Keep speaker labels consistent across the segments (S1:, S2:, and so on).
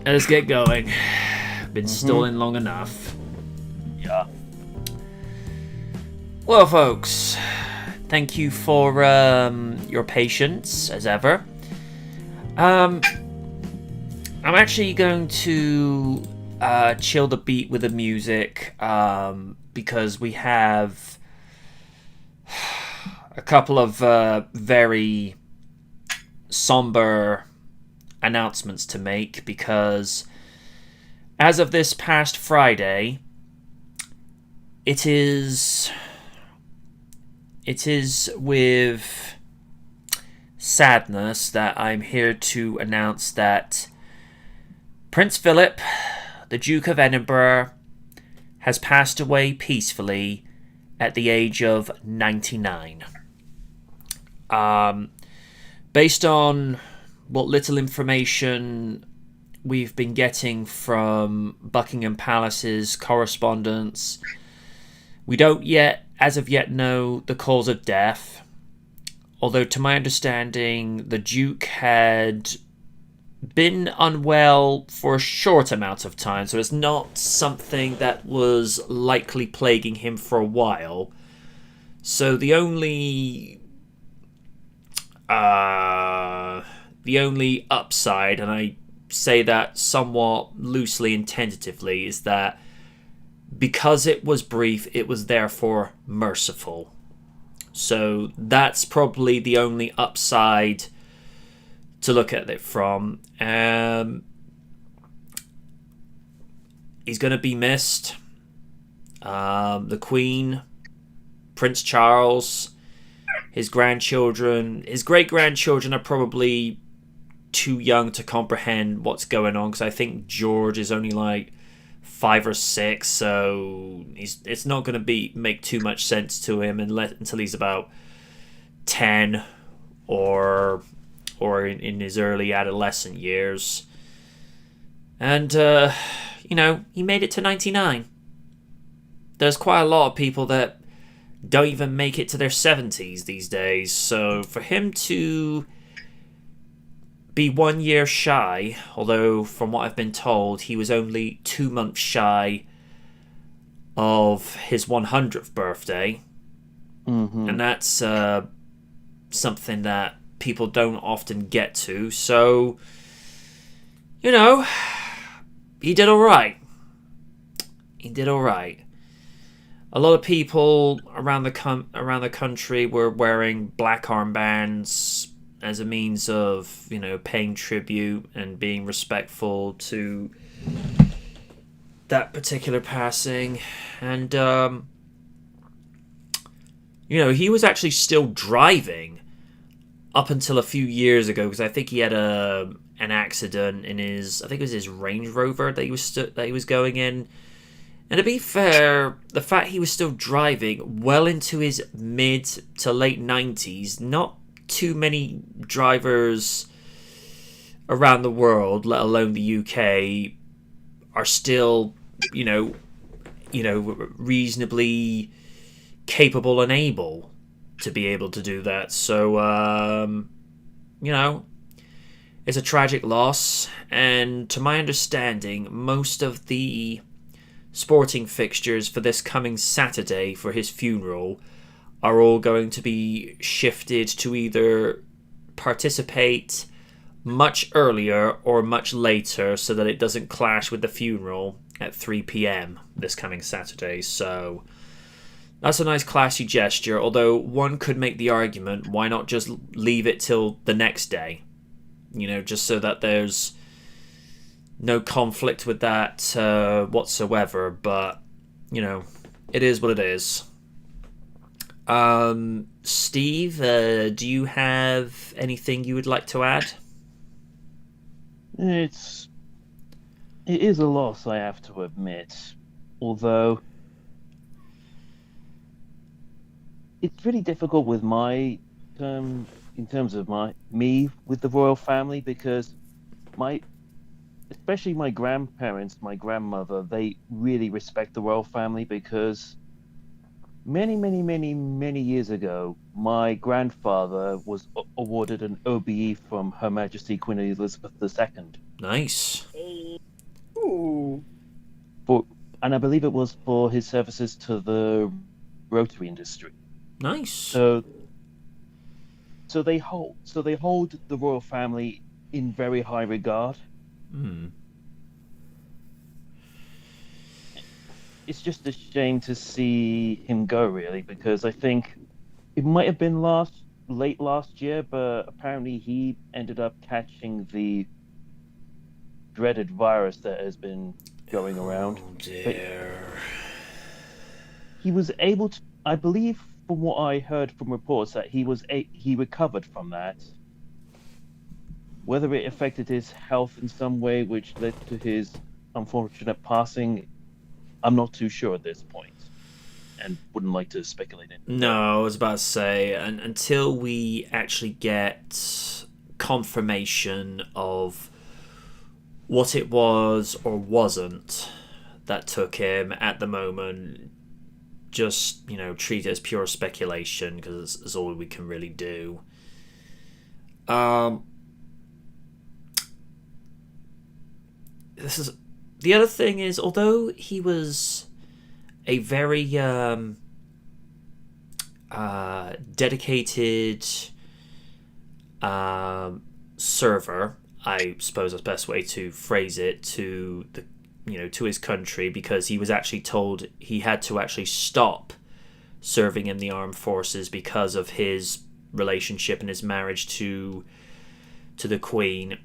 S1: let's get going. Been stalling long enough.
S2: Yeah.
S1: Well, folks, thank you for your patience, as ever. I'm actually going to chill the beat with the music because we have a couple of very somber announcements to make, because as of this past Friday, it is with sadness that I'm here to announce that Prince Philip, the Duke of Edinburgh, has passed away peacefully at the age of 99. Based on what little information we've been getting from Buckingham Palace's correspondence, we don't yet, as of yet, know the cause of death. Although, to my understanding, the Duke had been unwell for a short amount of time, so it's not something that was likely plaguing him for a while. So the only upside, and I say that somewhat loosely and tentatively, is that because it was brief, it was therefore merciful. So that's probably the only upside to look at it from. He's going to be missed. The Queen, Prince Charles, his grandchildren, his great-grandchildren are probably too young to comprehend what's going on, because I think George is only like 5 or 6, so it's not going to make too much sense to him until he's about 10 or in his early adolescent years. And he made it to 99. There's quite a lot of people that don't even make it to their 70s these days, so for him to be 1 year shy, although from what I've been told, he was only 2 months shy of his 100th birthday. And that's something that people don't often get to. So, he did alright. He did alright. A lot of people around the country were wearing black armbands as a means of, paying tribute and being respectful to that particular passing. And, he was actually still driving up until a few years ago, because I think he had an accident in his Range Rover that he was going in. And to be fair, the fact he was still driving well into his mid to late 90s, not too many drivers around the world, let alone the UK, are still, reasonably capable and able to be able to do that. So, it's a tragic loss. And to my understanding, most of the sporting fixtures for this coming Saturday for his funeral are all going to be shifted to either participate much earlier or much later, so that it doesn't clash with the funeral at 3 p.m. this coming Saturday. So that's a nice classy gesture, although one could make the argument, why not just leave it till the next day? Just so that there's no conflict with that whatsoever. But, it is what it is. Steve, do you have anything you would like to add?
S2: It is a loss, I have to admit. Although it's really difficult with in terms of me with the royal family, because especially my grandparents, my grandmother, they really respect the royal family, because many years ago, my grandfather was awarded an OBE from Her Majesty Queen Elizabeth II.
S1: Nice.
S2: and I believe it was for his services to the rotary industry.
S1: Nice.
S2: So they hold the royal family in very high regard. It's just a shame to see him go, really, because I think it might have been late last year, but apparently he ended up catching the dreaded virus that has been going around.
S1: Oh dear.
S2: He was able to, I believe, from what I heard from reports, that he recovered from that. Whether it affected his health in some way, which led to his unfortunate passing, I'm not too sure at this point, and wouldn't like to speculate in.
S1: No, I was about to say, until we actually get confirmation of what it was or wasn't that took him at the moment, just, treat it as pure speculation, because it's all we can really do. The other thing is, although he was a very dedicated server, I suppose that's the best way to phrase it, to his country, because he was actually told he had to actually stop serving in the armed forces because of his relationship and his marriage to the Queen.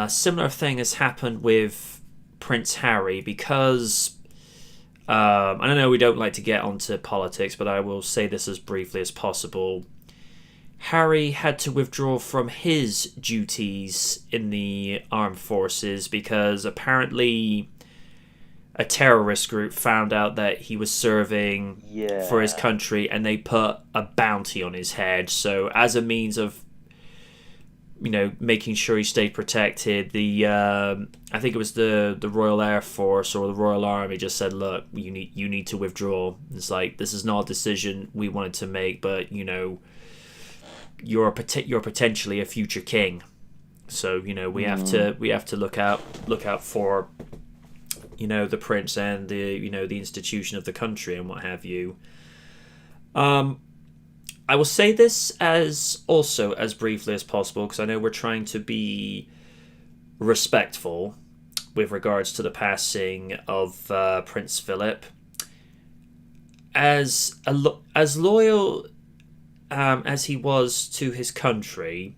S1: Similar thing has happened with Prince Harry, because I don't know, we don't like to get onto politics, but I will say this as briefly as possible. Harry had to withdraw from his duties in the armed forces because apparently a terrorist group found out that he was serving for his country, and they put a bounty on his head. So as a means of making sure he stayed protected, I think it was the Royal Air Force or the Royal Army just said, look, you need to withdraw. It's like, this is not a decision we wanted to make, but you're potentially a future king, so we have to look out for the prince and the institution of the country and what have you. I will say this as briefly as possible, because I know we're trying to be respectful with regards to the passing of Prince Philip. As loyal as he was to his country,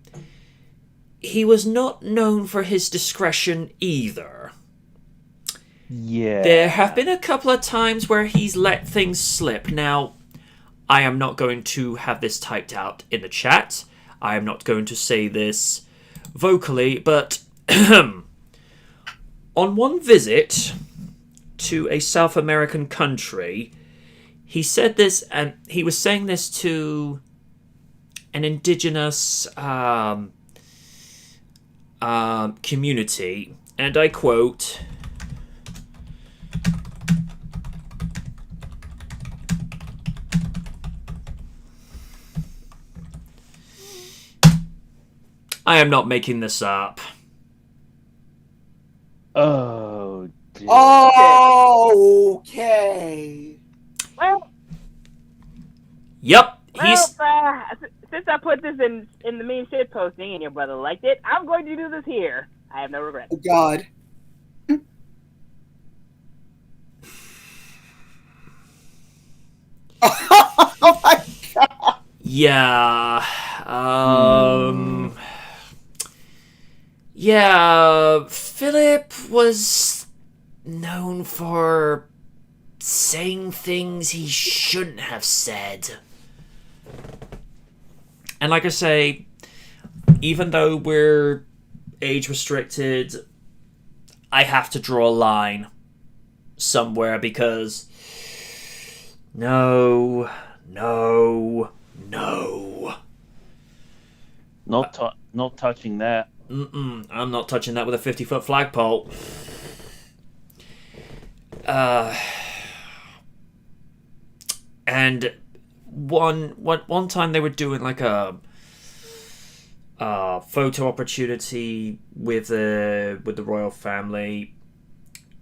S1: he was not known for his discretion either.
S2: Yeah.
S1: There have been a couple of times where he's let things slip. Now, I am not going to have this typed out in the chat. I am not going to say this vocally, but on one visit to a South American country, he said this, and he was saying this to an indigenous community, and I quote, I am not making this up.
S2: Oh, dear.
S3: Oh, okay.
S4: Well,
S1: Yep.
S4: since I put this in the mean shit posting and your brother liked it, I'm going to do this here. I have no regrets.
S3: Oh, God. Oh, my God.
S1: Yeah. Yeah, Philip was known for saying things he shouldn't have said. And like I say, even though we're age restricted, I have to draw a line somewhere, because no.
S2: Not touching that.
S1: I'm not touching that with a 50-foot flagpole. And one time they were doing like a photo opportunity with the royal family,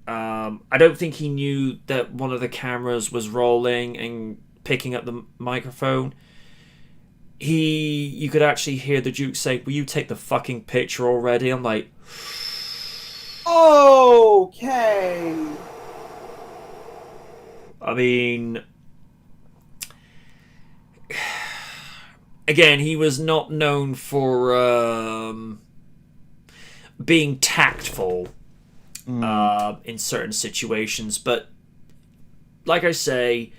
S1: I don't think he knew that one of the cameras was rolling and picking up the microphone. You could actually hear the Duke say, "Will you take the fucking picture already?" I'm like,
S3: Okay.
S1: I mean, again, he was not known for being tactful in certain situations, but like I say,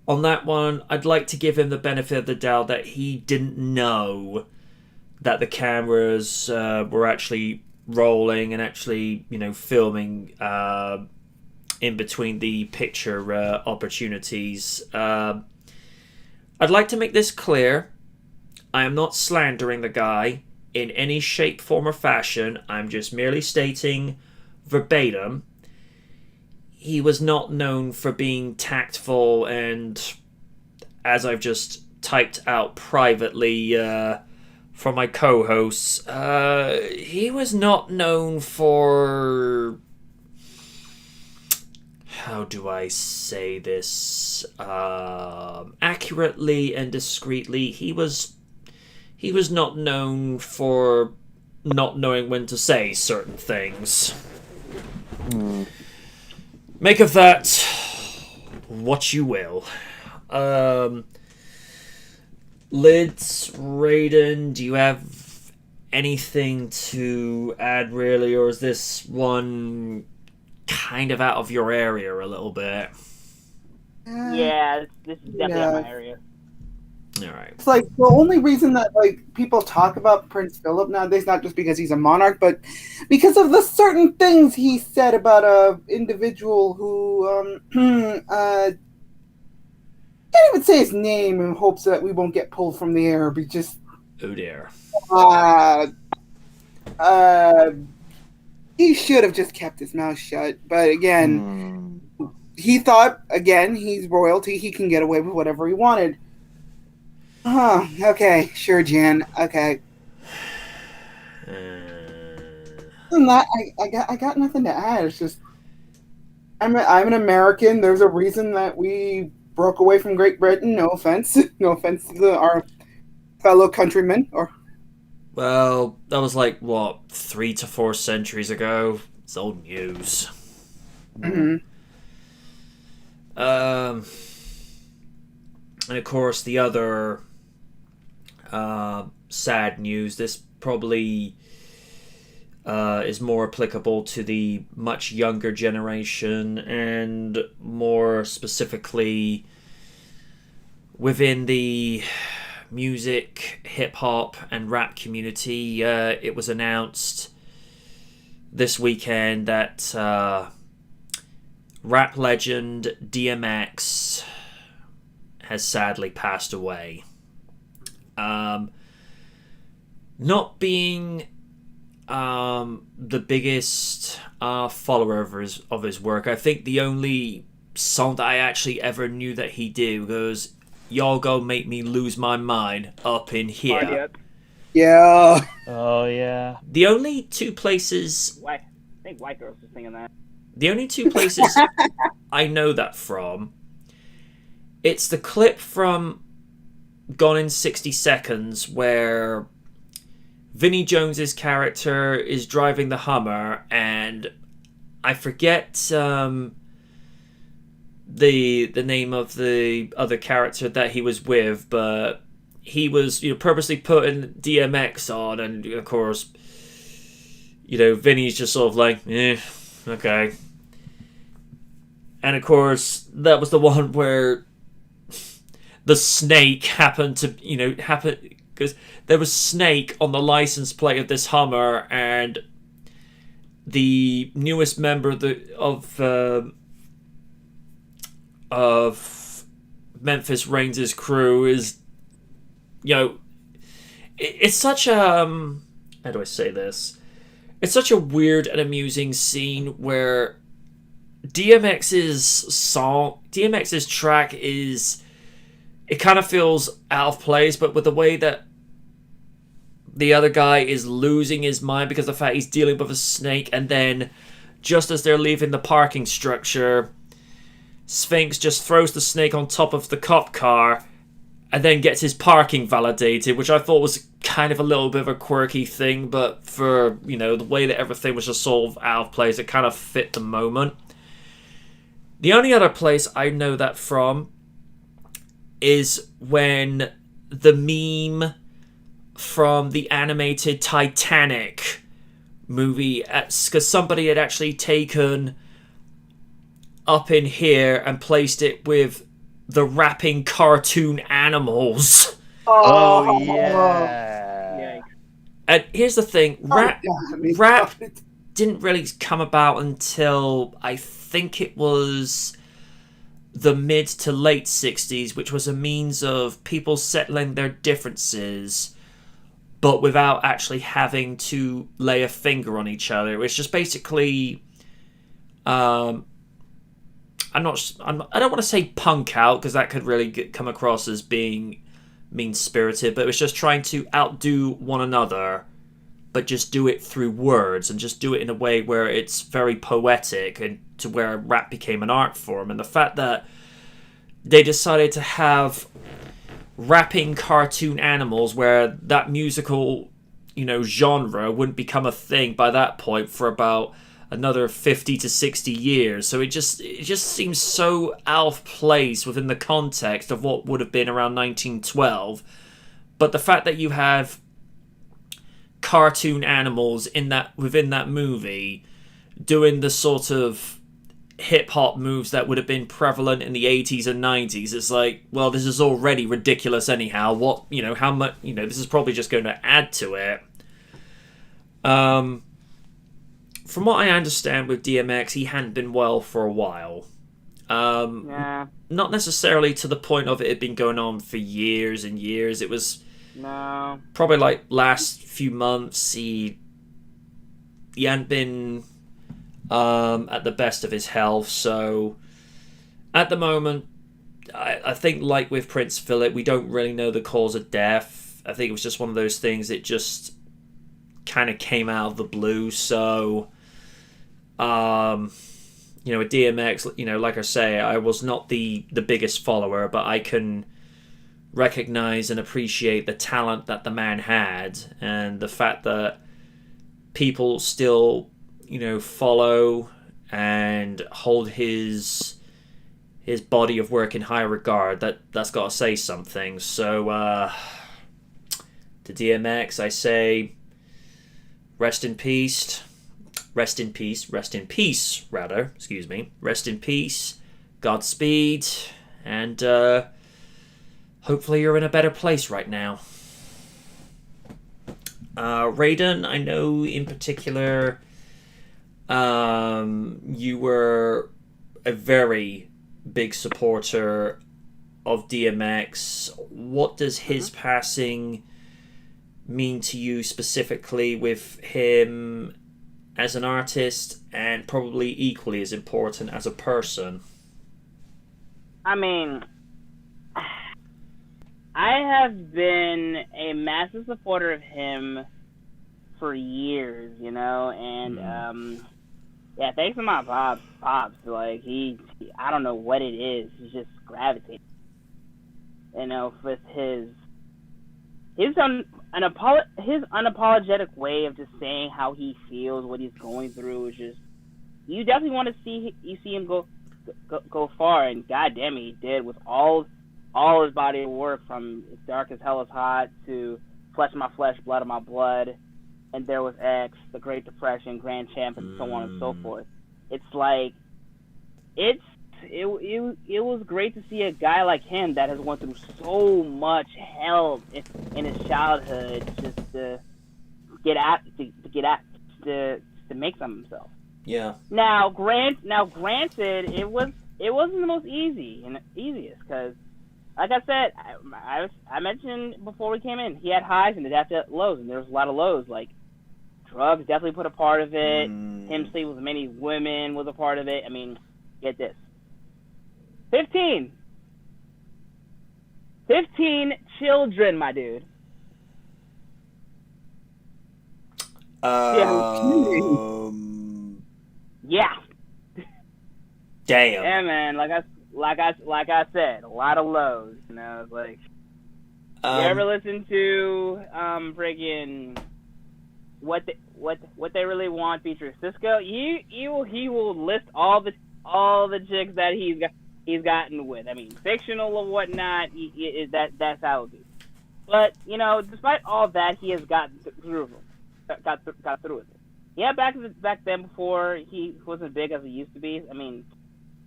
S1: on that one, I'd like to give him the benefit of the doubt that he didn't know that the cameras were actually rolling and actually, filming in between the picture opportunities. I'd like to make this clear. I am not slandering the guy in any shape, form, or fashion. I'm just merely stating verbatim, he was not known for being tactful, and as I've just typed out privately for my co-hosts, he was not known for, how do I say this accurately and discreetly, he was not known for not knowing when to say certain things. Make of that what you will. Lids, Raiden, do you have anything to add, really, or is this one kind of out of your area a little bit?
S4: Yeah, this is definitely out of my area.
S1: Alright.
S3: It's like the only reason that people talk about Prince Philip nowadays, not just because he's a monarch, but because of the certain things he said about a individual who can't even say his name in hopes that we won't get pulled from the air. But just
S1: Oh dear.
S3: He should have just kept his mouth shut. But again, he thought, again, he's royalty. He can get away with whatever he wanted. Okay, sure, Jan. Okay. Other than that, I got nothing to add. It's just I'm an American. There's a reason that we broke away from Great Britain. No offense. No offense to our fellow countrymen.
S1: Well, that was 3 to 4 centuries ago. It's old news.
S3: Mm-hmm.
S1: And of course, the other sad news. This probably is more applicable to the much younger generation, and more specifically within the music, hip-hop, and rap community. It was announced this weekend that rap legend DMX has sadly passed away. Not being the biggest follower of his work, I think the only song that I actually ever knew that he did was "Y'all Go Make Me Lose My Mind Up in Here."
S3: Yeah.
S2: Oh, yeah.
S1: The only two places...
S4: I think white girls are singing that.
S1: The only two places I know that from, it's the clip from Gone in 60 Seconds where Vinnie Jones's character is driving the Hummer, and I forget the name of the other character that he was with, but he was purposely putting DMX on, and of course Vinny's just sort of like, okay. And of course that was the one where the snake happened to happen, because there was snake on the license plate of this Hummer, and the newest member of Memphis Reigns' crew is, it's such a how do I say this? It's such a weird and amusing scene where DMX's track is, it kind of feels out of place, but with the way that the other guy is losing his mind because of the fact he's dealing with a snake, and then just as they're leaving the parking structure, Sphinx just throws the snake on top of the cop car and then gets his parking validated, which I thought was kind of a little bit of a quirky thing, but for, you know, the way that everything was just sort of out of place, it kind of fit the moment. The only other place I know that from is when the meme from the animated Titanic movie, because somebody had actually taken up in here and placed it with the rapping cartoon animals.
S2: Oh yeah.
S1: And here's the thing, rap didn't really come about until I think it was the mid to late 60s, which was a means of people settling their differences but without actually having to lay a finger on each other. It was just basically I don't want to say punk out, because that could really come across as being mean-spirited, but it was just trying to outdo one another, but just do it through words and just do it in a way where it's very poetic, and to where rap became an art form. And the fact that they decided to have rapping cartoon animals, where that musical, you know, genre wouldn't become a thing by that point for about another 50 to 60 years. So it just seems so out of place within the context of what would have been around 1912. But the fact that you have cartoon animals within that movie doing the sort of hip-hop moves that would have been prevalent in the 80s and 90s, it's like, well, this is already ridiculous anyhow. What, you know, how much, you know, this is probably just going to add to it. From what I understand with DMX, he hadn't been well for a while. Not necessarily to the point of it had been going on for years and years. It was probably like last few months. He hadn't been at the best of his health. So at the moment, I think like with Prince Philip, we don't really know the cause of death. I think it was just one of those things that just kind of came out of the blue. So you know, with DMX, you know, like I say, I was not the biggest follower, but I can recognize and appreciate the talent that the man had, and the fact that people still, you know, follow and hold his body of work in high regard. That's got to say something. So to DMX, I say rest in peace. Rest in peace, rather. Excuse me. Rest in peace. Godspeed. And hopefully you're in a better place right now. Raiden, I know in particular you were a very big supporter of DMX. What does his passing mean to you specifically, with him as an artist, and probably equally as important as a person?
S4: I mean, I have been a massive supporter of him for years, you know, and yeah, thanks to my pops, like he, I don't know what it is, he's just gravitating, you know, with his unapologetic way of just saying how he feels, what he's going through, is just, you definitely want to see him go far, and goddamn he did, with all his body of work, from Dark as Hell is Hot to Flesh of My Flesh, Blood of My Blood, and There Was X, The Great Depression, Grand Champ, and so on and so forth. It's like, it was great to see a guy like him that has went through so much hell in his childhood, just to make some of himself.
S1: Yeah.
S4: Now, granted, it wasn't the most easiest, because, like I said, I mentioned before we came in, he had highs and he had lows, and there was a lot of lows. Like, drugs definitely put a part of it. Him sleeping with many women was a part of it. I mean, get this. 15 children, my dude. Yeah.
S1: Damn.
S4: Yeah, man. Like I said, a lot of lows. You know, it's like you ever listen to friggin' what they really want feature Cisco? He will list all the chicks that he's gotten with. I mean, fictional or whatnot. That's how it is. But you know, despite all that, he has gotten through with it. Yeah, back then before he wasn't big as he used to be. I mean,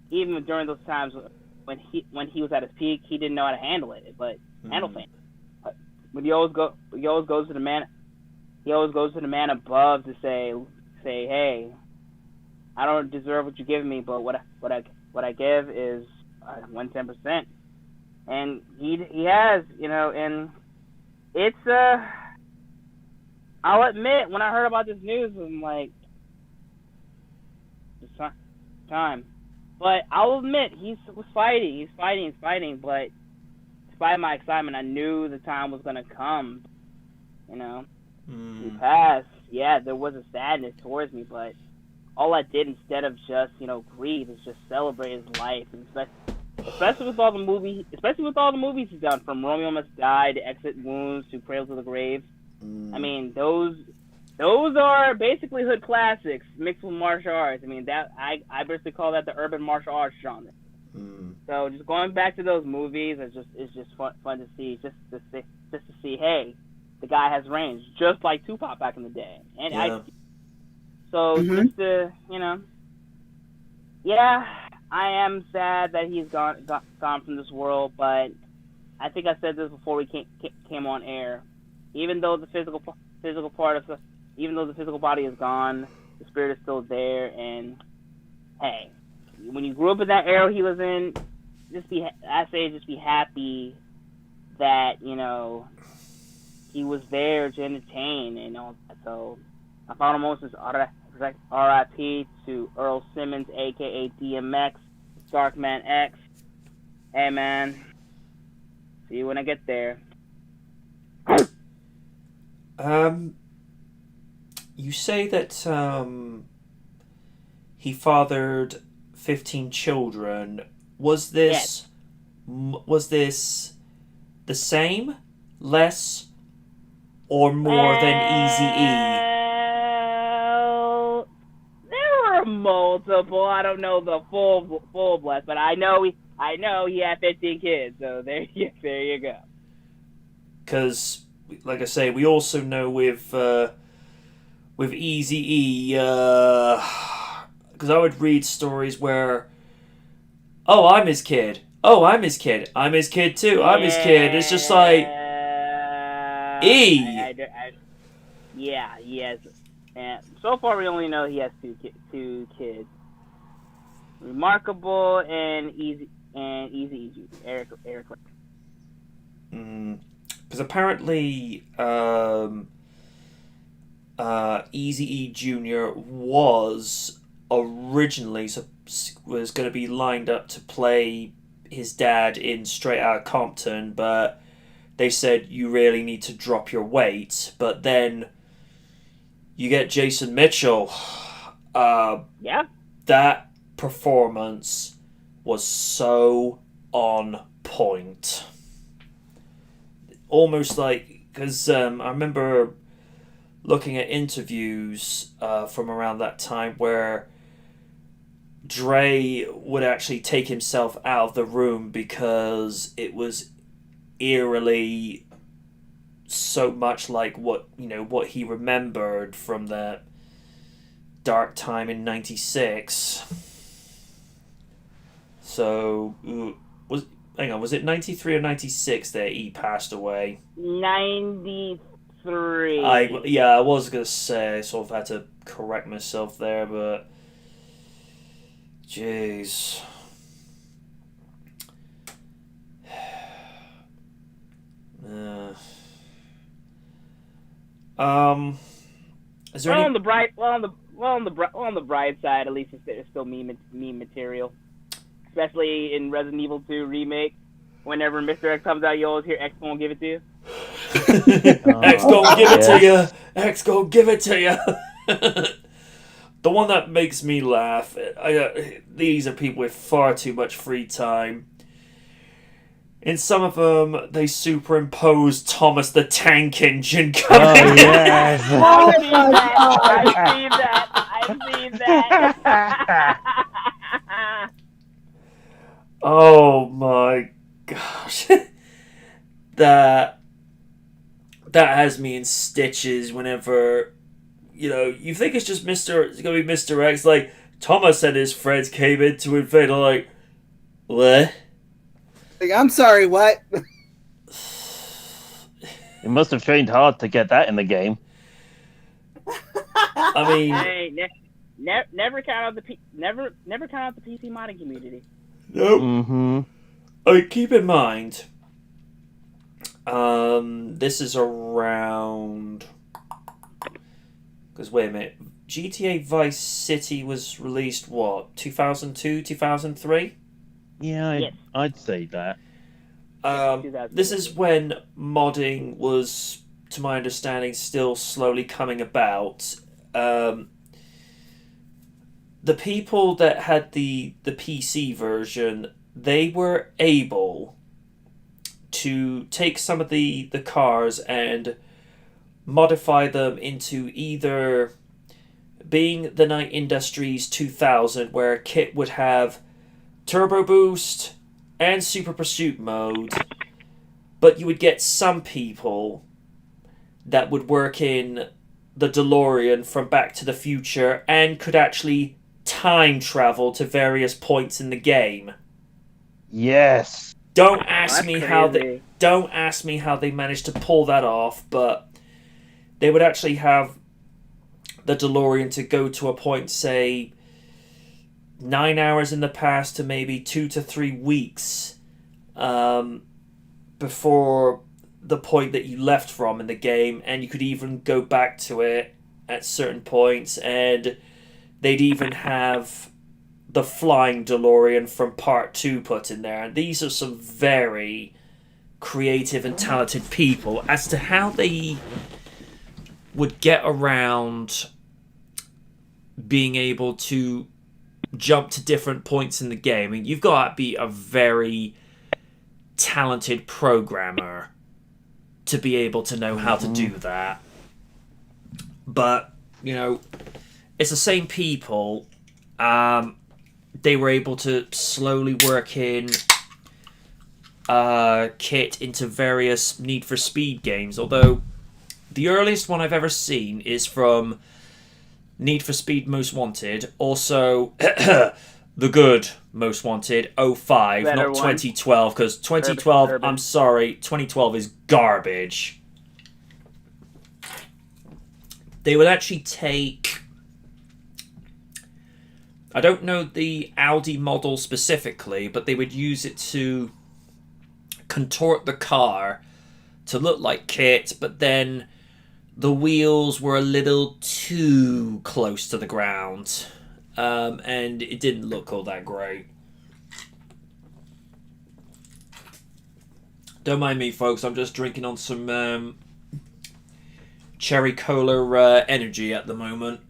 S4: even during those times when he was at his peak, he didn't know how to handle it. But handle things. But he always goes to the man. He always goes to the man above to say, hey, I don't deserve what you're giving me, but what I give is 110%, and he has, you know, and it's I'll admit, when I heard about this news, I'm like, it's time. But I'll admit, he's fighting, but despite my excitement, I knew the time was gonna come. You know, he passed. Yeah, there was a sadness towards me, but all I did instead of just, you know, grieve is just celebrate his life, and especially with all the movies he's done, from Romeo Must Die to Exit Wounds to Cradle to the Grave. I mean, those are basically hood classics mixed with martial arts. I mean, that I basically call that the urban martial arts genre. So just going back to those movies, it's just fun to see, just to see, hey, the guy has range, just like Tupac back in the day, and
S1: Yeah.
S4: just to, you know, yeah, I am sad that he's gone from this world, but I think I said this before we came on air. Even though the physical body is gone, the spirit is still there. And hey, when you grew up in that era he was in, just be happy that, you know, he was there to entertain and all that. So my final most is R.I.P. to Earl Simmons, aka DMX, Darkman X. Hey man, see you when I get there.
S1: You say that he fathered 15 children. Was this the same, less, or more than Eazy-E?
S4: There were multiple. I don't know the full bless, but I know he had 15 kids. So there you go.
S1: Because, like I say, we also know with Eazy-E, because I would read stories where, oh, I'm his kid. Oh, I'm his kid. I'm his kid too. I'm his kid. It's just like,
S4: yeah, he has. And so far, we only know he has two kids. Remarkable and Easy Eric.
S1: Because apparently, Eazy-E Jr. was originally was going to be lined up to play his dad in Straight Outta Compton, but they said you really need to drop your weight. But then you get Jason Mitchell.
S4: Yeah.
S1: That performance was so on point. Almost like, because I remember looking at interviews from around that time where Dre would actually take himself out of the room because it was eerily so much like what he remembered from that dark time in '96. So was it 93 or 96 that he passed away?
S4: 93.
S1: I was gonna say, I sort of had to correct myself there, but jeez. Is there
S4: on the bright side, at least there's still meme material, especially in Resident Evil 2 remake. Whenever Mr. X comes out, you always hear X gonna give it to you.
S1: X gonna give it to you. X gonna give it to you. the one that makes me laugh. These are people with far too much free time. In some of them, they superimpose Thomas the Tank Engine coming.
S2: Oh yes.
S4: I've seen that.
S1: Oh my gosh. that has me in stitches whenever, you think it's just it's gonna be Mr. X, like, Thomas and his friends came in to invade. I'm like, what?
S3: Like, I'm sorry, what?
S2: You must have trained hard to get that in the game.
S1: I mean,
S4: Hey, never count out the PC modding community.
S1: nope.
S2: Mm-hmm.
S1: I mean, keep in mind, this is around, because wait a minute, GTA Vice City was released, what, 2002, 2003?
S2: Yeah,
S4: Yes.
S2: I'd say that.
S1: This is when modding was, to my understanding, still slowly coming about. The people that had the PC version, they were able to take some of the cars and modify them into either being the Night Industries 2000, where Kit would have turbo boost and super pursuit mode, but you would get some people that would work in the DeLorean from Back to the Future and could actually time travel to various points in the game.
S2: Yes.
S1: Don't ask me how
S4: crazy.
S1: they managed to pull that off, but they would actually have the DeLorean to go to a point, say, 9 hours in the past to maybe 2 to 3 weeks before the point that you left from in the game, and you could even go back to it at certain points, and they'd even have the flying DeLorean from part 2 put in there. And these are some very creative and talented people. As to how they would get around being able to jump to different points in the game, I mean, you've got to be a very talented programmer to be able to know how to do that. But, it's the same people. They were able to slowly work in Kit into various Need for Speed games, although the earliest one I've ever seen is from Need for Speed Most Wanted, also the good Most Wanted 05,
S4: Better
S1: not
S4: one.
S1: 2012, because 2012,
S4: Urban.
S1: I'm sorry, 2012 is garbage. They would actually take, I don't know the Audi model specifically, but they would use it to contort the car to look like Kit, but then the wheels were a little too close to the ground, and it didn't look all that great. Don't mind me, folks. I'm just drinking on some cherry cola energy at the moment.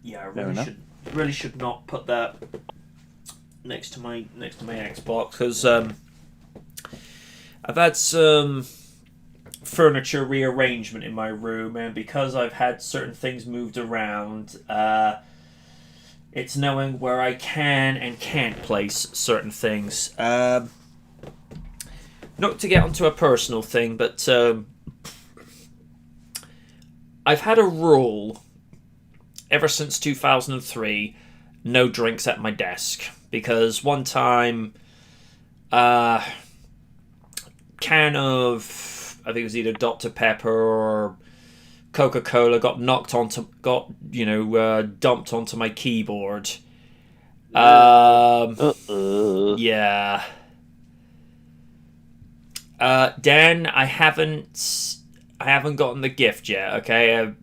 S1: Yeah, I really should not put that next to my Xbox, because I've had some furniture rearrangement in my room, and because I've had certain things moved around, it's knowing where I can and can't place certain things. Not to get onto a personal thing, but I've had a rule ever since 2003, no drinks at my desk. Because one time, can of, I think it was either Dr. Pepper or Coca-Cola got dumped onto my keyboard. Yeah. Dan, I haven't gotten the gift yet, okay?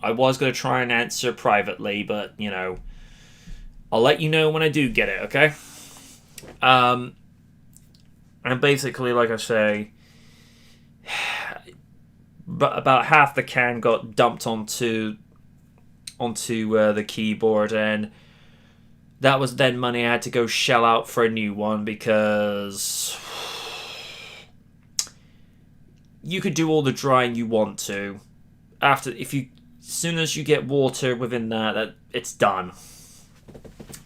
S1: I was going to try and answer privately, but, I'll let you know when I do get it, okay? And basically, like I say, but about half the can got dumped onto the keyboard, and that was then money I had to go shell out for a new one, because you could do all the drying you want to. As soon as you get water within that it's done.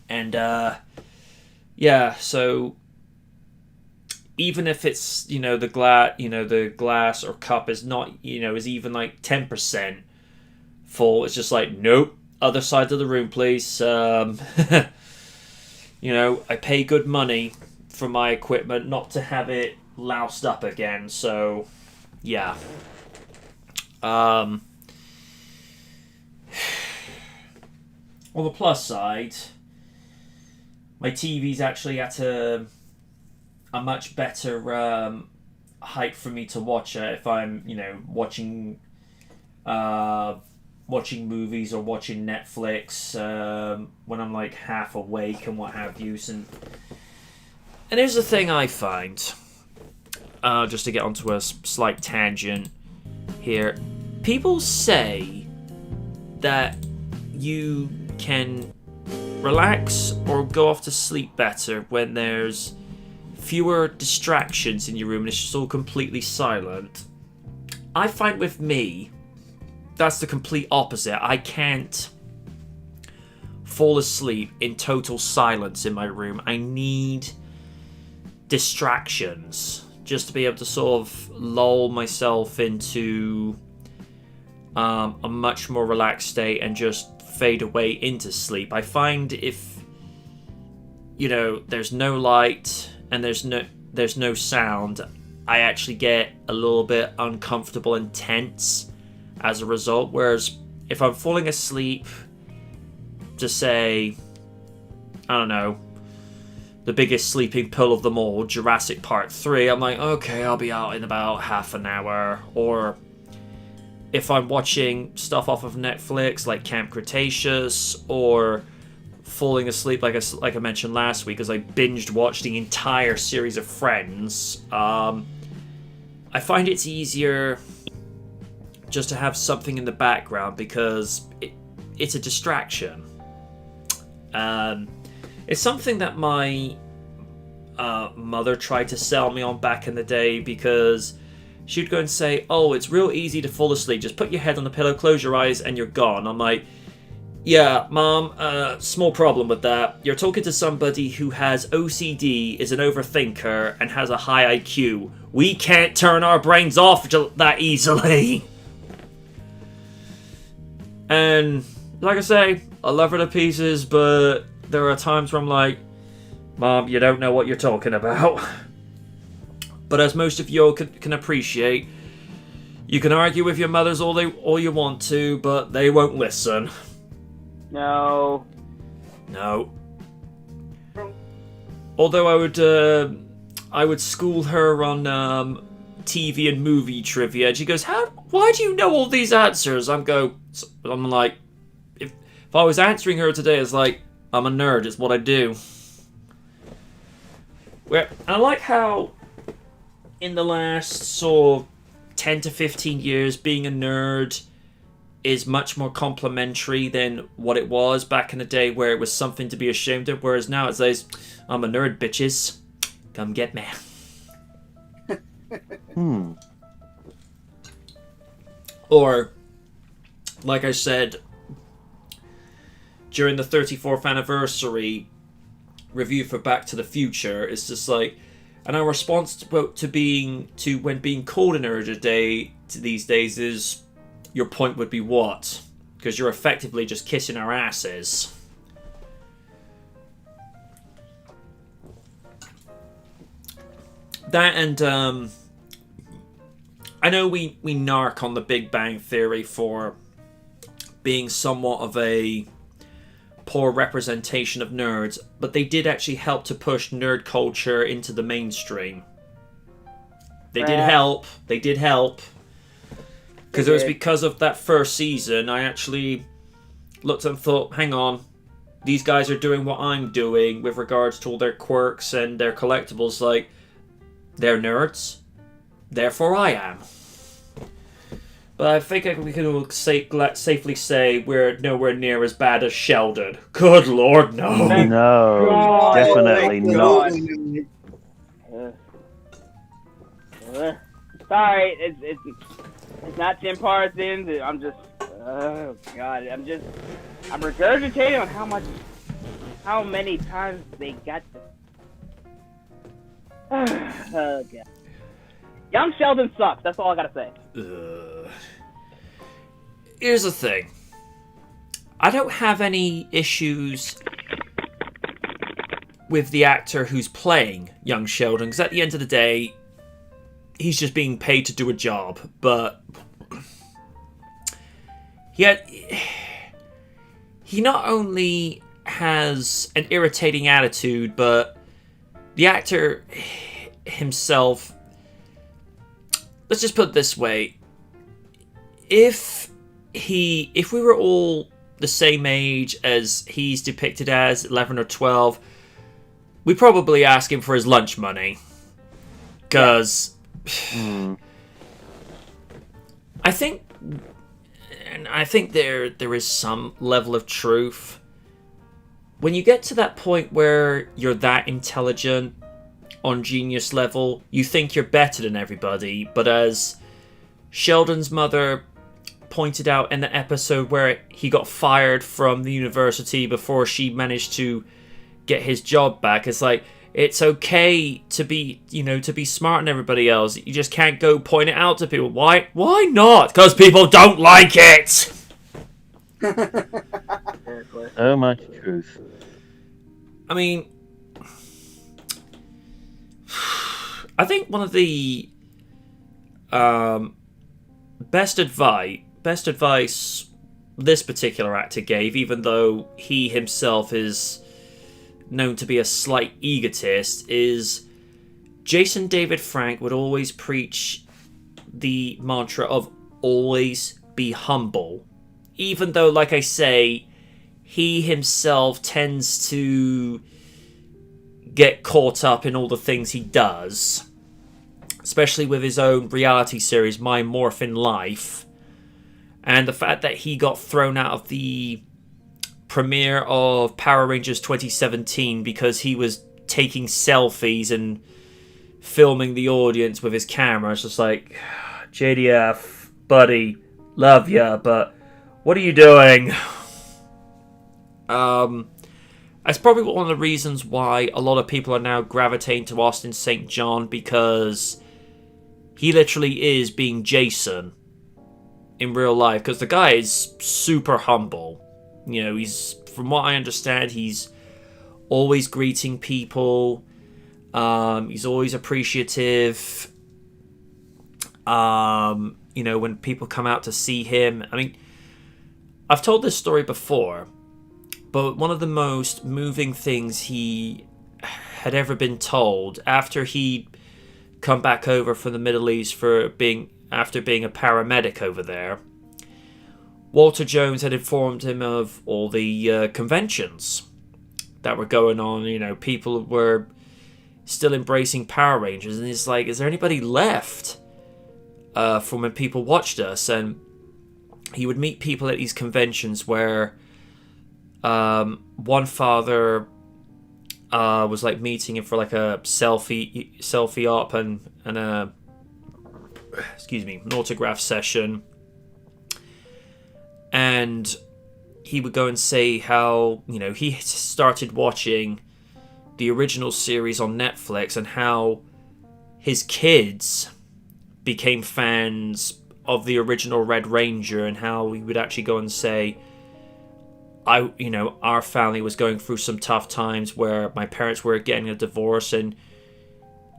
S1: And so even if it's the glass or cup is not is even like 10% full, it's just like, nope, other side of the room, please. I pay good money for my equipment not to have it loused up again. So yeah. On the plus side, my TV's actually at a much better height for me to watch it if I'm, watching movies or watching Netflix when I'm like half awake and what have you. And here's the thing I find, just to get onto a slight tangent here. People say that you can relax or go off to sleep better when there's fewer distractions in your room and it's just all completely silent. I find with me, that's the complete opposite. I can't fall asleep in total silence in my room. I need distractions just to be able to sort of lull myself into a much more relaxed state and just fade away into sleep. I find if there's no light and there's no sound, I actually get a little bit uncomfortable and tense as a result. Whereas if I'm falling asleep to say, I don't know, the biggest sleeping pill of them all, Jurassic Park 3, I'm like, okay, I'll be out in about half an hour. Or if I'm watching stuff off of Netflix like Camp Cretaceous, or falling asleep like I mentioned last week as I binged watched the entire series of Friends, I find it's easier just to have something in the background because it's a distraction. It's something that my mother tried to sell me on back in the day, because she'd go and say, oh, it's real easy to fall asleep. Just put your head on the pillow, close your eyes, and you're gone. I'm like, yeah, Mom, small problem with that. You're talking to somebody who has OCD, is an overthinker, and has a high IQ. We can't turn our brains off that easily. And like I say, I love her to pieces, but there are times where I'm like, Mom, you don't know what you're talking about. But as most of you can appreciate, you can argue with your mothers all you want to, but they won't listen.
S4: No.
S1: Although I would school her on TV and movie trivia, and she goes, why do you know all these answers? I'm like, if I was answering her today, it's like, I'm a nerd, it's what I do. I like how in the last sort of 10 to 15 years, being a nerd is much more complimentary than what it was back in the day, where it was something to be ashamed of, whereas now it's like, I'm a nerd, bitches. Come get me. Or, like I said, during the 34th anniversary review for Back to the Future, it's just like, and our response to when being called a nerd these days is, your point would be what? Because you're effectively just kissing our asses. That and I know we narc on the Big Bang Theory for being somewhat of a poor representation of nerds, but they did actually help to push nerd culture into the mainstream. They did help. Because it was because of that first season, I actually looked and thought, hang on, these guys are doing what I'm doing with regards to all their quirks and their collectibles. Like, they're nerds, therefore I am. But I think we can all safely say we're nowhere near as bad as Sheldon. Good lord, no.
S2: No,
S4: God.
S2: definitely not.
S3: Absolutely
S4: Sorry, it's not Tim Parsons. I'm just, oh god, I'm regurgitating on how many times they got to. Oh god. Young Sheldon sucks. That's all I gotta say.
S1: Here's the thing. I don't have any issues with the actor who's playing young Sheldon, because at the end of the day, he's just being paid to do a job. But he not only has an irritating attitude, but the actor himself, let's just put it this way, if we were all the same age as he's depicted as, 11 or 12, we'd probably ask him for his lunch money. Because I think there is some level of truth. When you get to that point where you're that intelligent on genius level, you think you're better than everybody, but as Sheldon's mother pointed out in the episode where he got fired from the university before she managed to get his job back, it's like, it's okay to be smart than everybody else. You just can't go point it out to people. Why not? Because people don't like it.
S2: So much truth.
S1: I mean, I think one of the best advice this particular actor gave, even though he himself is known to be a slight egotist, is Jason David Frank would always preach the mantra of always be humble. Even though, like I say, he himself tends to get caught up in all the things he does, especially with his own reality series, My Morphin Life, and the fact that he got thrown out of the premiere of Power Rangers 2017 because he was taking selfies and filming the audience with his camera. It's just like, JDF, buddy, love ya, but what are you doing? That's probably one of the reasons why a lot of people are now gravitating to Austin St. John, because he literally is being Jason in real life, because the guy is super humble. You know, from what I understand, he's always greeting people. He's always appreciative. When people come out to see him. I mean, I've told this story before, but one of the most moving things he had ever been told after he'd come back over from the Middle East after being a paramedic over there, Walter Jones had informed him of all the conventions that were going on. You know, people were still embracing Power Rangers, and he's like, is there anybody left from when people watched us? And he would meet people at these conventions where one father was like meeting him for like a selfie op and a an autograph session. And he would go and say how, he started watching the original series on Netflix and how his kids became fans of the original Red Ranger, and how he would actually go and say, our family was going through some tough times where my parents were getting a divorce, and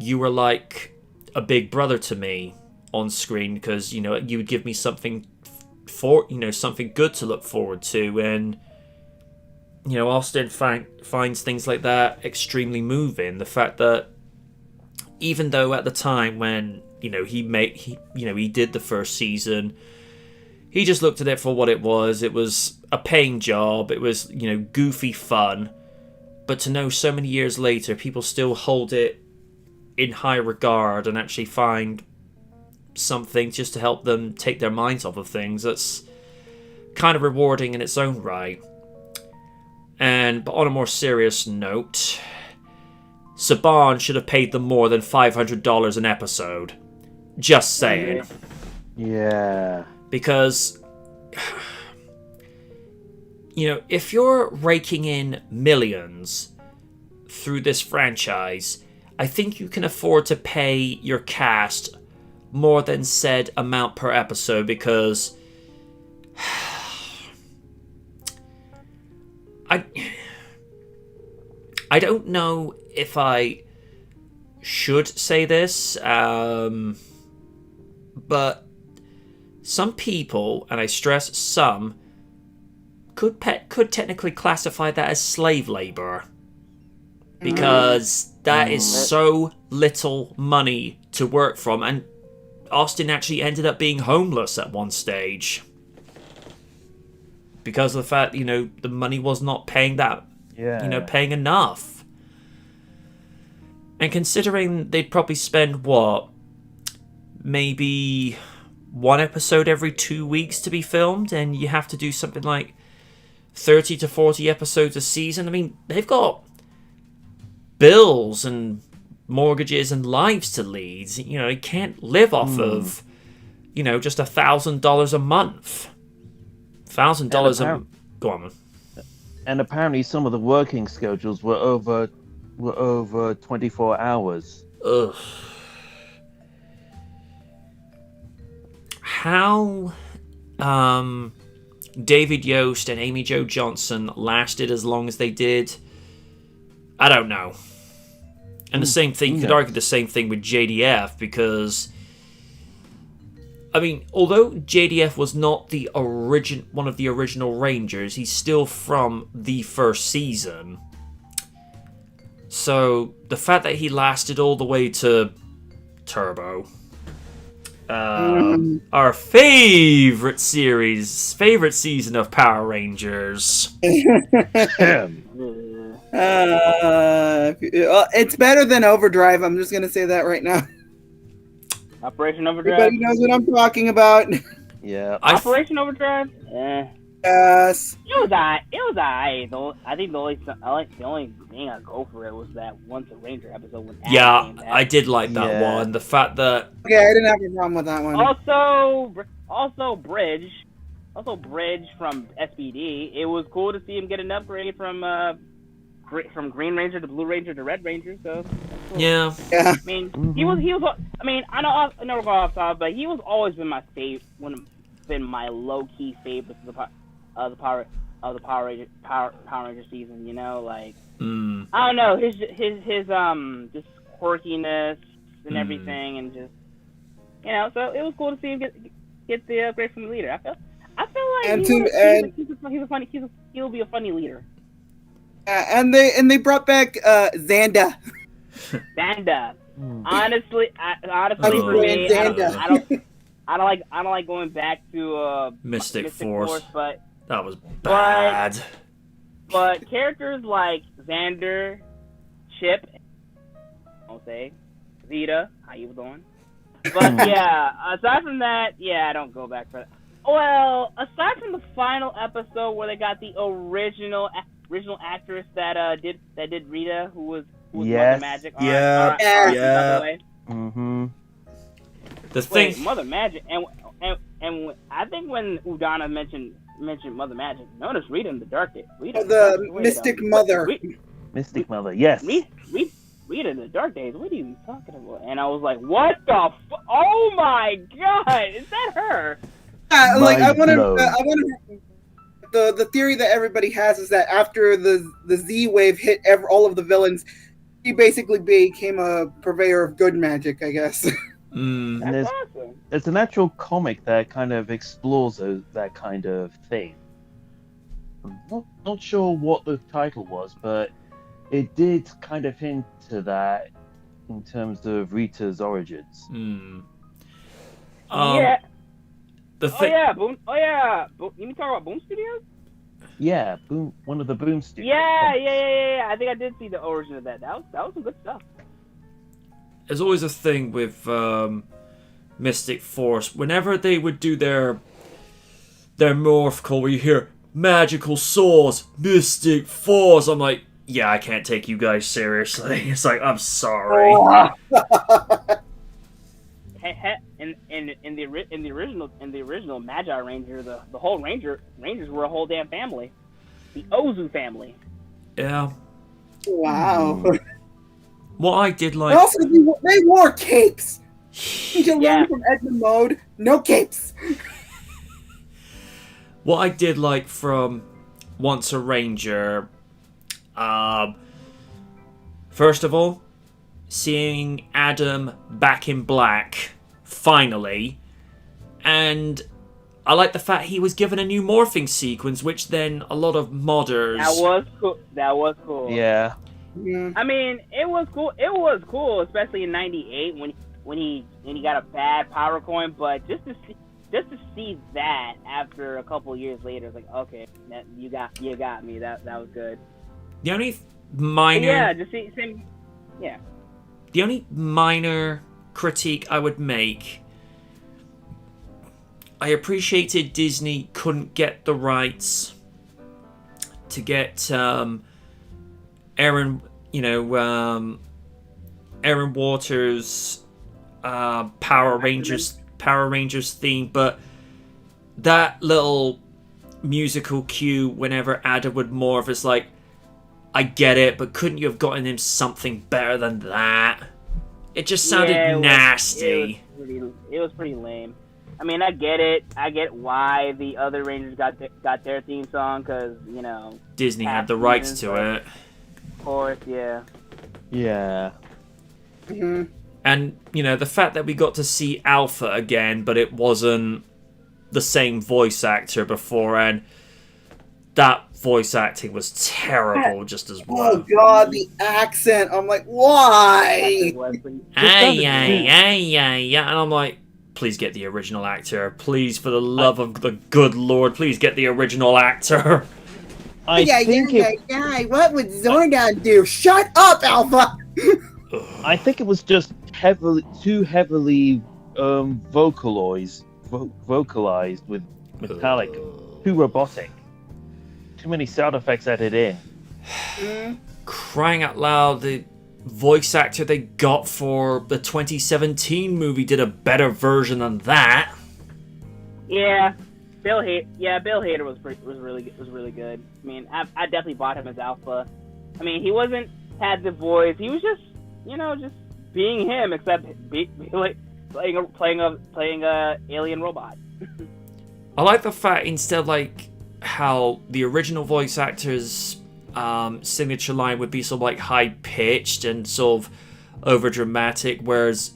S1: you were like a big brother to me on screen, because, you would give me something something good to look forward to. And Austin finds things like that extremely moving. The fact that even though at the time when he did the first season, he just looked at it for what it was. It was a paying job. It was goofy fun. But to know so many years later, people still hold it in high regard and actually find something just to help them take their minds off of things, that's kind of rewarding in its own right. But on a more serious note, Saban should have paid them more than $500 an episode. Just saying.
S2: Yeah.
S1: Because, if you're raking in millions through this franchise, I think you can afford to pay your cast more than said amount per episode, because I don't know if I should say this, but some people, and I stress some, could technically classify that as slave labor, because that is so little money to work from, and Austin actually ended up being homeless at one stage because of the fact, the money was not paying that, paying enough. And considering they'd probably spend, maybe one episode every 2 weeks to be filmed, and you have to do something like 30 to 40 episodes a season. I mean, they've got bills and mortgages and lives to lead. They can't live off of, just $1,000 a month. $1,000 a... Go on, man.
S2: And apparently some of the working schedules were over 24 hours.
S1: Ugh. How David Yost and Amy Jo Johnson lasted as long as they did, I don't know. And the same thing, you could argue the same thing with JDF, because, I mean, although JDF was not one of the original Rangers, he's still from the first season. So the fact that he lasted all the way to Turbo, our favorite season of Power Rangers.
S3: It's better than Overdrive. I'm just gonna say that right now.
S4: Operation Overdrive.
S3: Everybody knows what I'm talking about.
S2: Yeah.
S4: Operation Overdrive.
S3: Yes.
S4: It was alright. I think the only thing I go for it was that Once a Ranger episode when Adam came back.
S1: I did like that one. The fact that
S3: I didn't have a problem with that one.
S4: Also Bridge from SPD. It was cool to see him get an upgrade from Green Ranger to Blue Ranger to Red Ranger. So that's cool.
S1: Yeah.
S3: Yeah.
S4: I mean, he was. I mean, I know we're going off topic, but he was always been my my low key favorite of the Power Ranger season. I don't know, his just quirkiness and everything, and just so it was cool to see him get the upgrade from the leader. I feel like he'll be a funny leader.
S3: And they brought back Xanda.
S4: Xanda. Honestly, for me, I don't like going back to
S1: Mystic Force,
S4: but
S1: that was bad.
S4: But characters like Xander, Chip, I'll say, Vita, how you doing? But aside from that, I don't go back for that. Well, aside from the final episode where they got the original actress that did Rita, who was Mother Magic.
S1: The thing,
S4: wait, Mother Magic, and I think when Udana mentioned Mother Magic, notice Rita in the Dark Days.
S3: Mystic Mother.
S2: Mystic Mother, yes.
S4: Rita in the Dark Days. What are you talking about? And I was like, what the? Oh my God! Is that her?
S3: I want to. The theory that everybody has is that after the Z wave hit all of the villains, he basically became a purveyor of good magic, I guess.
S2: And
S4: That's awesome.
S2: There's an actual comic that kind of explores that kind of thing. I'm not sure what the title was, but it did kind of hint to that in terms of Rita's origins.
S1: The thing.
S4: Boom. You mean talk about Boom Studios?
S2: Yeah, Boom. One of the Boom Studios.
S4: Yeah. I think I did see the origin of that. That was some good stuff.
S1: There's always a thing with Mystic Force, whenever they would do their morph call where you hear magical swords, Mystic Force, I'm like, yeah, I can't take you guys seriously. It's like, I'm sorry.
S4: In the original Magi Ranger, the whole Rangers were a whole damn family, the Ozu family.
S1: Yeah.
S3: Wow.
S1: What I did like.
S3: Also, they wore capes. You learn from Edmund Mode, no capes.
S1: What I did like from Once a Ranger, first of all, seeing Adam back in black, finally, and I like the fact he was given a new morphing sequence, which then a lot of modders...
S4: That was cool.
S2: Yeah.
S4: I mean, it was cool. It was cool, especially in '98 when he got a bad power coin. But just to see that after a couple years later, it's like, okay, you got me. That was good.
S1: The only minor...
S4: Yeah, just same. Yeah.
S1: The only minor critique I would make, I appreciated Disney couldn't get the rights to get Aaron Waters' Power Rangers theme, but that little musical cue whenever Ada would morph is like, I get it, but couldn't you have gotten him something better than that? It just sounded nasty.
S4: It was pretty lame. I mean, I get it. I get why the other Rangers got their theme song, because,
S1: Disney had the rights to it.
S4: Of course, yeah.
S2: Yeah.
S3: Mm-hmm.
S1: And, the fact that we got to see Alpha again, but it wasn't the same voice actor before, and that voice acting was terrible just as well.
S3: Oh god, the accent. I'm like, why?
S1: And I'm like, please get the original actor. Please, for the love of the good Lord, please get the original actor.
S3: What would Zordon do? Shut up, Alpha!
S2: I think it was just too heavily vocalized with metallic, too robotic. Too many sound effects added in.
S1: Crying out loud, the voice actor they got for the 2017 movie did a better version than that.
S4: Yeah, Bill Hader was really good. I mean, I definitely bought him as Alpha. I mean, he had the voice. He was just just being him, except playing a alien robot.
S1: I like the fact instead how the original voice actor's signature line would be sort of like high pitched and sort of over dramatic, whereas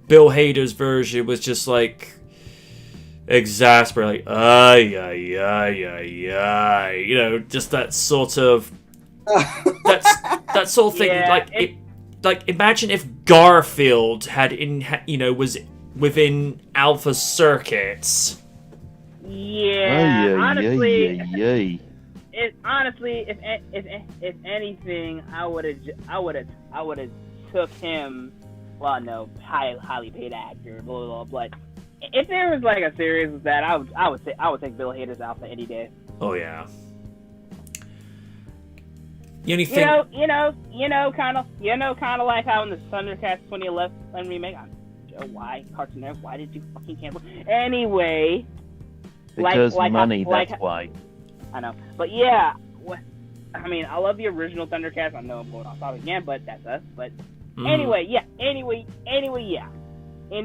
S1: Bill Hader's version was just like exasperating, just that sort of that sort of thing. Yeah, imagine if Garfield was within Alpha's circuits.
S4: Yeah, honestly, if anything, I would have took him. Well, no, highly paid actor, blah blah blah. But if there was like a series of that, I would take Bill Hader's Alpha any day.
S1: Oh yeah. The only thing,
S4: kind of like how in the Thundercats 2011 remake, why Cartoon Network? Why did you fucking cancel? Anyway.
S2: Because money, that's why.
S4: I know. But yeah, I mean, I love the original Thundercats. I know I'm going off topic again, but that's us. But anyway, yeah. In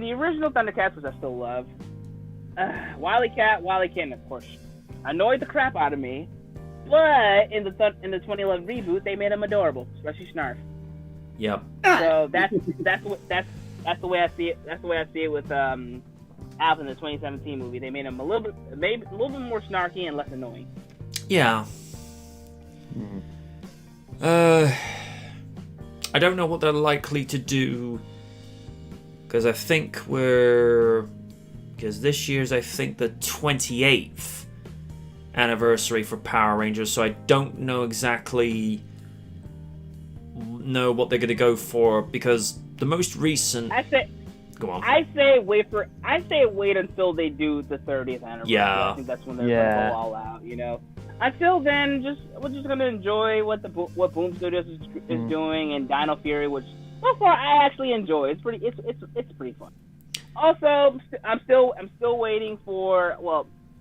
S4: the original Thundercats, which I still love, Wily Cat, of course, annoyed the crap out of me. But in the 2011 reboot, they made him adorable, especially Snarf.
S1: Yep.
S4: So that's the way I see it. That's the way I see it with Alpha in the 2017 movie. They made him a little bit more snarky and less annoying.
S1: Yeah. I don't know what they're likely to do, because I think because this year's the 28th anniversary for Power Rangers, so I don't know exactly what they're going to go for, because the most recent... Go on.
S4: I say wait until they do the 30th anniversary.
S1: Yeah.
S4: I think that's when they're gonna go all out. Until then, we're just gonna enjoy what Boom Studios is doing, and Dino Fury, which so far I actually enjoy. It's pretty fun. Also, I'm still waiting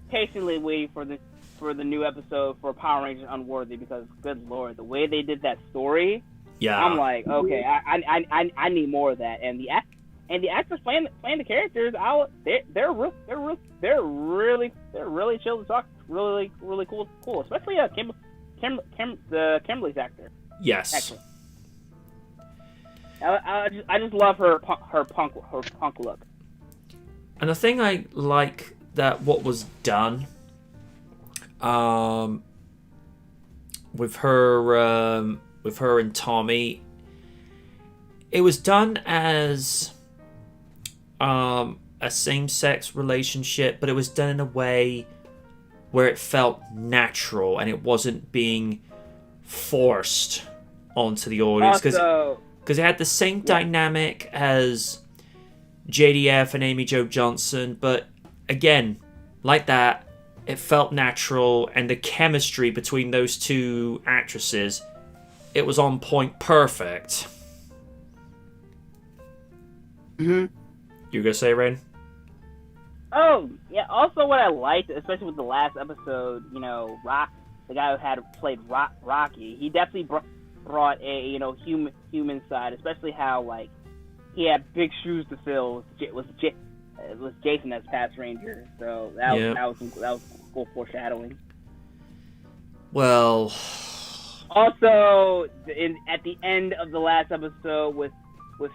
S4: patiently waiting for the new episode for Power Rangers Unworthy, because good lord, the way they did that story, I'm like, okay, I need more of that. And the actors playing the characters, they're really chill to talk, really cool, especially the Kimberly's actor.
S1: Yes.
S4: Excellent. I just love her punk look.
S1: And the thing I like that what was done, with her and Tommy, it was done as a same-sex relationship, but it was done in a way where it felt natural and it wasn't being forced onto the audience, because it had the same dynamic as JDF and Amy Jo Johnson, but again, like that, it felt natural, and the chemistry between those two actresses, it was on point, perfect.
S3: Mm-hmm.
S1: You gonna say, Rain?
S4: Oh, yeah. Also, what I liked, especially with the last episode, Rock, the guy who had played Rocky, he definitely brought a human side, especially how he had big shoes to fill. It was Jason as Past Ranger, so that was cool foreshadowing.
S1: Well,
S4: also at the end of the last episode with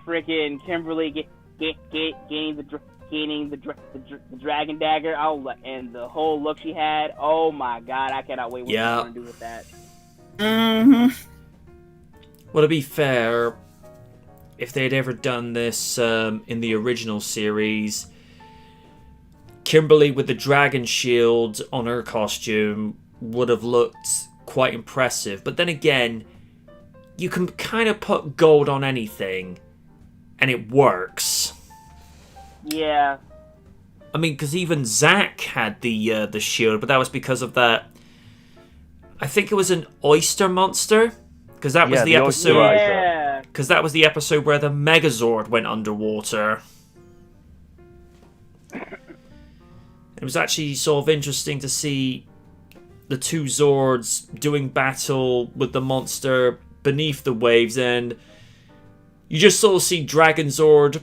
S4: freaking Kimberly gaining the dragon dagger, and the whole look she had. Oh my god, I cannot wait what she's gonna do with that.
S3: Mm-hmm.
S1: Well, to be fair, if they'd ever done this in the original series, Kimberly with the dragon shield on her costume would have looked quite impressive. But then again, you can kind of put gold on anything, and it works.
S4: Yeah.
S1: I mean, because even Zack had the shield, but that was because of that. I think it was an oyster monster, because that was the episode.
S4: Yeah.
S1: Because that was the episode where the Megazord went underwater. It was actually sort of interesting to see the two Zords doing battle with the monster beneath the waves, and you just sort of see Dragon Zord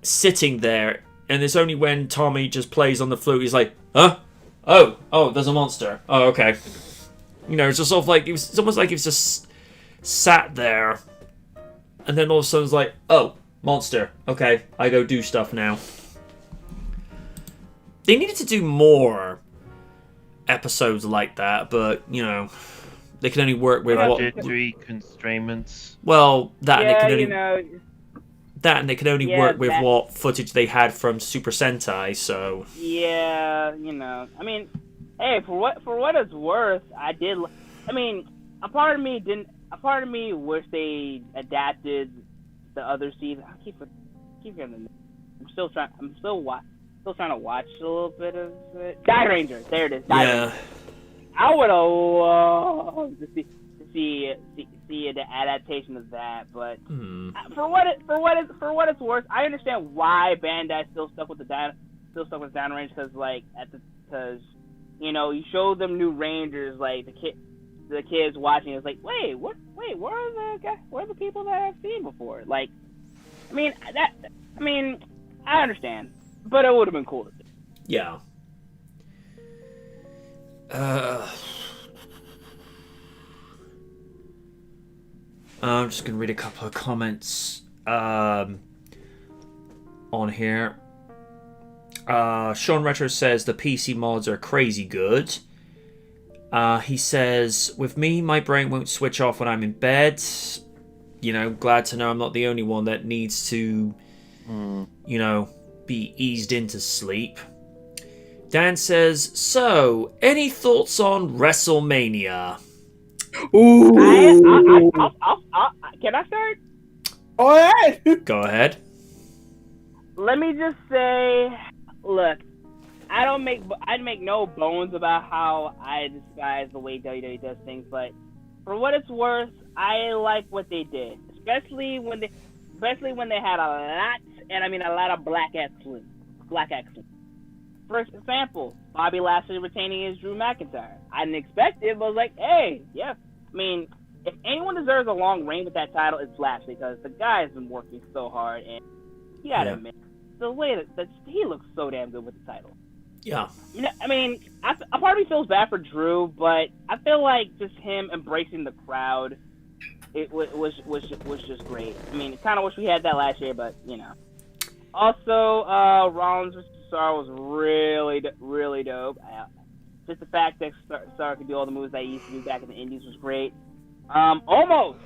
S1: sitting there, and it's only when Tommy just plays on the flute, he's like, huh? Oh, there's a monster. Oh, okay. It's just sort of like, it's almost like he was just sat there, and then all of a sudden it's like, oh, monster. Okay, I go do stuff now. They needed to do more episodes like that, but, they can only work with
S2: budgetary constraints.
S1: Well, that and they can only...
S4: That
S1: and they can only work with what footage they had from Super Sentai, so...
S4: Yeah, I mean, hey, for what it's worth, a part of me wish they adapted the other season. I keep getting I'm still trying to watch a little bit of it. Die Ranger, there it is. Ranger. I would have loved to see the adaptation of that, but for what it's worth, I understand why Bandai still stuck with Dino Range, because you show them new Rangers, like the kids watching, it's like, wait, where are the people that I've seen before? I understand, but it would have been cool to see.
S1: Yeah. I'm just gonna read a couple of comments on here. Sean Retro says the PC mods are crazy good. He says, with me, my brain won't switch off when I'm in bed. Glad to know I'm not the only one that needs to, be eased into sleep. Dan says, so, any thoughts on WrestleMania?
S3: Ooh.
S4: Can I start?
S3: Go ahead.
S1: Go ahead.
S4: let me just say, look, I'd make no bones about how I despise the way WWE does things, but for what it's worth, I like what they did, especially when they had a lot of black excellence. For example, Bobby Lashley retaining his Drew McIntyre. I didn't expect it, but I was like, hey, yeah. I mean, if anyone deserves a long reign with that title, it's Lashley, because the guy has been working so hard, and you gotta admit, the way that he looks so damn good with the title.
S1: Yeah.
S4: I mean, a part of me feels bad for Drew, but I feel like just him embracing the crowd, it was just great. I mean, I kind of wish we had that last year, but you know. Also, Rollins vs. Cesaro was really dope. Just the fact that Cesaro could do all the moves that he used to do back in the Indies was great. Almost.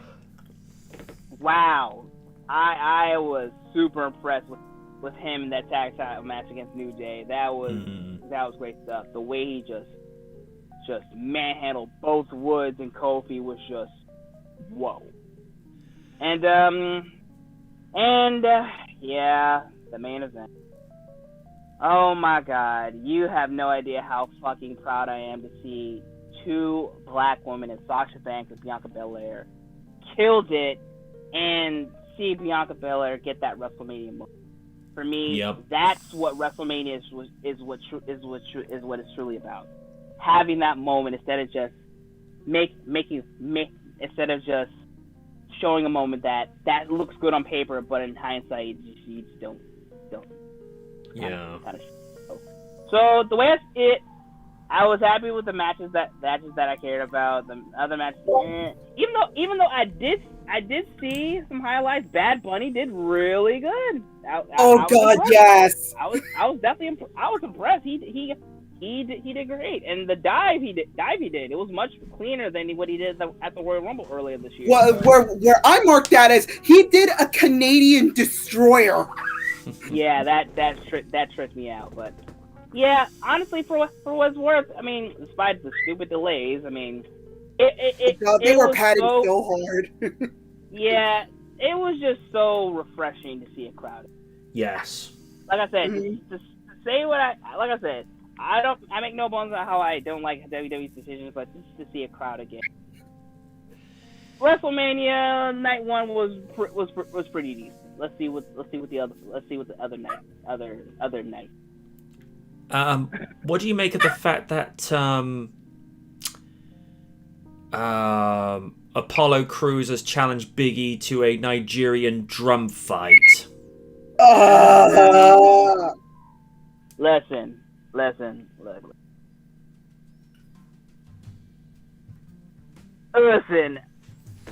S4: Wow. I was super impressed with him in that tag title match against New Day. That was great stuff. The way he just manhandled both Woods and Kofi was just whoa. And yeah, the main event. Oh my God, you have no idea how fucking proud I am to see two black women in Sasha Banks and Bianca Belair killed it, and see Bianca Belair get that WrestleMania moment. For me, that's what WrestleMania is what it's truly about. Having that moment instead of just instead of just showing a moment that looks good on paper, but in hindsight, you just don't.
S1: Yeah.
S4: So the way I was happy with the matches that I cared about. The other matches, even though I did see some highlights. Bad Bunny did really good.
S3: Yes.
S4: I was definitely I was impressed. He did great, and the dive he did, it was much cleaner than what he did at the Royal Rumble earlier this year.
S3: Well, where I marked that as he did a Canadian destroyer.
S4: Yeah, that tripped me out, but yeah, honestly, for what's worth, I mean, despite the stupid delays, I mean,
S3: they were padding so hard.
S4: Yeah, it was just so refreshing to see a crowd.
S1: Yes.
S4: Like I said, to say what I said, I make no bones about how I don't like WWE's decisions, but just to see a crowd again. WrestleMania night one was pretty decent. Let's see what the other night.
S1: What do you make of the fact that Apollo Crews has challenged Big E to a Nigerian drum fight?
S4: Listen.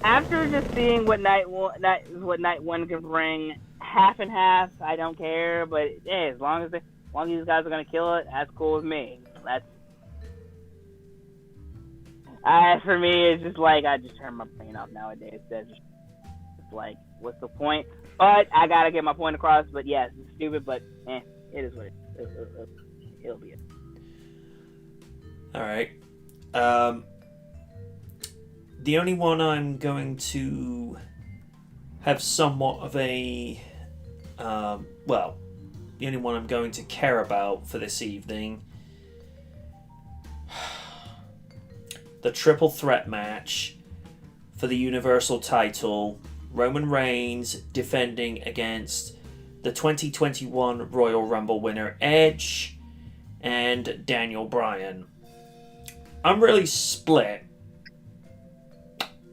S4: After just seeing what night one can bring, half and half, I don't care. But hey, as long as these guys are gonna kill it, that's cool with me. For me, it's just like I just turn my brain off nowadays. It's like, what's the point? But I gotta get my point across. But yes, it's stupid, but it is what it is. It'll be it.
S1: All right. The only one I'm going to have somewhat of a the only one I'm going to care about for this evening, the triple threat match for the Universal title. Roman Reigns defending against the 2021 Royal Rumble winner Edge and Daniel Bryan. I'm really split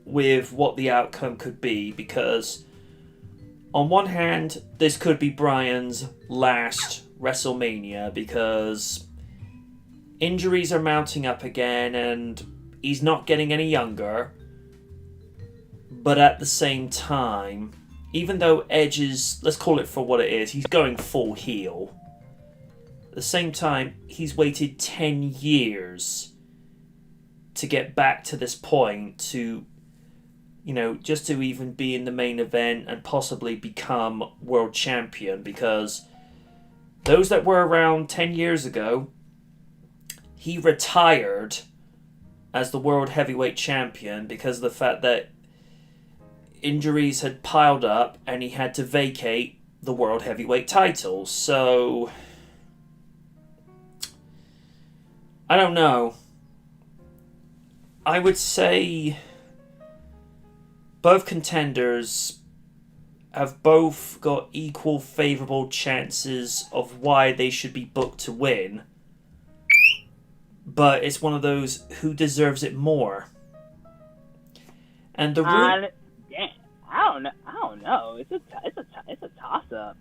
S1: with what the outcome could be, because on one hand, this could be Bryan's last WrestleMania, because injuries are mounting up again and he's not getting any younger. But at the same time, even though Edge is, let's call it for what it is, he's going full heel. At the same time, he's waited 10 years to get back to this point, to just to even be in the main event and possibly become world champion, because those that were around 10 years ago, he retired as the world heavyweight champion because of the fact that injuries had piled up and he had to vacate the World Heavyweight title. So, I don't know. I would say both contenders have both got equal favourable chances of why they should be booked to win. But it's one of those, who deserves it more? And the
S4: damn, I don't know. It's a toss up.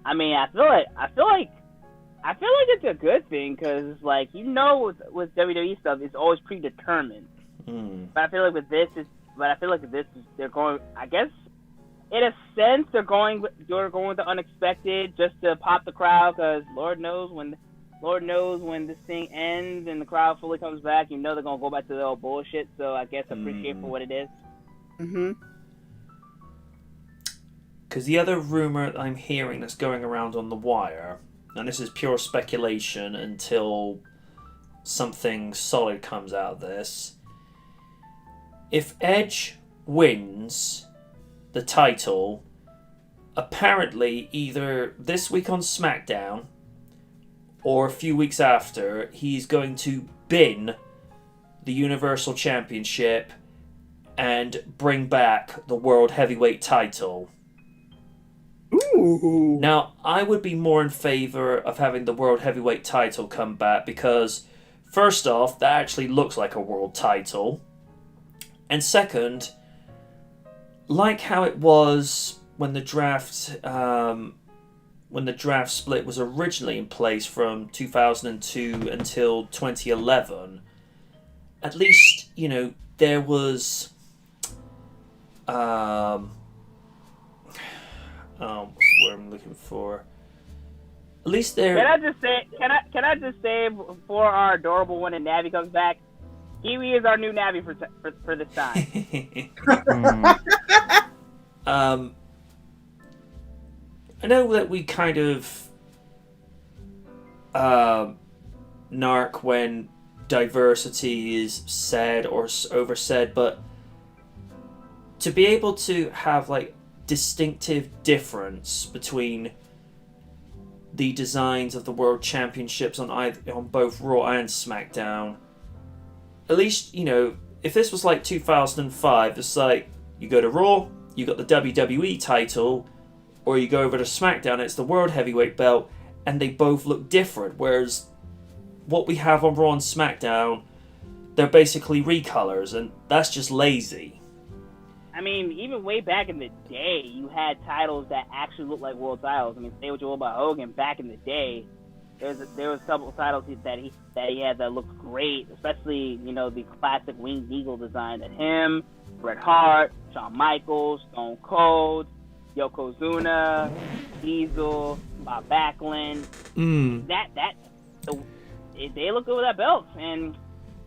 S4: I mean, I feel like it's a good thing, because like, with WWE stuff, it's always predetermined. But I feel like with this they're going. I guess in a sense they're going with the unexpected just to pop the crowd, because Lord knows when this thing ends and the crowd fully comes back, they're gonna go back to the old bullshit. So I guess appreciate for what it is.
S1: Because the other rumor that I'm hearing that's going around on the wire, and this is pure speculation until something solid comes out of this, if Edge wins the title, apparently either this week on SmackDown or a few weeks after, he's going to bin the Universal Championship and bring back the World Heavyweight title.
S3: Ooh.
S1: Now, I would be more in favour of having the World Heavyweight title come back, because first off, that actually looks like a world title. And second, like how it was when the draft split was originally in place from 2002 until 2011, at least, there was what's the word I'm looking for? At least there.
S4: Can I just say before our adorable one and Navi comes back, Kiwi is our new Navi for this time.
S1: I know that we kind of narc when diversity is said or oversaid, but to be able to have like distinctive difference between the designs of the World Championships on both Raw and SmackDown. At least, if this was like 2005, it's like, you go to Raw, you got the WWE title, or you go over to SmackDown, it's the World Heavyweight belt, and they both look different. Whereas what we have on Raw and SmackDown, they're basically recolors, and that's just lazy.
S4: I mean, even way back in the day, you had titles that actually looked like world titles. I mean, say what you will about Hogan, back in the day, there was a couple of titles that he had that looked great, especially, the classic winged eagle design that him, Bret Hart, Shawn Michaels, Stone Cold, Yokozuna, Diesel, Bob Backlund. They look good with that belt. And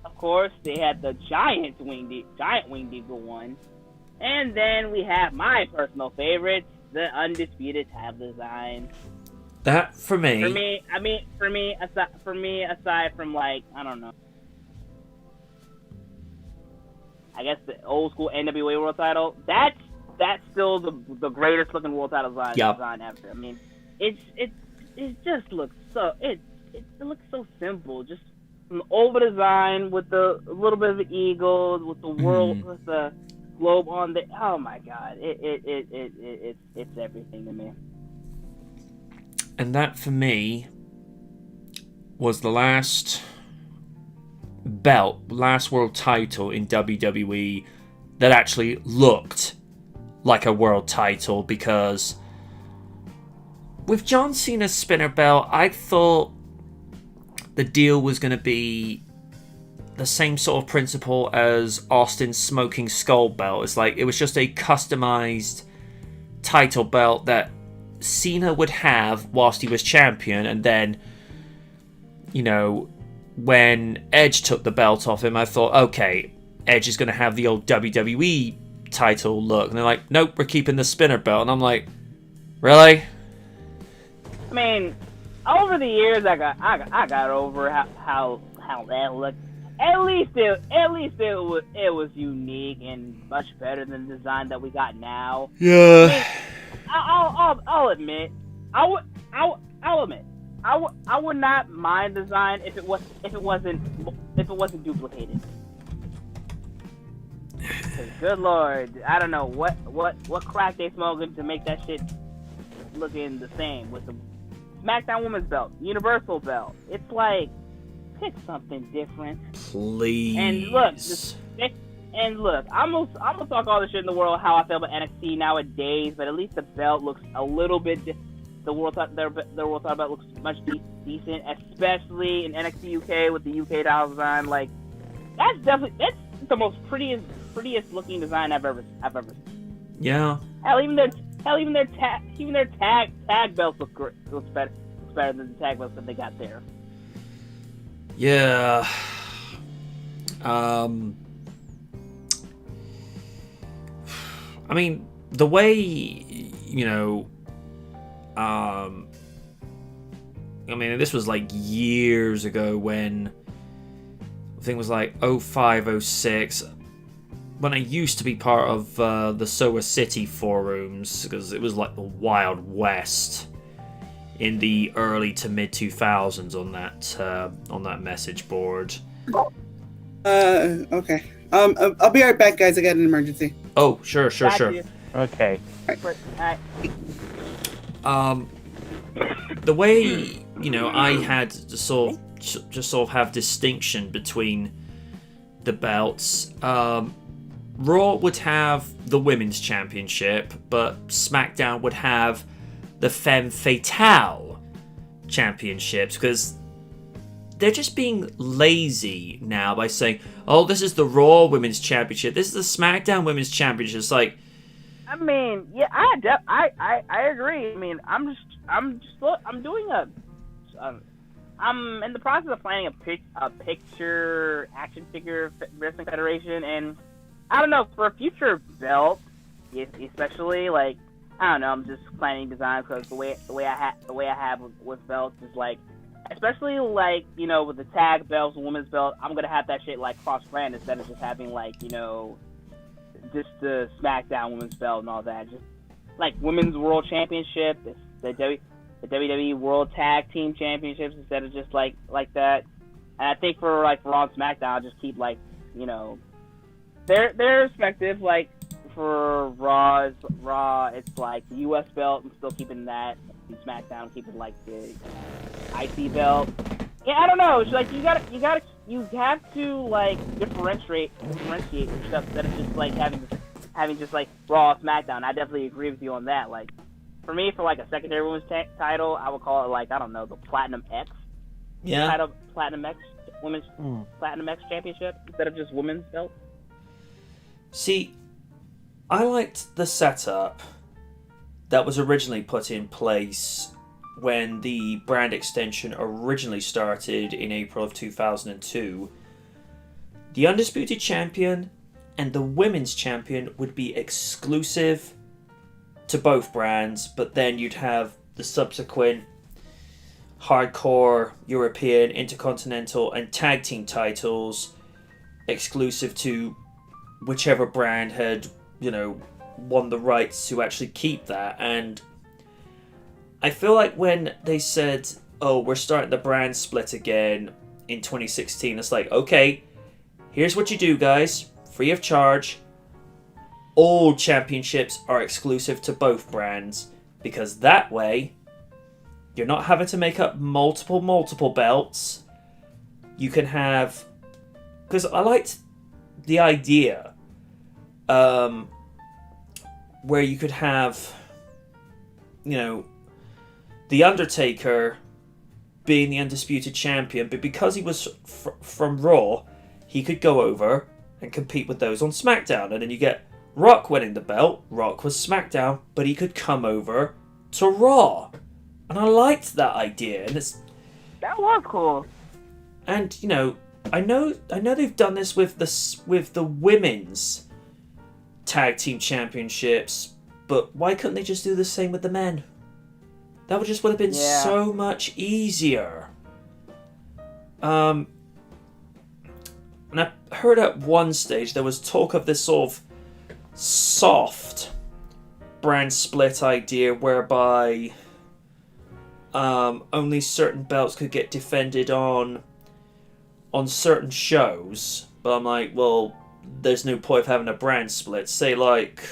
S4: of course, they had the giant winged eagle one. And then we have my personal favorite, the Undisputed Tab Design.
S1: That for me.
S4: Aside from, like, I don't know, I guess the old school NWA World Title, that's still the greatest looking World Title design ever. I mean, it just looks so it looks so simple, just an oval design with a little bit of the eagle, with the world, with the globe on the. Oh my God, it's everything to me.
S1: And that, for me, was the last world title in WWE that actually looked like a world title, because with John Cena's spinner belt, I thought the deal was going to be the same sort of principle as Austin's Smoking Skull belt. It's like, it was just a customized title belt that Cena would have whilst he was champion, and then, when Edge took the belt off him, I thought, okay, Edge is going to have the old WWE title look, and they're like, nope, we're keeping the spinner belt, and I'm like, really?
S4: I mean, over the years, I got over how that looked. At least it was unique and much better than the design that we got now.
S1: Yeah.
S4: I'll admit, I'll admit, I would not mind design if it wasn't duplicated. 'Cause good lord, I don't know what crack they smoking to make that shit looking the same with the SmackDown Women's Belt, Universal Belt. It's like, pick something different.
S1: Please.
S4: And look, I'm gonna talk all the shit in the world how I feel about NXT nowadays, but at least the belt looks a little bit. The World Title Belt looks much decent, especially in NXT UK with the UK title design. Like, that's the most prettiest looking design I've ever seen.
S1: Yeah.
S4: Hell, even their tag belts looks better than the tag belts that they got there.
S1: Yeah. I mean, the way, you know, I mean, this was like years ago when I think it was like 05, 06, when I used to be part of the Soa City forums, because it was like the Wild West in the early to mid 2000s on that message board.
S3: Okay. I'll be right back, guys. I got an emergency.
S1: Oh, sure.
S2: Okay.
S1: The way, you know, I had to sort of have distinction between the belts. Raw would have the Women's Championship, but SmackDown would have the Femme Fatale Championships, because they're just being lazy now by saying, oh, this is the Raw Women's Championship, this is the SmackDown Women's Championship. It's like,
S4: I mean, yeah, I agree. I mean, I'm in the process of planning a picture action figure wrestling federation, and I don't know, for a future belt, especially, like, I don't know, I'm just planning designs because the way I have with belts is like, especially like, you know, with the tag belts, women's belt, I'm gonna have that shit like cross brand instead of just having like, you know, just the SmackDown women's belt and all that. Just like women's world championship, the WWE World Tag Team Championships instead of just like that. And I think for like Raw and SmackDown, I'll just keep like, you know, their respective. Like for Raw, it's like the US belt. I'm still keeping that. And SmackDown, keeping like the IC belt. Yeah, I don't know. It's like you have to like differentiate your stuff instead of just like having just like Raw, SmackDown. I definitely agree with you on that. Like for me, for like a secondary women's title, I would call it like, I don't know, the Platinum X.
S1: yeah,
S4: Title, Platinum X Women's Platinum X Championship instead of just women's belt.
S1: see, I liked the setup that was originally put in place when the brand extension originally started in April of 2002. The Undisputed Champion and the Women's Champion would be exclusive to both brands, but then you'd have the subsequent hardcore European, Intercontinental, and Tag Team titles exclusive to whichever brand had, you know, won the rights to actually keep that. And I feel like when they said, oh, we're starting the brand split again in 2016, it's like, okay, here's what you do, guys. Free of charge. All championships are exclusive to both brands, because that way you're not having to make up multiple belts. You can have... Because I liked the idea where you could have, you know, The Undertaker being the Undisputed Champion, but because he was from Raw, he could go over and compete with those on SmackDown. And then you get Rock winning the belt. Rock was SmackDown, but he could come over to Raw. And I liked that idea. And
S4: That was cool.
S1: and you know, I know they've done this with the women's tag team championships, but why couldn't they just do the same with the men? That would have been so much easier. And I heard at one stage there was talk of this sort of soft brand split idea whereby only certain belts could get defended on certain shows. But I'm like, well, there's no point of having a brand split. Say like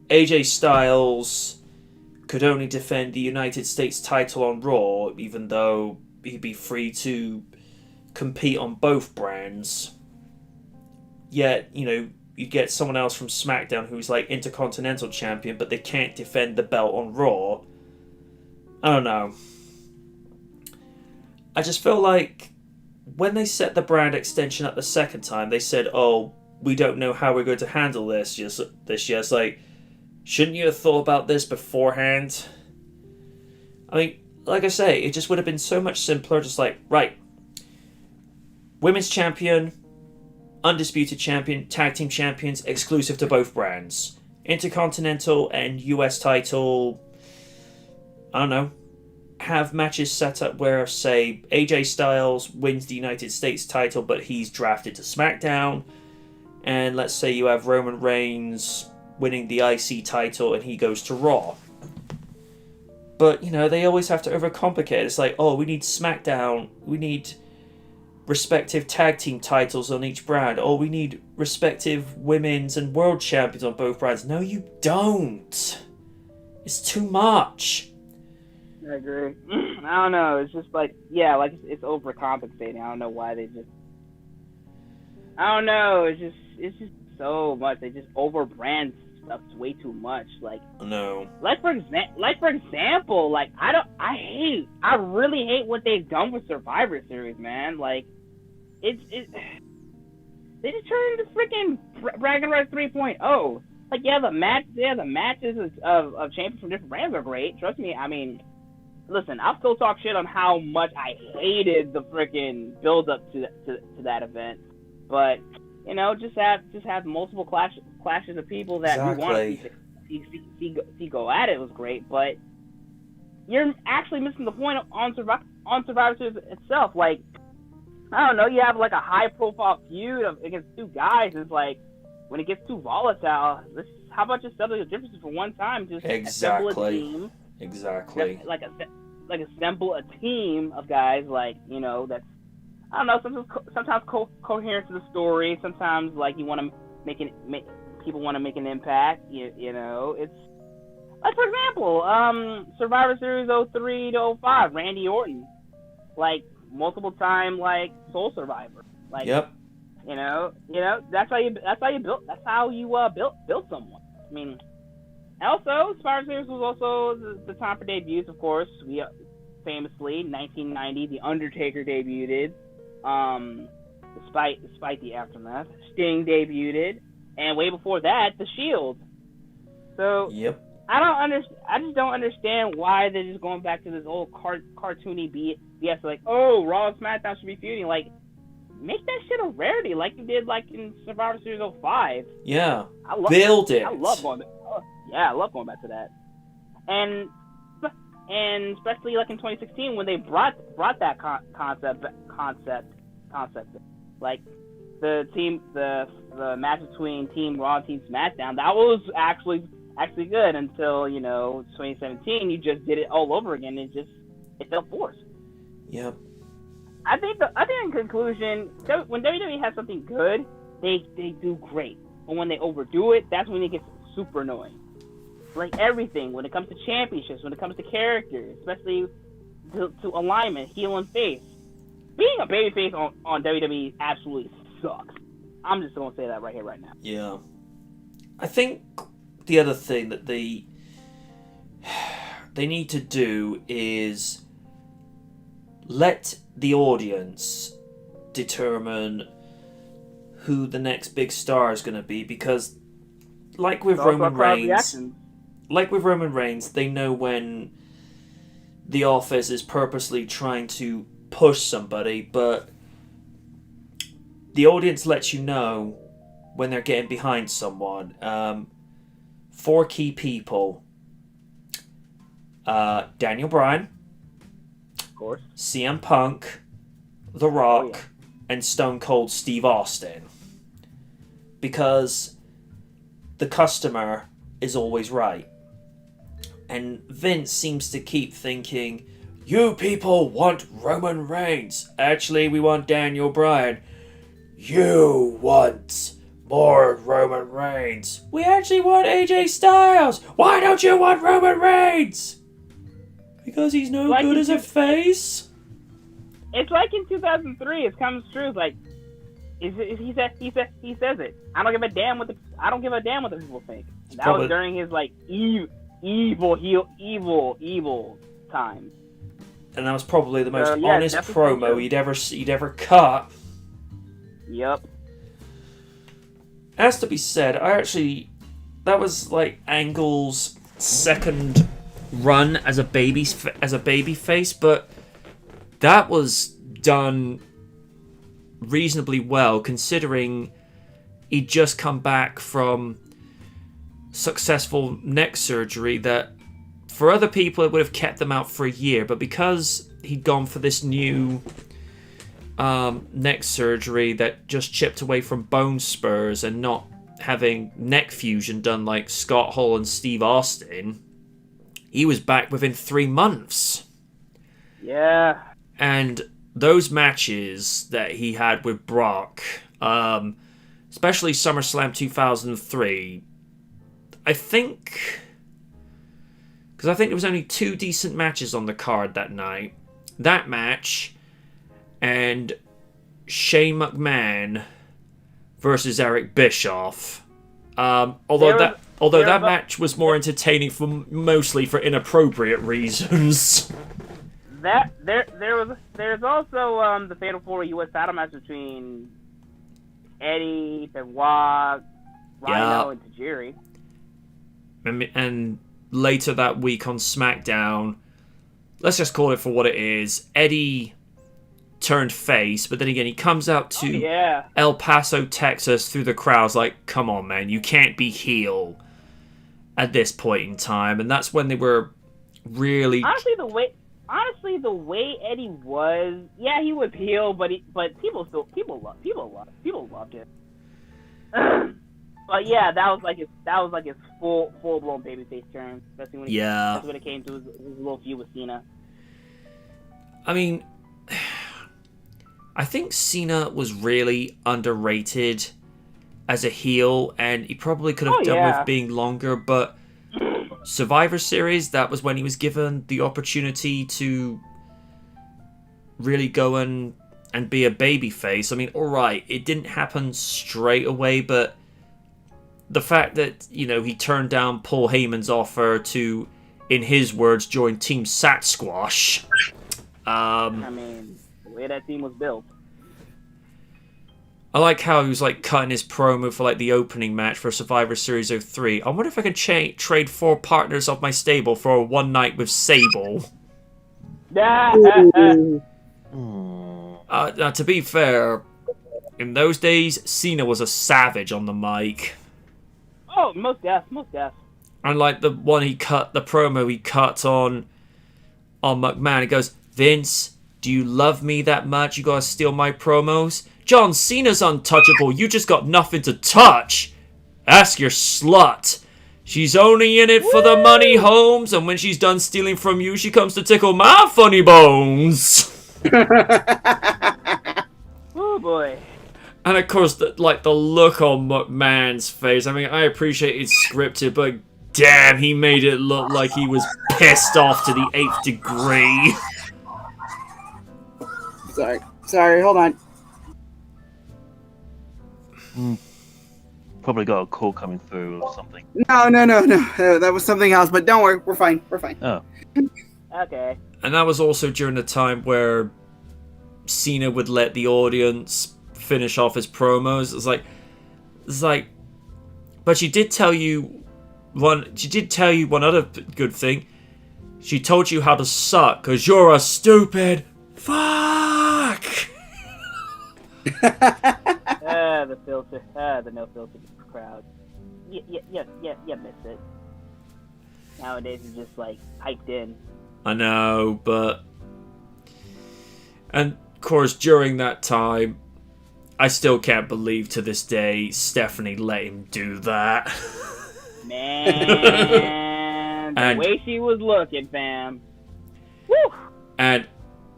S1: AJ Styles could only defend the United States title on Raw, even though he'd be free to compete on both brands. Yet, you know, you get someone else from SmackDown who's like Intercontinental Champion, but they can't defend the belt on Raw. I don't know. I just feel like when they set the brand extension up the second time, they said, oh, we don't know how we're going to handle this this year. It's like, shouldn't you have thought about this beforehand? I mean, like I say, it just would have been so much simpler. Just like, right, Women's Champion, Undisputed Champion, Tag Team Champions, exclusive to both brands. Intercontinental and US title, I don't know, have matches set up where, say, AJ Styles wins the United States title, but he's drafted to SmackDown. And let's say you have Roman Reigns winning the IC title and he goes to Raw. But, you know, they always have to overcomplicate it. It's like, oh, we need SmackDown, we need respective tag team titles on each brand. Oh, we need respective women's and world champions on both brands. No, you don't. It's too much.
S4: I agree. I don't know. It's just like, yeah, like it's overcompensating. I don't know why they just. I don't know. It's just so much. They just overbrand stuff way too much. Like,
S1: no.
S4: Like for example, like I really hate what they've done with Survivor Series, man. Like, they just turned into freaking Bragging Rights 3.0. Like, yeah, the matches of champions from different brands are great. Trust me. I mean, listen, I'll still talk shit on how much I hated the freaking build up to that event, but you know, just have multiple clashes of people that we want to see go at it was great, but you're actually missing the point on Survivor Series itself. Like, I don't know, you have like a high profile feud against two guys. It's like, when it gets too volatile, how about just settle the differences for one time? Just assemble a team.
S1: Exactly.
S4: Like assemble a team of guys, like, you know, that's, I don't know, sometimes coherent to the story. Sometimes, like, you want to people want to make an impact. You know, it's like, for example, Survivor Series 03 to 05, Randy Orton, like, multiple time, like, Soul Survivor. Like,
S1: yep.
S4: You know, that's how you built someone. I mean, also, Survivor Series was also the time for debuts, of course. We famously, 1990, The Undertaker debuted. Despite the aftermath, Sting debuted, and way before that, The Shield. So,
S1: yep.
S4: I just don't understand why they're just going back to this old cartoony BS. Like, oh, Raw and SmackDown should be feuding. Like, make that shit a rarity, like you did, like in Survivor Series 05.
S1: Yeah.
S4: Build
S1: it.
S4: I love going back. Yeah, I love going back to that. And especially like in 2016 when they brought that concept, like the match between Team Raw and Team SmackDown, that was actually good until, you know, 2017. You just did it all over again. It felt forced.
S1: Yep.
S4: I think in conclusion, when WWE has something good, they do great. But when they overdo it, that's when it gets super annoying. Like everything, when it comes to championships, when it comes to characters, especially to alignment, heel and face. Being a babyface on WWE absolutely sucks. I'm just going to say that right here, right now.
S1: Yeah. I think the other thing that they need to do is let the audience determine who the next big star is going to be, because like with Roman Reigns, they know when the office is purposely trying to push somebody, but the audience lets you know when they're getting behind someone. 4 key people: Daniel Bryan,
S4: of course,
S1: CM Punk, The Rock, and Stone Cold Steve Austin. Because the customer is always right. And Vince seems to keep thinking, you people want Roman Reigns. Actually, we want Daniel Bryan. You want more Roman Reigns. We actually want AJ Styles. Why don't you want Roman Reigns? Because he's no
S4: Like
S1: good as a face?
S4: It's like in 2003. It comes true. It's like, he says it. I don't give a damn what the people think. That was during his like evil time.
S1: And that was probably the most honest promo he'd ever cut.
S4: Yep.
S1: Has to be said, that was like Angle's second run as a baby face, but that was done reasonably well considering he'd just come back from successful neck surgery that for other people it would have kept them out for a year, but because he'd gone for this new neck surgery that just chipped away from bone spurs and not having neck fusion done like Scott Hall and Steve Austin, he was back within 3 months.
S4: Yeah.
S1: And those matches that he had with Brock, especially SummerSlam 2003, I think there was only 2 decent matches on the card that night. That match and Shane McMahon versus Eric Bischoff. Although that match was more entertaining mostly for inappropriate reasons.
S4: There's also the Fatal 4 U.S. title match between Eddie, Benoit, Rhino, and Tajiri.
S1: And later that week on SmackDown, let's just call it for what it is, Eddie turned face, but then again he comes out to El Paso, Texas through the crowds like, come on man, you can't be heel at this point in time. And that's when they were really
S4: honestly the way Eddie was, he was heel, but people loved it. But yeah, that was like his full blown babyface turn, especially when it came to his little feud with Cena.
S1: I mean, I think Cena was really underrated as a heel, and he probably could have done with being longer, but Survivor Series, that was when he was given the opportunity to really go and be a babyface. I mean, alright, it didn't happen straight away, but the fact that, he turned down Paul Heyman's offer to, in his words, join Team Sasquatch.
S4: I mean, the way that team was built.
S1: I like how he was like cutting his promo for like the opening match for Survivor Series 03. I wonder if I can trade 4 partners of my stable for a one night with Sable. Now, to be fair, in those days, Cena was a savage on the mic.
S4: Oh, most gas.
S1: And like the promo he cut on McMahon, he goes, Vince, do you love me that much? You gotta steal my promos? John Cena's untouchable. You just got nothing to touch. Ask your slut. She's only in it for the money, Holmes, and when she's done stealing from you, she comes to tickle my funny bones.
S4: Oh boy.
S1: And of course, the look on McMahon's face. I mean, I appreciate it's scripted, but damn, he made it look like he was pissed off to the 8th degree.
S3: Sorry, hold on.
S2: Probably got a call coming through or something.
S3: No. That was something else, but don't worry, we're fine.
S2: Oh.
S4: Okay.
S1: And that was also during the time where Cena would let the audience finish off his promos. It's like, but she did tell you one other good thing. She told you how to suck, because you're a stupid fuck.
S4: The filter. The no filter crowd. Yeah, miss it. Nowadays it's just like hyped in.
S1: I know, but... And, of course, during that time, I still can't believe to this day Stephanie let him do that.
S4: Man, the
S1: And-
S4: way she was looking, fam. Woo!
S1: And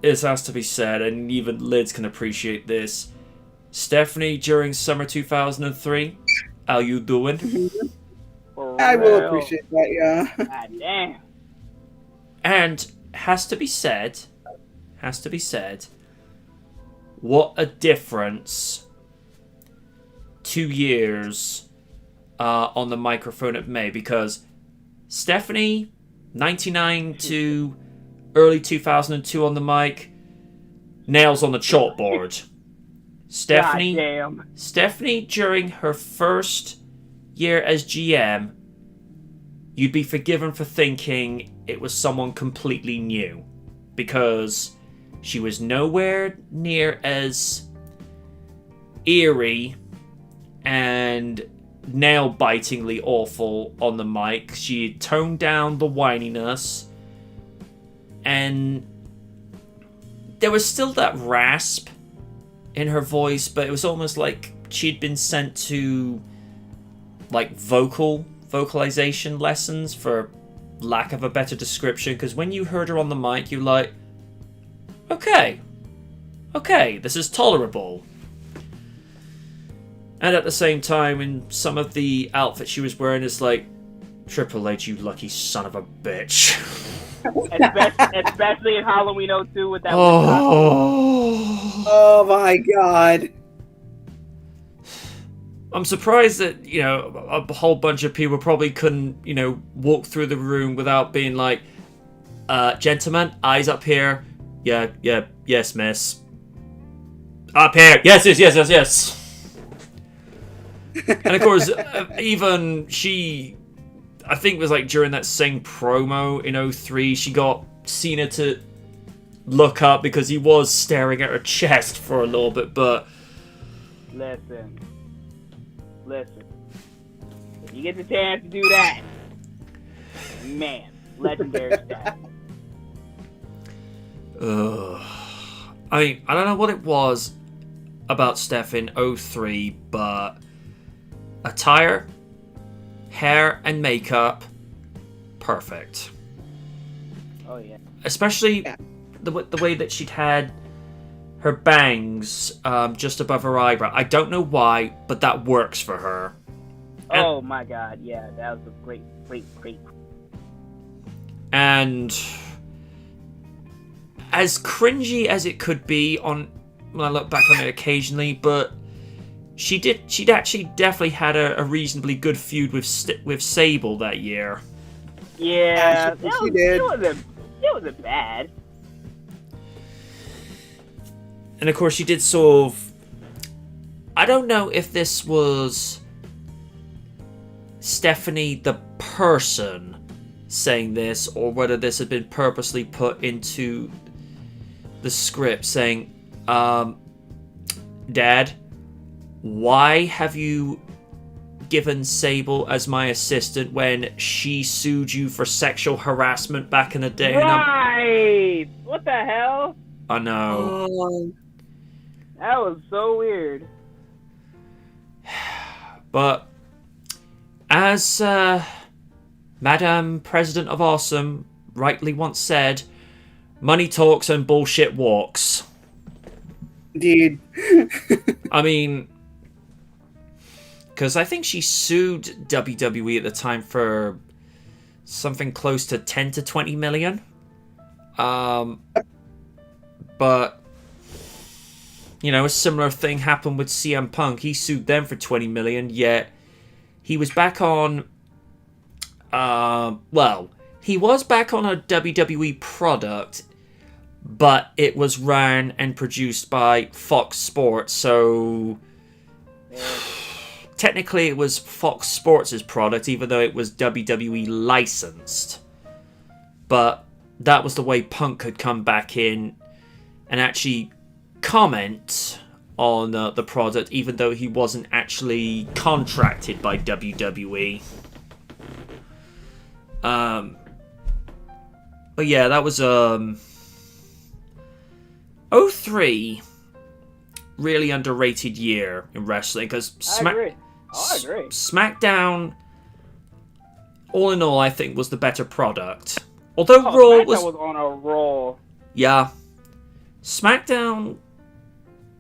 S1: it has to be said, and even Lids can appreciate this. Stephanie, during summer 2003, how you doing?
S4: For
S3: I will
S4: real.
S3: appreciate that, yeah.
S4: God damn.
S1: And has to be said, what a difference 2 years on the microphone it made, because Stephanie, 99 to early 2002 on the mic, nails on the chalkboard.
S4: God damn.
S1: Stephanie, during her first year as GM, you'd be forgiven for thinking it was someone completely new, because she was nowhere near as eerie and nail-bitingly awful on the mic. She had toned down the whininess, and there was still that rasp in her voice, but it was almost like she'd been sent to like vocalization lessons, for lack of a better description, because when you heard her on the mic, you're like, okay, this is tolerable. And at the same time, in some of the outfits she was wearing, it's like, Triple H, you lucky son of a bitch.
S4: Especially in Halloween 02 with that.
S3: Oh my god.
S1: I'm surprised that, a whole bunch of people probably couldn't, walk through the room without being like, gentlemen, eyes up here. Yeah, yes, miss. Up here. Yes. And of course, even she, I think it was like during that same promo in 03, she got Cena to look up because he was staring at her chest for a little bit, but...
S4: Listen. If you get the chance to do that, man, legendary stuff.
S1: I mean, I don't know what it was about Steph in 03, but attire, hair, and makeup, perfect.
S4: Oh yeah.
S1: Especially the way that she'd had her bangs just above her eyebrow. I don't know why, but that works for her.
S4: Oh my god, yeah, that was a great.
S1: And as cringy as it could be when I look back on it occasionally, but she'd actually definitely had a reasonably good feud with Sable that year.
S4: Yeah,
S3: she did.
S4: It wasn't bad.
S1: And of course, she did sort of... I don't know if this was Stephanie the person saying this, or whether this had been purposely put into the script, saying, Dad, why have you given Sable as my assistant when she sued you for sexual harassment back in the day?
S4: Right! What the hell?
S1: I know.
S4: That was so weird.
S1: But as Madam President of Awesome rightly once said, money talks and bullshit walks.
S3: Indeed.
S1: I mean, because I think she sued WWE at the time for something close to 10 to 20 million. But, a similar thing happened with CM Punk. He sued them for 20 million, yet he was back on... he was back on a WWE product, but it was ran and produced by Fox Sports, so... Technically, it was Fox Sports' product, even though it was WWE licensed. But that was the way Punk could come back in and actually comment on the product, even though he wasn't actually contracted by WWE. But yeah, that was 03 really underrated year in wrestling because
S4: I agree. I agree.
S1: SmackDown, all in all, I think was the better product. Although Raw
S4: SmackDown was on a roll.
S1: Yeah, SmackDown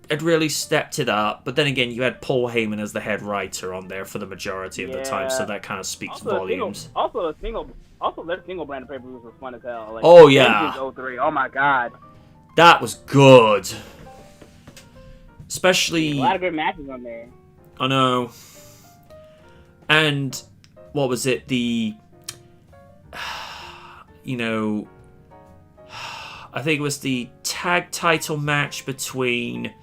S1: had really stepped it up, but then again, you had Paul Heyman as the head writer on there for the majority of the time, so that kind of speaks volumes.
S4: Their single brand pay-per-views were fun as hell. Like,
S1: Oh yeah,
S4: Vengeance 03. Oh my god,
S1: that was good. Especially
S4: a lot of good matches on there.
S1: I know. And what was it? The I think it was the tag title match between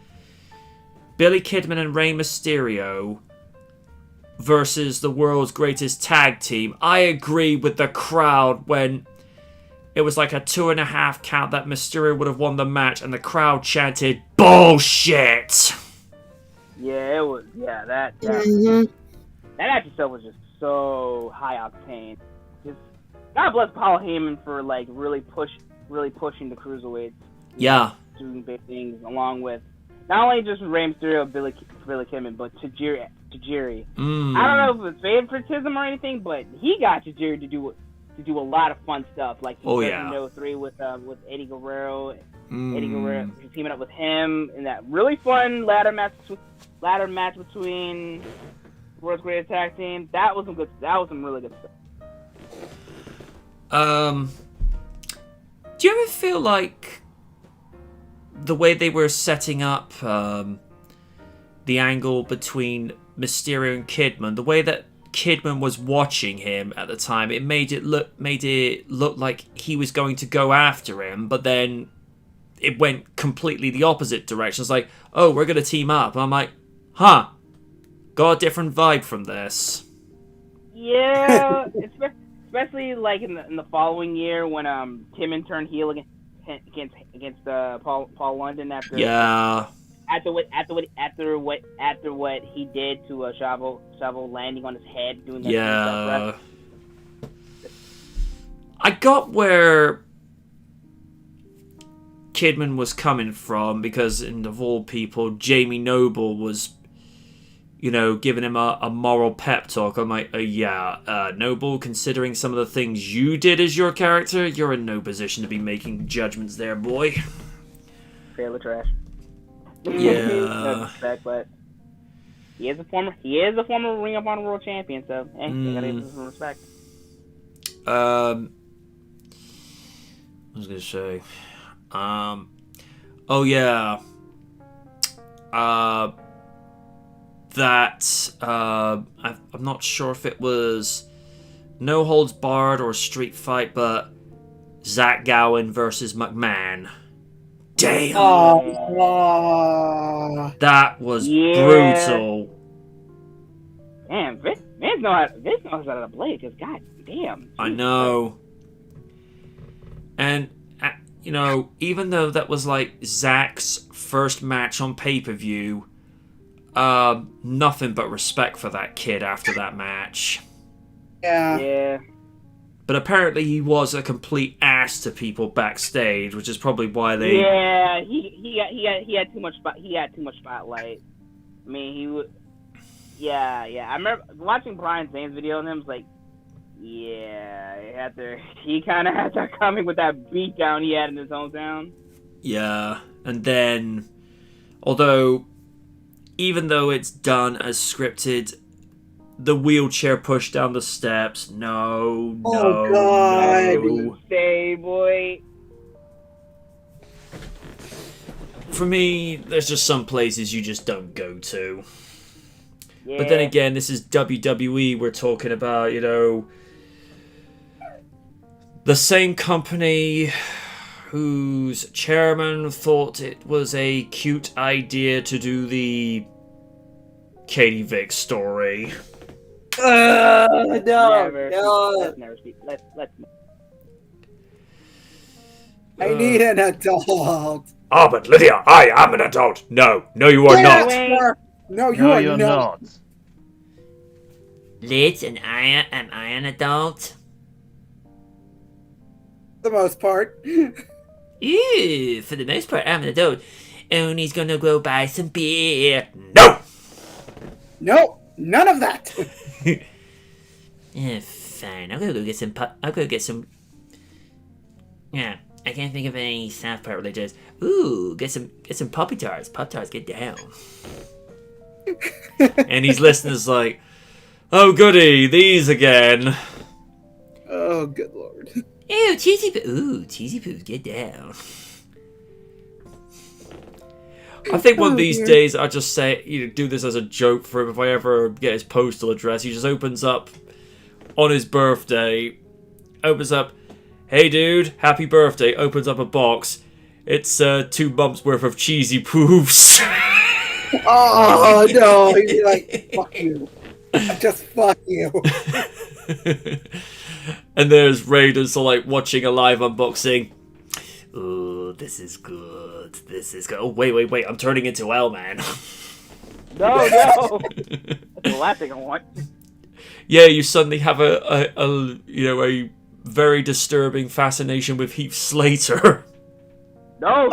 S1: Billy Kidman and Rey Mysterio versus the world's greatest tag team. I agree with the crowd when it was like a 2.5 count that Mysterio would have won the match, and the crowd chanted bullshit.
S4: Yeah, it was. Yeah, that match itself was just so high octane. Just God bless Paul Heyman for like really pushing the cruiserweights.
S1: Yeah,
S4: Doing big things along with not only just Rey Mysterio, Billy Kidman, but Tajiri. I don't know if it's favoritism or anything, but he got Tajiri to do a lot of fun stuff. Like he did in 03 with Eddie Guerrero. Eddie Guerrero teaming up with him in that really fun ladder match between World's Greatest Tag Team. That was some really good stuff.
S1: Do you ever feel like the way they were setting up the angle between Mysterio and Kidman, the way that Kidman was watching him at the time, it made it look like he was going to go after him, but then it went completely the opposite direction. It's like, oh, we're going to team up. And I'm like, huh, got a different vibe from this.
S4: Yeah, especially like in the following year when Kidman turned heel against Paul London after what he did to Chavo landing on his head doing that stuff.
S1: I got where Kidman was coming from, because of all people, Jamie Noble was, giving him a moral pep talk. I'm like, Noble, considering some of the things you did as your character, you're in no position to be making judgments there, boy.
S4: Fairly trash.
S1: Yeah.
S4: No respect, but he is a former Ring of Honor World Champion, so you gotta give him some respect.
S1: I was gonna say, I'm not sure if it was No Holds Barred or Street Fight, but Zach Gowen versus McMahon. Damn! That was brutal.
S4: Damn, Vince knows how to play, because god damn.
S1: I know. And, even though that was like Zach's first match on pay-per-view, nothing but respect for that kid after that match.
S3: Yeah.
S1: But apparently he was a complete ass to people backstage, which is probably why they.
S4: Yeah, he had too much spotlight. I mean, he would. Yeah. I remember watching Bryan Zane's video, and him was like, yeah, he kind of had that coming with that beatdown he had in his hometown.
S1: Yeah, and then, even though it's done as scripted, the wheelchair push down the steps. No.
S4: Say, boy.
S1: For me, there's just some places you just don't go to.
S4: Yeah.
S1: But then again, this is WWE we're talking about, the same company whose chairman thought it was a cute idea to do the Katie Vick story.
S3: No.
S4: Let's
S3: I need an adult.
S1: Ah, but Lydia, I am an adult. No, you are not.
S3: No, you're
S2: not.
S1: Liz, am I an adult?
S3: For the most part.
S1: Ew, for the most part, I'm an adult. Oni's gonna go buy some beer. No!
S3: No, none of that.
S1: Yeah, fine. I'll go get some. I'll go get some. Yeah, I can't think of any South Park religions. Ooh, get some Poppy Tarts. Pop Tarts, get down. And he's listening, like, oh goody, these again.
S3: Oh, good lord.
S1: Ew, cheesy poo. Ooh, cheesy poos, get down. I think one of these days I'll just say, do this as a joke for him. If I ever get his postal address, he just opens up on his birthday. Opens up, hey dude, happy birthday. Opens up a box. It's 2 months worth of cheesy poofs.
S3: Oh no! He'd be like, "Fuck you, just fuck you."
S1: And there's Raiden, so like watching a live unboxing. Ooh, this is good. This is good. Oh wait! I'm turning into L Man.
S4: No. That's the last thing I want.
S1: Yeah, you suddenly have a very disturbing fascination with Heath Slater.
S4: No.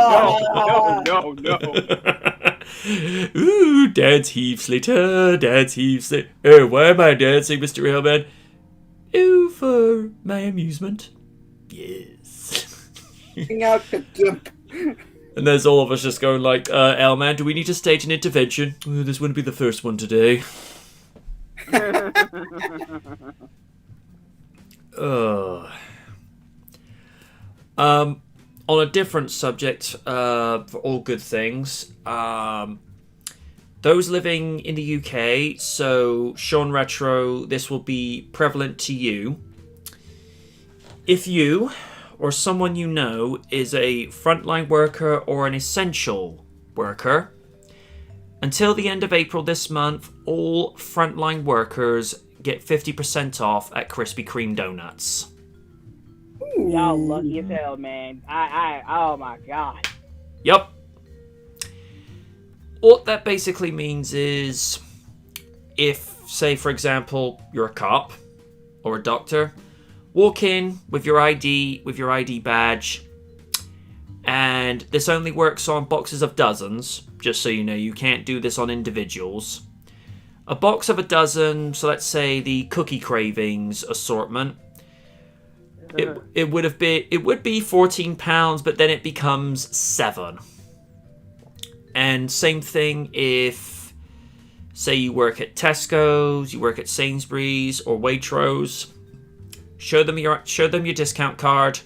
S1: Ooh, dance Heath Slater, dance Heath Slater. Oh, why am I dancing, Mr. Hellman? Oh, for my amusement. Yes.
S3: Hang out the gimp.
S1: And there's all of us just going like, Hellman, do we need to stage an intervention? Oh, this wouldn't be the first one today. On a different subject, for all good things, those living in the UK, so Sean Retro, this will be prevalent to you. If you, or someone you know, is a frontline worker or an essential worker, until the end of April this month, all frontline workers get 50% off at Krispy Kreme donuts.
S4: Y'all lucky as hell, man. Oh my god.
S1: Yup. What that basically means is, if, say, for example, you're a cop or a doctor, walk in with your ID badge, and this only works on boxes of dozens, just so you know, you can't do this on individuals. A box of a dozen, so let's say the Cookie Cravings assortment, it would be £14, but then it becomes £7. And same thing if, say, you work at Tesco's, you work at Sainsbury's or Waitrose. Show them your discount card.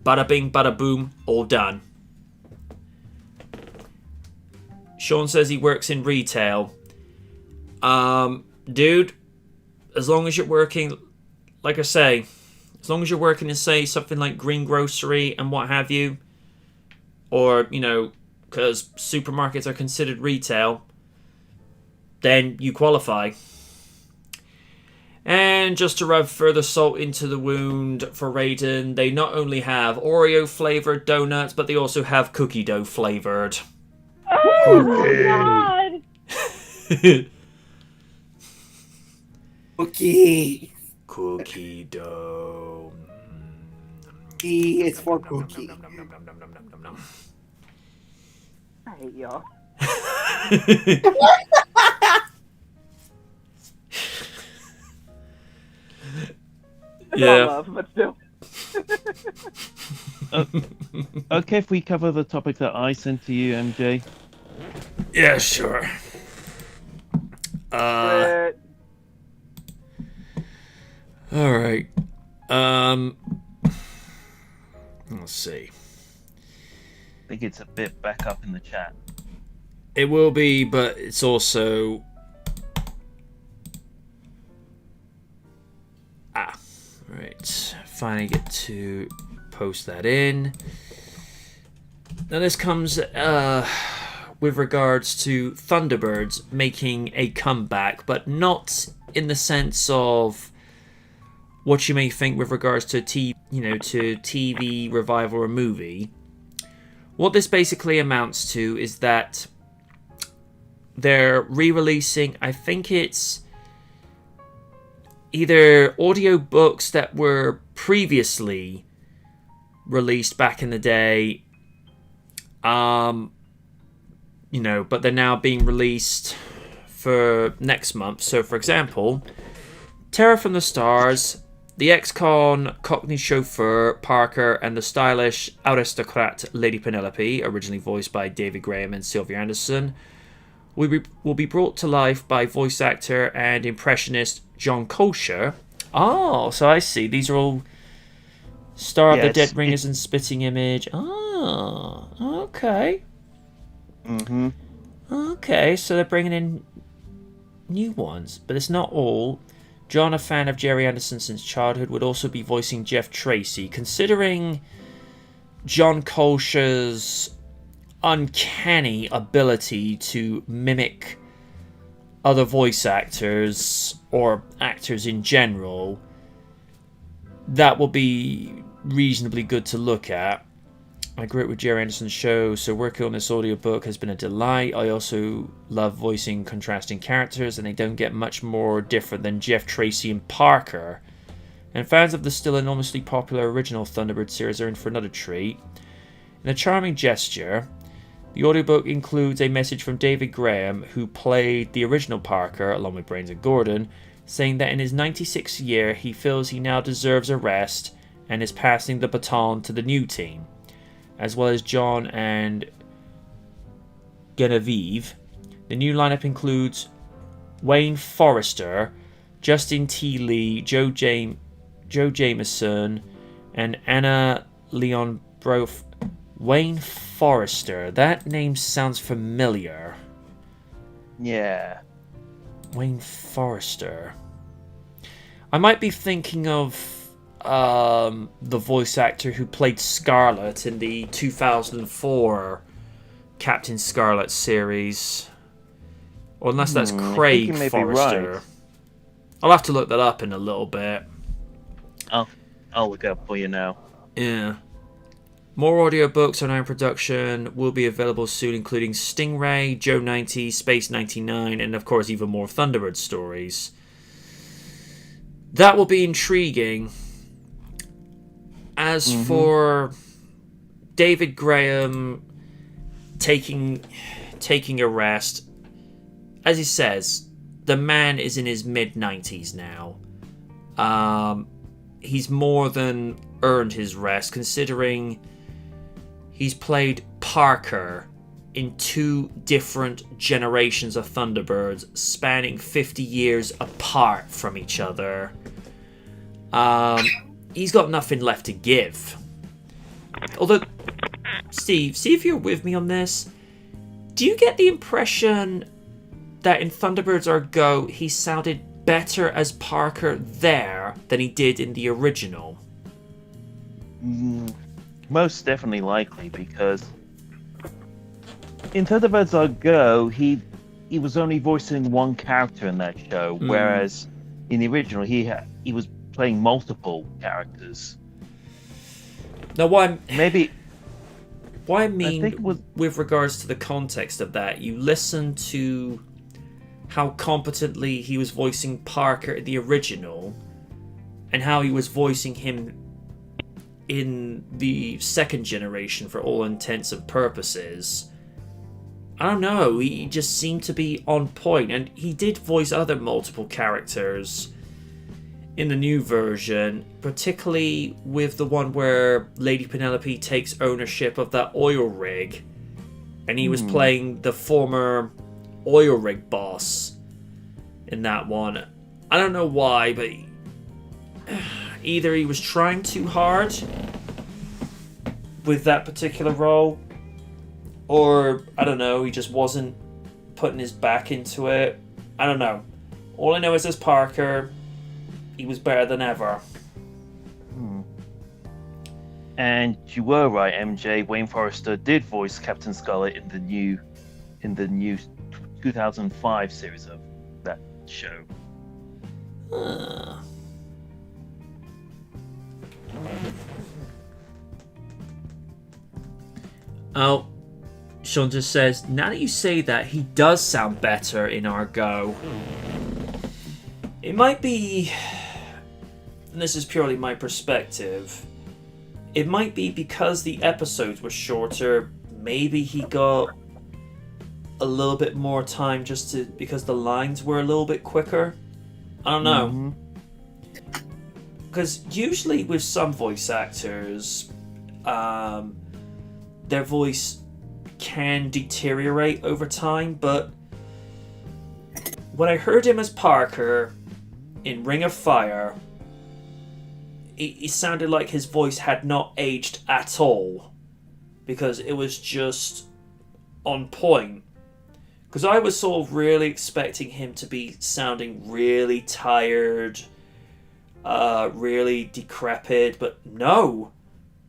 S1: Bada bing, bada boom, all done. Sean says he works in retail. Dude, as long as you're working, like I say, as long as you're working in, say, something like green grocery and what have you, or, because supermarkets are considered retail, then you qualify. And just to rub further salt into the wound for Raiden, they not only have Oreo flavoured donuts, but they also have cookie dough flavoured.
S4: Oh, God!
S3: Cookie
S1: dough.
S3: E is for cookie.
S4: I hate y'all.
S1: Yeah.
S4: Love, but still.
S2: Okay, if we cover the topic that I sent to you, MJ.
S1: Yeah, sure. All right. Let's see.
S2: I think it's a bit back up in the chat.
S1: It will be, but it's also... Right. Finally get to post that in. Now this comes with regards to Thunderbirds making a comeback, but not in the sense of what you may think with regards to TV revival or movie. What this basically amounts to is that they're re-releasing, I think it's either audiobooks that were previously released back in the day, but they're now being released for next month. So, for example, Terror from the Stars, the ex-con Cockney chauffeur Parker, and the stylish aristocrat Lady Penelope, originally voiced by David Graham and Sylvia Anderson, will be brought to life by voice actor and impressionist John Colcher. Oh, so I see. These are all Star of the Dead Ringers and Spitting Image. Oh, okay.
S2: Mm-hmm.
S1: Okay, so they're bringing in new ones, but it's not all. John, a fan of Jerry Anderson since childhood, would also be voicing Jeff Tracy. Considering John Colcher's uncanny ability to mimic other voice actors or actors in general, that will be reasonably good to look at. I grew up with Jerry Anderson's show, so working on this audiobook has been a delight. I also love voicing contrasting characters, and they don't get much more different than Jeff Tracy and Parker. And fans of the still enormously popular original Thunderbird series are in for another treat. In a charming gesture, the audiobook includes a message from David Graham, who played the original Parker along with Brains and Gordon, saying that in his 96th year he feels he now deserves a rest and is passing the baton to the new team. As well as John and Genevieve, the new lineup includes Wayne Forrester, Justin T. Lee, Joe Jameson, and Anna Leon Brof. Wayne Forrester. That name sounds familiar.
S2: Yeah.
S1: Wayne Forrester. I might be thinking of the voice actor who played Scarlet in the 2004 Captain Scarlet series. Or unless that's Craig Forrester. Right. I'll have to look that up in a little bit.
S2: I'll look it up for you now.
S1: Yeah. More audiobooks are now in production, will be available soon, including Stingray, Joe 90, Space 99, and of course even more Thunderbird stories. That will be intriguing. As for David Graham taking a rest, as he says, the man is in his mid-90s now. He's more than earned his rest, considering he's played Parker in 2 different generations of Thunderbirds, spanning 50 years apart from each other. He's got nothing left to give. Although, Steve, see if you're with me on this. Do you get the impression that in Thunderbirds Are Go, he sounded better as Parker there than he did in the original?
S2: Most definitely likely, because in Thunderbirds Are Go, he was only voicing one character in that show, whereas in the original, he was playing multiple characters.
S1: Now, what I
S2: mean
S1: with regards to the context of that, you listen to how competently he was voicing Parker in the original and how he was voicing him in the second generation for all intents and purposes. I don't know, he just seemed to be on point, and he did voice other multiple characters in the new version, particularly with the one where Lady Penelope takes ownership of that oil rig, and he was playing the former oil rig boss in that one. I don't know why, but either he was trying too hard with that particular role, or I don't know, he just wasn't putting his back into it. I don't know. All I know is as Parker, he was better than ever.
S2: And you were right, MJ. Wayne Forrester did voice Captain Scarlet in the new 2005 series of that show.
S1: Oh, Sean just says, now that you say that, he does sound better in Our Go. It might be, and this is purely my perspective, it might be because the episodes were shorter, maybe he got a little bit more time because the lines were a little bit quicker. I don't know. Because usually with some voice actors, their voice can deteriorate over time, but when I heard him as Parker in Ring of Fire, it sounded like his voice had not aged at all, because it was just on point. Because I was sort of really expecting him to be sounding really tired, really decrepit, but no,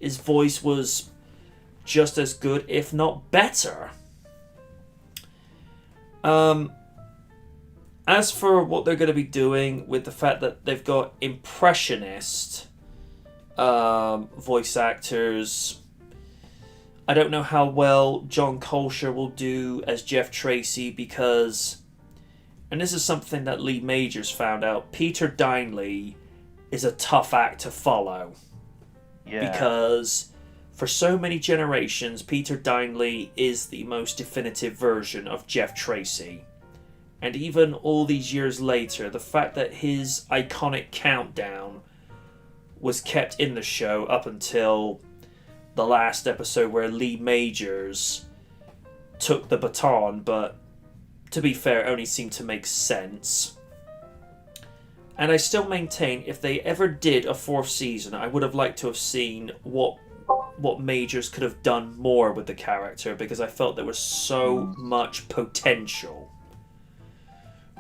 S1: his voice was just as good, if not better. As for what they're going to be doing with the fact that they've got impressionist voice actors, I don't know how well John Colcher will do as Jeff Tracy, because, and this is something that Lee Majors found out, Peter Dineley is a tough act to follow. Yeah. Because for so many generations, Peter Dineley is the most definitive version of Jeff Tracy. And even all these years later, the fact that his iconic countdown was kept in the show up until the last episode where Lee Majors took the baton, but to be fair, only seemed to make sense. And I still maintain, if they ever did a 4th season, I would have liked to have seen what Majors could have done more with the character, because I felt there was so much potential.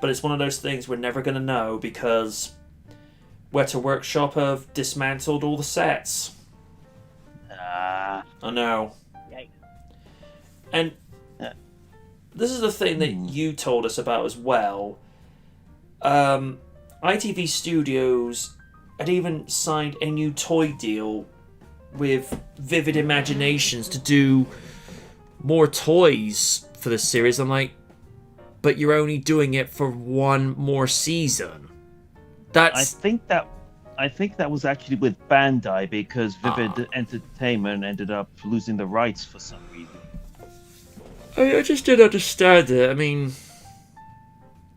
S1: But it's one of those things we're never going to know, because Weta Workshop have dismantled all the sets. I know.
S4: Yikes.
S1: And this is the thing that you told us about as well. ITV Studios had even signed a new toy deal with Vivid Imaginations to do more toys for the series. I'm like, but you're only doing it for one more season.
S2: I think that was actually with Bandai, because Vivid Entertainment ended up losing the rights for some reason.
S1: I just didn't understand it. I mean,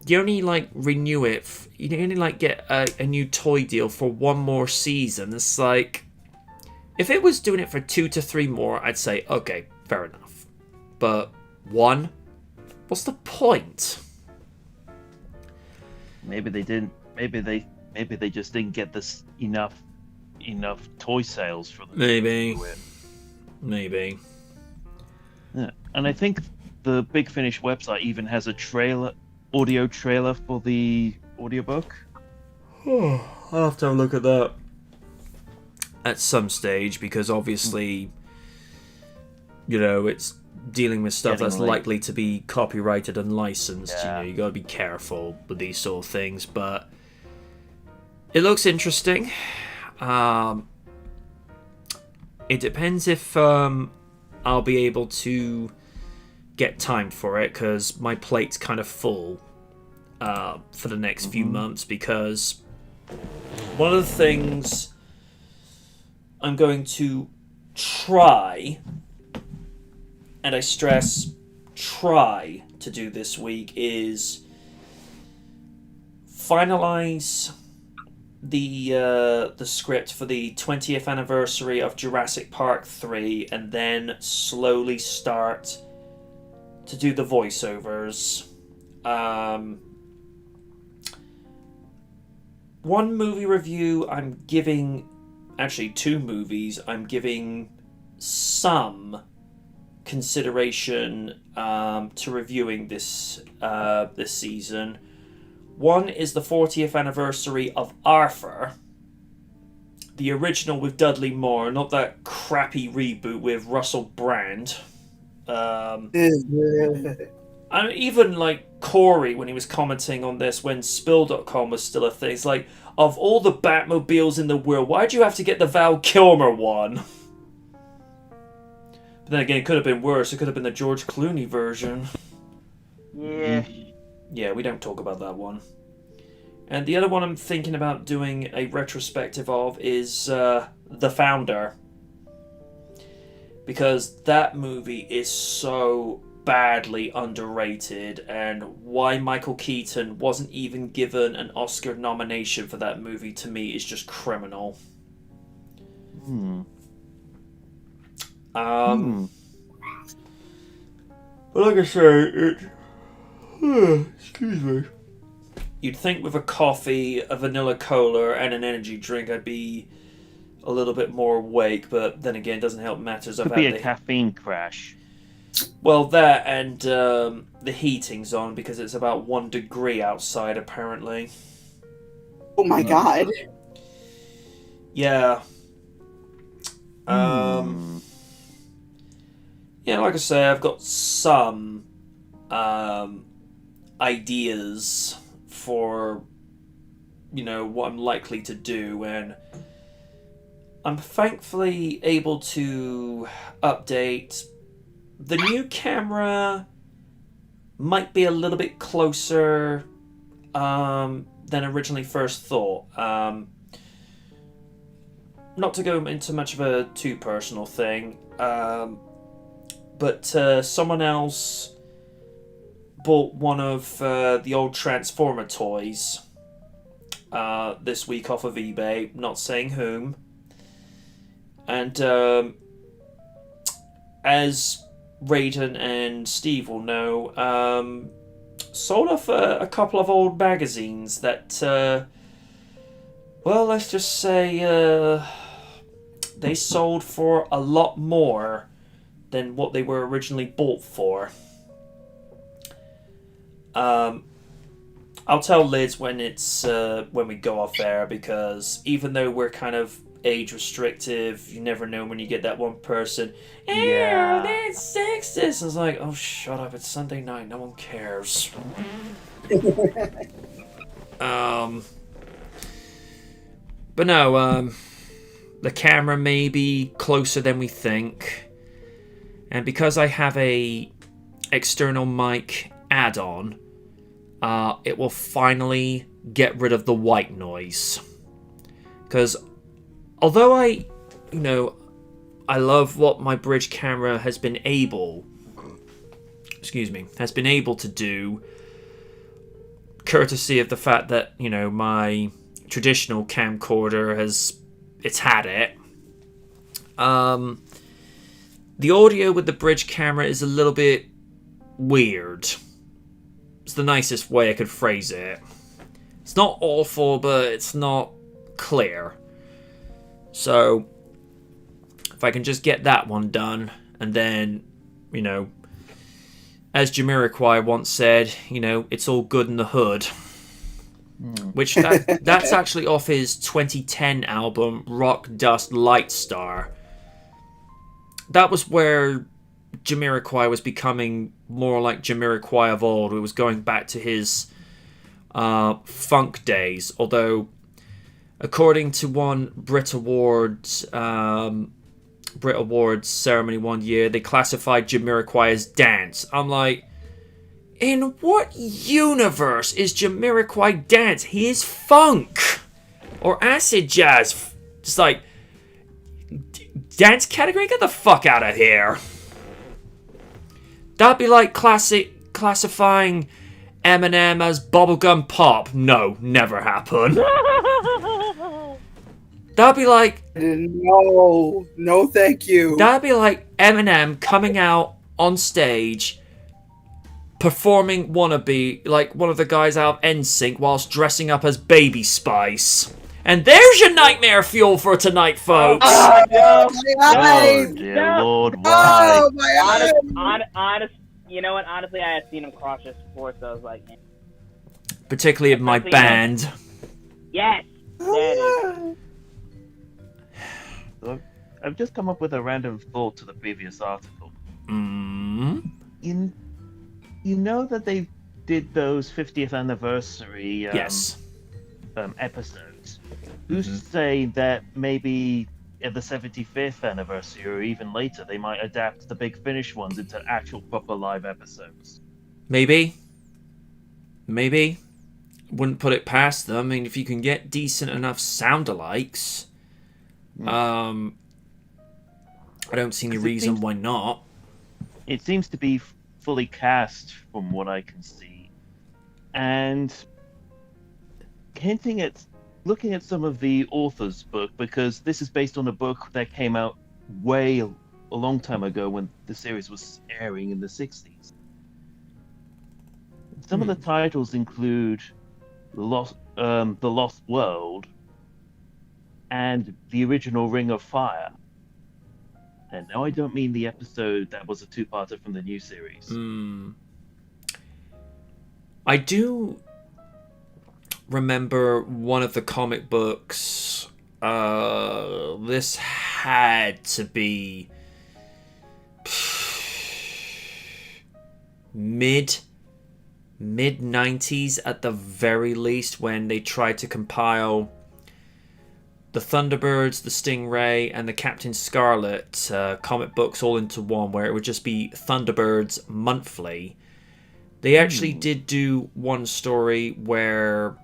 S1: you only renew it. You only get a new toy deal for one more season. It's like, if it was doing it for 2 to 3 more, I'd say okay, fair enough. But one, what's the point?
S2: Maybe they didn't. Maybe they just didn't get this enough toy sales for them.
S1: Maybe.
S2: Yeah. And I think the Big Finish website even has a audio trailer for the audiobook.
S1: I'll have to have a look at that at some stage, because obviously, it's dealing with stuff that's likely to be copyrighted and licensed.
S2: Yeah.
S1: You gotta be careful with these sort of things, but it looks interesting. It depends if I'll be able to get time for it, because my plate's kind of full for the next few months, because one of the things I'm going to try, and I stress try to do this week, is finalize the script for the 20th anniversary of Jurassic Park 3, and then slowly start to do the voiceovers. One movie review I'm giving, actually 2 movies I'm giving some consideration to reviewing this season. One is the 40th anniversary of Arthur, the original with Dudley Moore, not that crappy reboot with Russell Brand. And even Corey, when he was commenting on this when Spill.com was still a thing, it's like, of all the Batmobiles in the world, why'd you have to get the Val Kilmer one? But then again, it could have been worse. It could have been the George Clooney version. Yeah, we don't talk about that one. And the other one I'm thinking about doing a retrospective of is The Founder. Because that movie is so badly underrated, and why Michael Keaton wasn't even given an Oscar nomination for that movie, to me, is just criminal. But like I say, excuse me. You'd think with a coffee, a vanilla cola, and an energy drink, I'd be a little bit more awake, but then again, it doesn't help matters.
S2: Could be a caffeine crash.
S1: Well, that and the heating's on because it's about 1 degree outside, apparently.
S3: Oh my god.
S1: Yeah. Yeah, like I say, I've got some ideas for, what I'm likely to do, and I'm thankfully able to update. The new camera might be a little bit closer than originally first thought. Not to go into much of a too personal thing, but someone else bought one of the old Transformer toys this week off of eBay, not saying whom. And as Raiden and Steve will know, sold off a couple of old magazines that, well, let's just say they sold for a lot more than what they were originally bought for. I'll tell Liz when it's when we go off air, because even though we're kind of age restrictive, you never know when you get that one person. Yeah, that's sexist. It's like, oh, shut up! It's Sunday night. No one cares. But no, the camera may be closer than we think, and because I have a external mic add-on, it will finally get rid of the white noise. Because although I love what my bridge camera has been able to do, courtesy of the fact that, my traditional camcorder it's had it. The audio with the bridge camera is a little bit weird. It's the nicest way I could phrase it. It's not awful, but it's not clear. So, if I can just get that one done, and then, as Jamiroquai once said, it's all good in the hood. Which that's actually off his 2010 album, Rock Dust Light Star. That was where Jamiroquai was becoming more like Jamiroquai of old. It was going back to his funk days, although according to one Brit Awards ceremony one year, they classified Jamiroquai as dance. I'm like, in what universe is Jamiroquai dance? He is funk or acid jazz. Just like, dance category? Get the fuck out of here. That'd be like classifying Eminem as bubblegum pop. No, never happened. That'd be like...
S3: No, thank you.
S1: That'd be like Eminem coming out on stage, performing Wannabe, like one of the guys out of NSYNC, whilst dressing up as Baby Spice. And there's your nightmare fuel for tonight, folks.
S3: Oh, no,
S2: Oh, dear Lord, why?
S3: Oh, my eyes.
S4: You know what? Honestly, I had seen him cautious before, so I was like,
S1: Particularly in my band.
S4: yes.
S2: Look, I've just come up with a random thought to the previous article. You know that they did those 50th anniversary episodes. Who's to say that maybe at the 75th anniversary or even later they might adapt the Big Finish ones into actual proper live episodes?
S1: Maybe. Wouldn't put it past them. I mean, if you can get decent enough sound-alikes, I don't see any reason why not.
S2: It seems to be fully cast from what I can see, and looking at some of the author's book, because this is based on a book that came out a long time ago when the series was airing in the 60s. Some of the titles include The Lost World and The Original Ring of Fire. And no, I don't mean the episode that was a two-parter from the new series.
S1: I do remember one of the comic books. This had to be mid 90s at the very least, when they tried to compile the Thunderbirds, the Stingray, and the Captain Scarlet comic books all into one, where it would just be Thunderbirds monthly. They actually did do one story where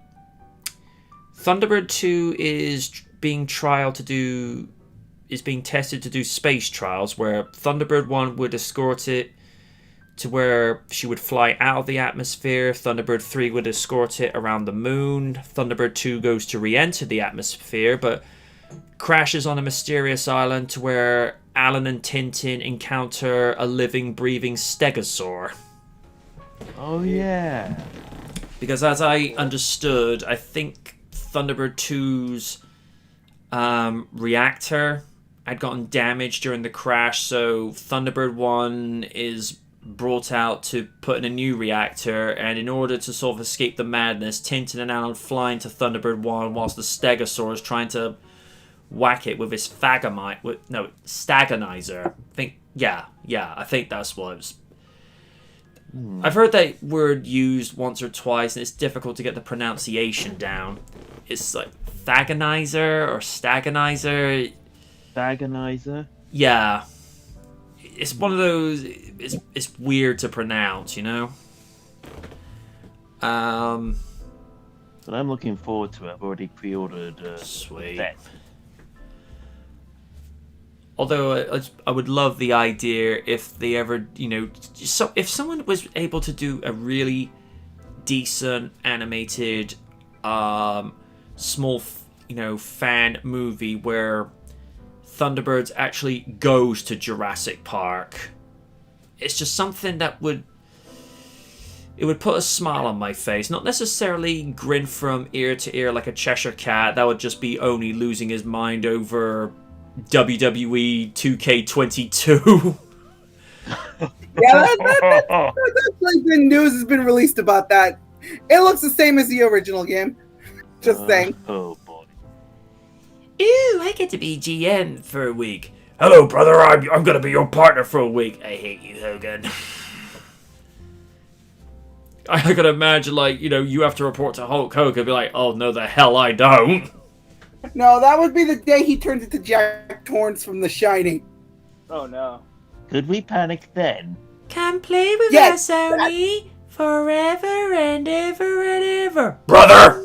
S1: Thunderbird 2 is being tested to do space trials, where Thunderbird 1 would escort it to where she would fly out of the atmosphere. Thunderbird 3 would escort it around the moon. Thunderbird 2 goes to re-enter the atmosphere, but crashes on a mysterious island to where Alan and Tintin encounter a living, breathing stegosaur.
S2: Oh, yeah.
S1: Because as I understood, I think Thunderbird 2's reactor had gotten damaged during the crash, so Thunderbird 1 is brought out to put in a new reactor, and in order to sort of escape the madness, Tintin and Alan fly into Thunderbird 1 whilst the Stegosaur is trying to whack it with his Stagonizer. I think that's what it was. I've heard that word used once or twice, and it's difficult to get the pronunciation down. It's like Thagonizer or Stagonizer.
S2: Stagonizer?
S1: Yeah. It's one of those. It's weird to pronounce, you know.
S2: But I'm looking forward to it. I've already pre-ordered.
S1: Sweet.
S2: That.
S1: Although I would love the idea if they ever, if someone was able to do a really decent animated, small, fan movie where Thunderbirds actually goes to Jurassic Park. It's just something that would put a smile on my face. Not necessarily grin from ear to ear like a Cheshire cat. That would just be Oni losing his mind over WWE 2K22.
S3: That's like the news has been released about that. It looks the same as the original game. Just saying.
S2: Oh boy.
S1: Ooh, I get to be GM for a week. Hello, brother. I'm gonna be your partner for a week. I hate you, Hogan. I can imagine, you have to report to Hulk Hogan, be like, oh no, the hell I don't.
S3: No, that would be the day he turns into Jack Torrance from The Shining.
S4: Oh no.
S2: Could we panic then?
S1: Come play with
S3: Yes,
S1: us, Oni, forever and ever and ever. Brother!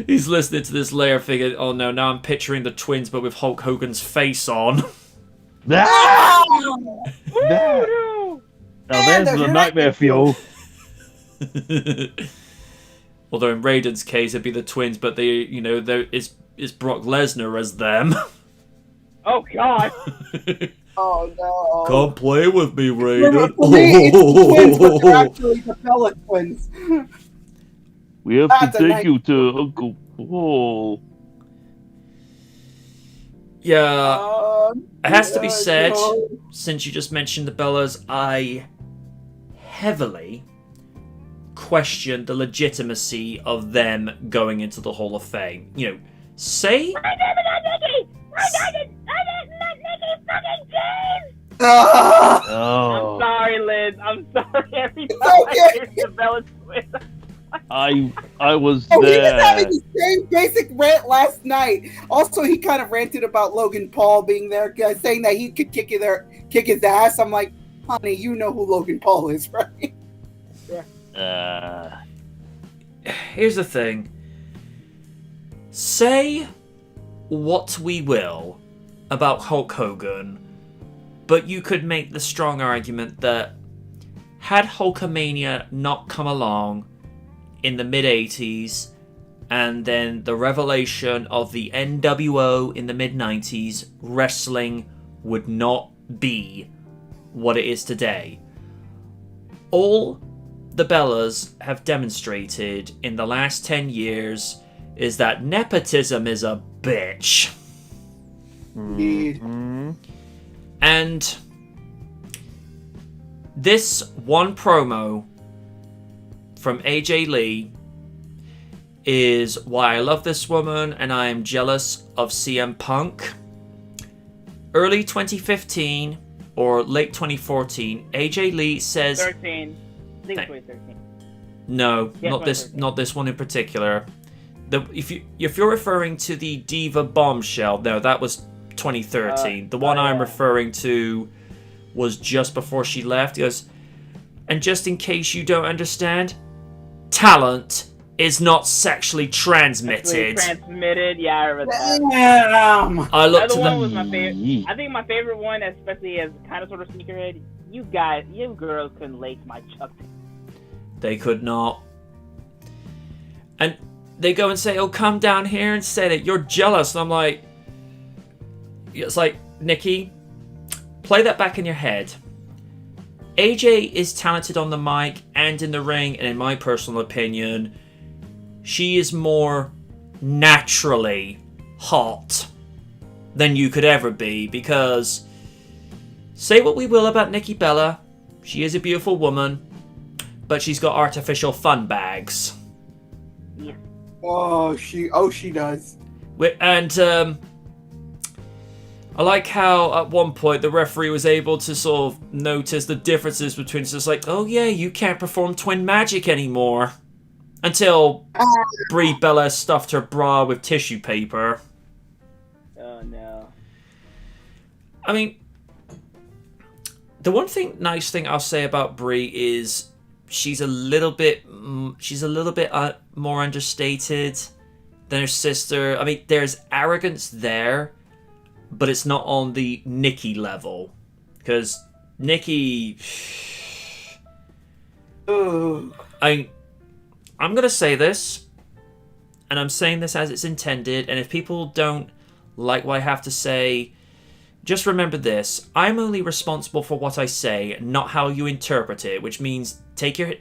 S1: He's listening to this layer figure. Oh no, now I'm picturing the twins, but with Hulk Hogan's face on.
S2: Now
S3: Man,
S2: there's the nightmare fuel.
S1: Although in Raiden's case, it'd be the twins, but it's Brock Lesnar as them.
S4: Oh god.
S3: Oh no.
S1: Come play with me, Raiden.
S3: For me, it's the twins, but they're actually the Bella twins.
S2: We have
S3: That's
S2: to
S3: a
S2: take you to Uncle Paul.
S1: Yeah, it has to be said,
S3: no.
S1: since you just mentioned the Bellas, I heavily question the legitimacy of them going into the Hall of Fame. Say...
S2: Oh.
S4: I'm sorry, Liz. I'm sorry. Every time
S3: Okay.
S4: I hear the Bella twins.
S2: I was
S3: Oh, he was
S2: there.
S3: having the same basic rant last night. Also, he kind of ranted about Logan Paul being there, saying that he could kick his ass. I'm like, honey, you know who Logan Paul is, right?
S1: Here's the thing. Say what we will about Hulk Hogan, But you could make the strong argument that had Hulkamania not come along in the mid-80s, and then the revelation of the NWO in the mid-90s, wrestling would not be what it is today. All the Bellas have demonstrated in the last 10 years is that nepotism is a bitch.
S3: Indeed.
S1: And this one promo from AJ Lee is why I love this woman and I am jealous of CM Punk. Early 2015 or late 2014, AJ Lee says...
S4: 13. I think 2013.
S1: No,
S4: Yeah,
S1: not this one in particular. If you're referring to the Diva Bombshell, no, that was 2013. The one I'm referring to was just before she left. He goes, and just in case you don't understand, talent is not sexually transmitted.
S4: Yeah, I remember that.
S3: Damn!
S1: I looked
S4: The
S1: to
S4: other one
S1: the...
S4: was my favorite. I think my favorite one, especially as kind of sort of sneakerhead, you girls couldn't lace my Chuck.
S1: They could not. And they go and say, oh, come down here and say that you're jealous. And I'm like... It's like, Nikki, play that back in your head. AJ is talented on the mic and in the ring, and in my personal opinion, she is more naturally hot than you could ever be, because say what we will about Nikki Bella, she is a beautiful woman, but she's got artificial fun bags.
S4: Yeah.
S3: Oh, she does.
S1: And I like how at one point the referee was able to sort of notice the differences between it's just like, oh yeah, you can't perform twin magic anymore. Until Brie Bella stuffed her bra with tissue paper.
S4: Oh no.
S1: I mean, the one nice thing I'll say about Brie is she's a little bit more understated than her sister. I mean, there's arrogance there, but it's not on the Nikki level. Because Nikki... I'm going to say this, and I'm saying this as it's intended, and if people don't like what I have to say, just remember this. I'm only responsible for what I say, not how you interpret it, which means take your,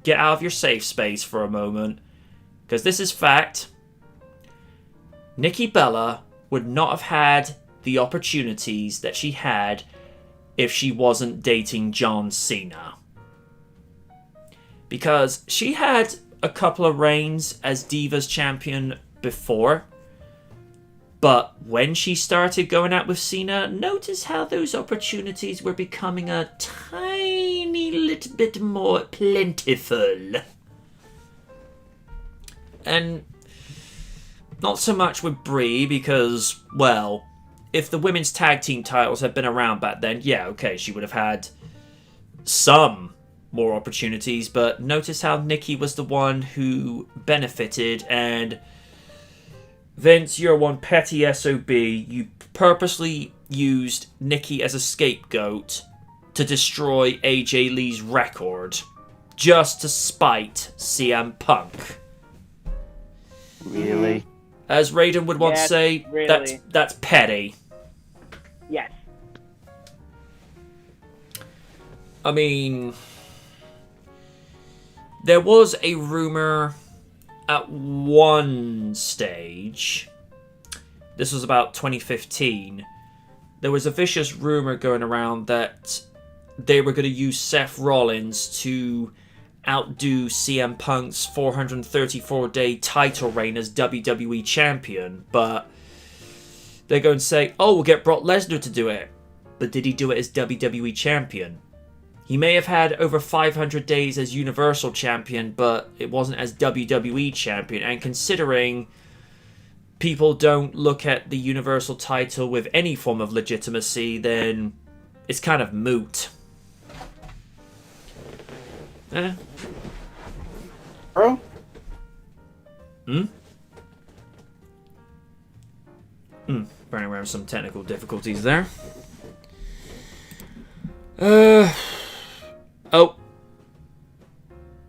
S1: get out of your safe space for a moment. Because this is fact. Nikki Bella would not have had the opportunities that she had if she wasn't dating John Cena. Because she had a couple of reigns as Divas champion before, but when she started going out with Cena, notice how those opportunities were becoming a tiny little bit more plentiful. And not so much with Brie, because, well, if the women's tag team titles had been around back then, yeah, okay, she would have had some more opportunities, but notice how Nikki was the one who benefited, and Vince, you're one petty SOB. You purposely used Nikki as a scapegoat to destroy AJ Lee's record, just to spite CM Punk.
S2: Really?
S1: As Raiden would once say,
S4: really.
S1: that's petty.
S4: Yes.
S1: I mean, there was a rumor at one stage, this was about 2015, there was a vicious rumor going around that they were going to use Seth Rollins to outdo CM Punk's 434-day title reign as WWE champion, but they're going to say, oh, we'll get Brock Lesnar to do it. But did he do it as WWE champion? He may have had over 500 days as Universal Champion, but it wasn't as WWE Champion. And considering people don't look at the Universal title with any form of legitimacy, then it's kind of moot.
S3: Bro?
S1: Apparently we're having some technical difficulties there. Oh.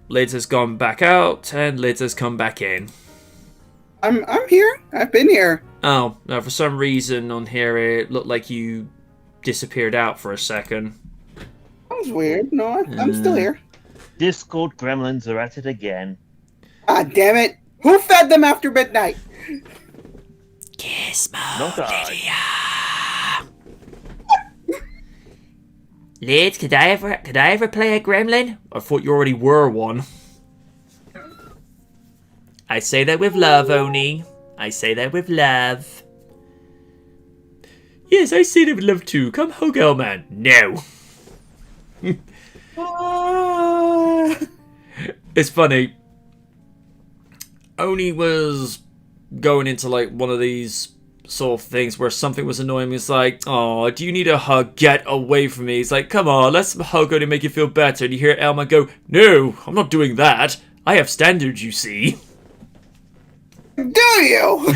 S1: Liz has gone back out, and Liz has come back in.
S3: I'm here. I've been here.
S1: Oh, no, for some reason on here it looked like you disappeared out for a second.
S3: That was weird. No, I'm still here.
S2: Discord gremlins are at it again.
S3: Ah, damn it. Who fed them after midnight?
S1: Gizmo
S2: Not I.
S1: Lydia. Liz, could I ever play a gremlin? I thought you already were one. I say that with love, Oni. I say that with love. Yes, I say that with love too. Come hug Elman. No. It's funny. Oni was going into like one of these sort of things where something was annoying me. It's like, oh, do you need a hug? Get away from me. He's like, come on, let's hug to make you feel better. And you hear Elman go, no, I'm not doing that. I have standards, you see.
S3: Do you?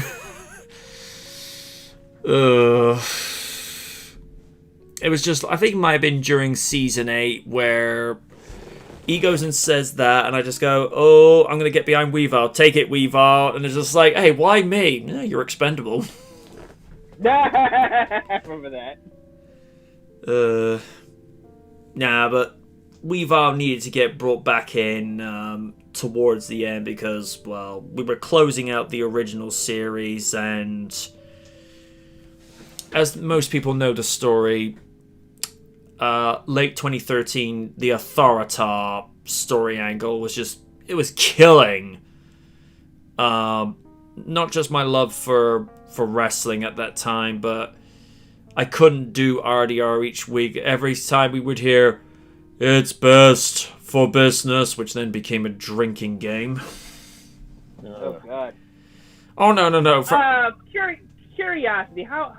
S1: It was just, I think it might have been during season 8 where he goes and says that, and I just go, oh, I'm going to get behind Weavile. Take it, Weavile. And it's just like, hey, why me? No, you're expendable.
S4: I remember that.
S1: Nah, but Weavile needed to get brought back in towards the end because, well, we were closing out the original series, and as most people know the story, late 2013, the Authorita story angle was just, it was killing. Not just my love for wrestling at that time, but I couldn't do RDR each week. Every time we would hear, it's best for business, which then became a drinking game.
S4: Oh God.
S1: Oh no.
S4: Curiosity. How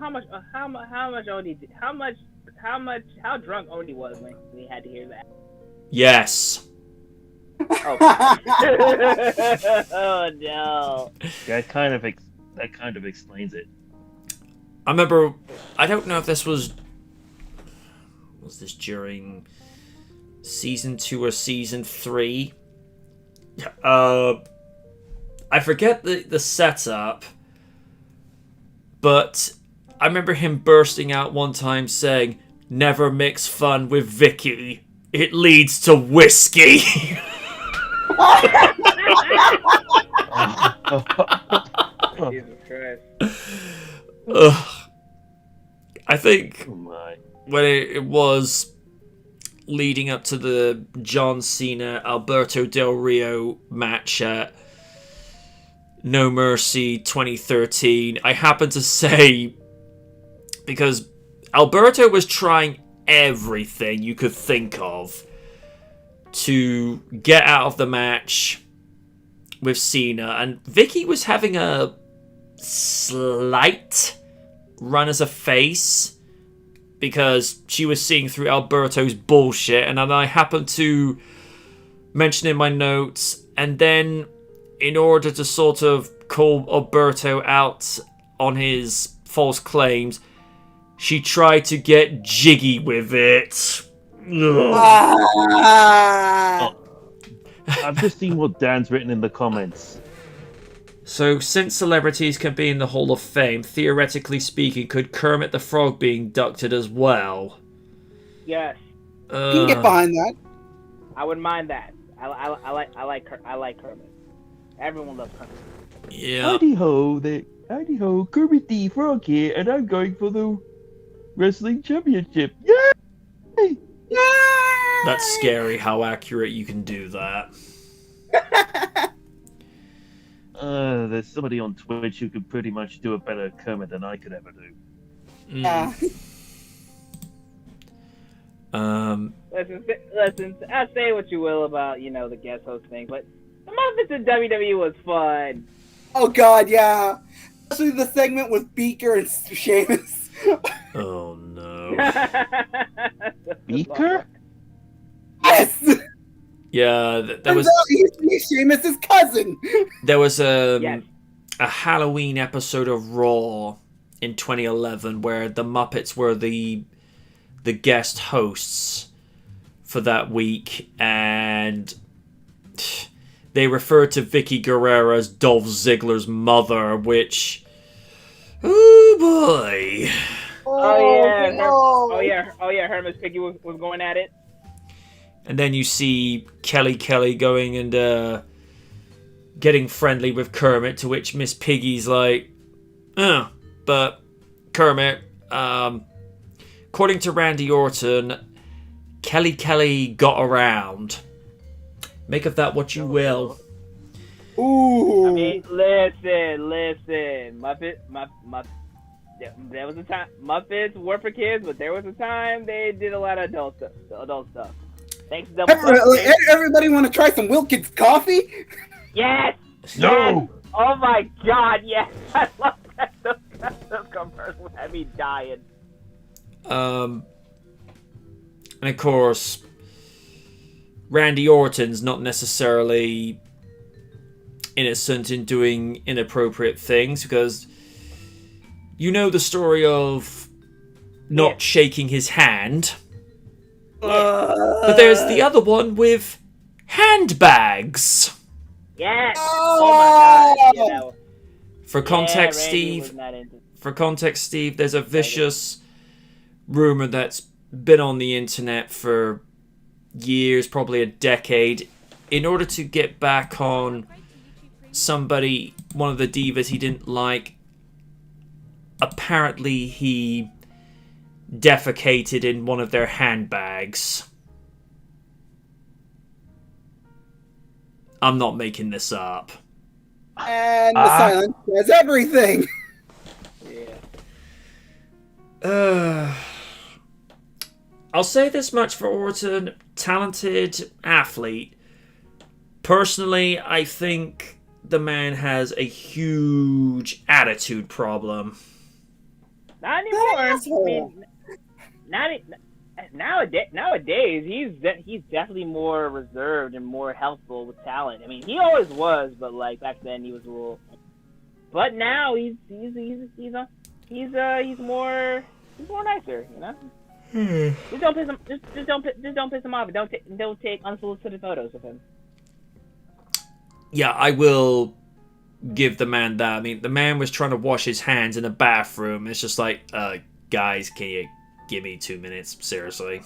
S4: drunk Oni was when he had to hear that?
S1: Yes.
S4: Oh, oh no.
S2: That kind of explains it.
S1: I remember, I don't know if this was this during season 2 or season 3? I forget the setup, but I remember him bursting out one time saying, never mix fun with Vicky. It leads to whiskey.
S4: Jesus Christ.
S1: I think
S2: Oh my.
S1: when it was leading up to the John Cena Alberto Del Rio match at No Mercy 2013, I happened to say, because Alberto was trying everything you could think of to get out of the match with Cena, and Vicky was having a slight run as a face because she was seeing through Alberto's bullshit, and then I happened to mention in my notes, and then in order to sort of call Alberto out on his false claims, she tried to get jiggy with it.
S2: I've just seen what Dan's written in the comments.
S1: So, since celebrities can be in the Hall of Fame, theoretically speaking, could Kermit the Frog be inducted as well?
S4: Yes,
S3: You can get behind that.
S4: I wouldn't mind that. I like Kermit. Everyone loves Kermit.
S1: Yeah.
S2: Howdy ho, Kermit the Frog here, and I'm going for the wrestling championship. Yay!
S1: That's scary how accurate you can do that.
S2: There's somebody on Twitch who could pretty much do a better Kermit than I could ever do.
S3: Yeah.
S4: Listen. I say what you will about the guest host thing, but the Muppets in WWE was fun.
S3: Oh God, yeah. Especially the segment with Beaker and Sheamus.
S1: Oh no.
S2: Beaker?
S3: Yes.
S1: Yeah, there was
S3: He's Sheamus' cousin.
S1: there was
S4: Yes.
S1: a Halloween episode of Raw in 2011 where the Muppets were the the guest hosts for that week, and they refer to Vicky Guerrero as Dolph Ziggler's mother, which, oh boy.
S4: Oh yeah, Hermes Piggy was going at it.
S1: And then you see Kelly going and getting friendly with Kermit, to which Miss Piggy's like, but Kermit, according to Randy Orton, Kelly got around. Make of that what you will.
S3: Ooh.
S4: I mean, listen. There was a time Muppets were for kids, but there was a time they did a lot of adult stuff. Thanks, Double.
S3: Everybody want to try some Wilkins coffee?
S4: Yes.
S2: No.
S4: Yes. Oh my God, yes. I love that. Those commercials had me dying.
S1: And of course, Randy Orton's not necessarily innocent in doing inappropriate things, because you know the story of not shaking his hand. But there's the other one with handbags.
S4: Yes. Oh my God. Yeah,
S1: For context, Steve, there's a vicious rumor that's been on the internet for years, probably a decade, in order to get back on somebody, one of the divas he didn't like. Apparently he defecated in one of their handbags. I'm not making this up.
S3: And the silence says everything.
S1: I'll say this much for Orton. Talented athlete. Personally, I think the man has a huge attitude problem.
S4: Not anymore. I mean, nowadays, he's definitely more reserved and more healthful with talent. I mean, he always was, but like back then he was a little. But now he's more nicer, you know. Just don't piss him. Just don't piss him off. Don't take unsolicited photos of him.
S1: Yeah, I will give the man that. I mean, the man was trying to wash his hands in a bathroom. It's just like, guys, can you give me 2 minutes? Seriously.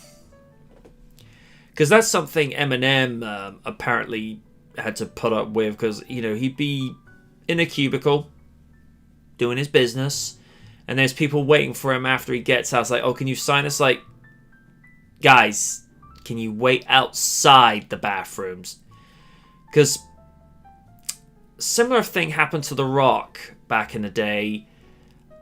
S1: Because that's something Eminem apparently had to put up with, because, you know, he'd be in a cubicle doing his business, and there's people waiting for him after he gets out. It's like, oh, can you sign us? Like, guys, can you wait outside the bathrooms? Because similar thing happened to The Rock back in the day.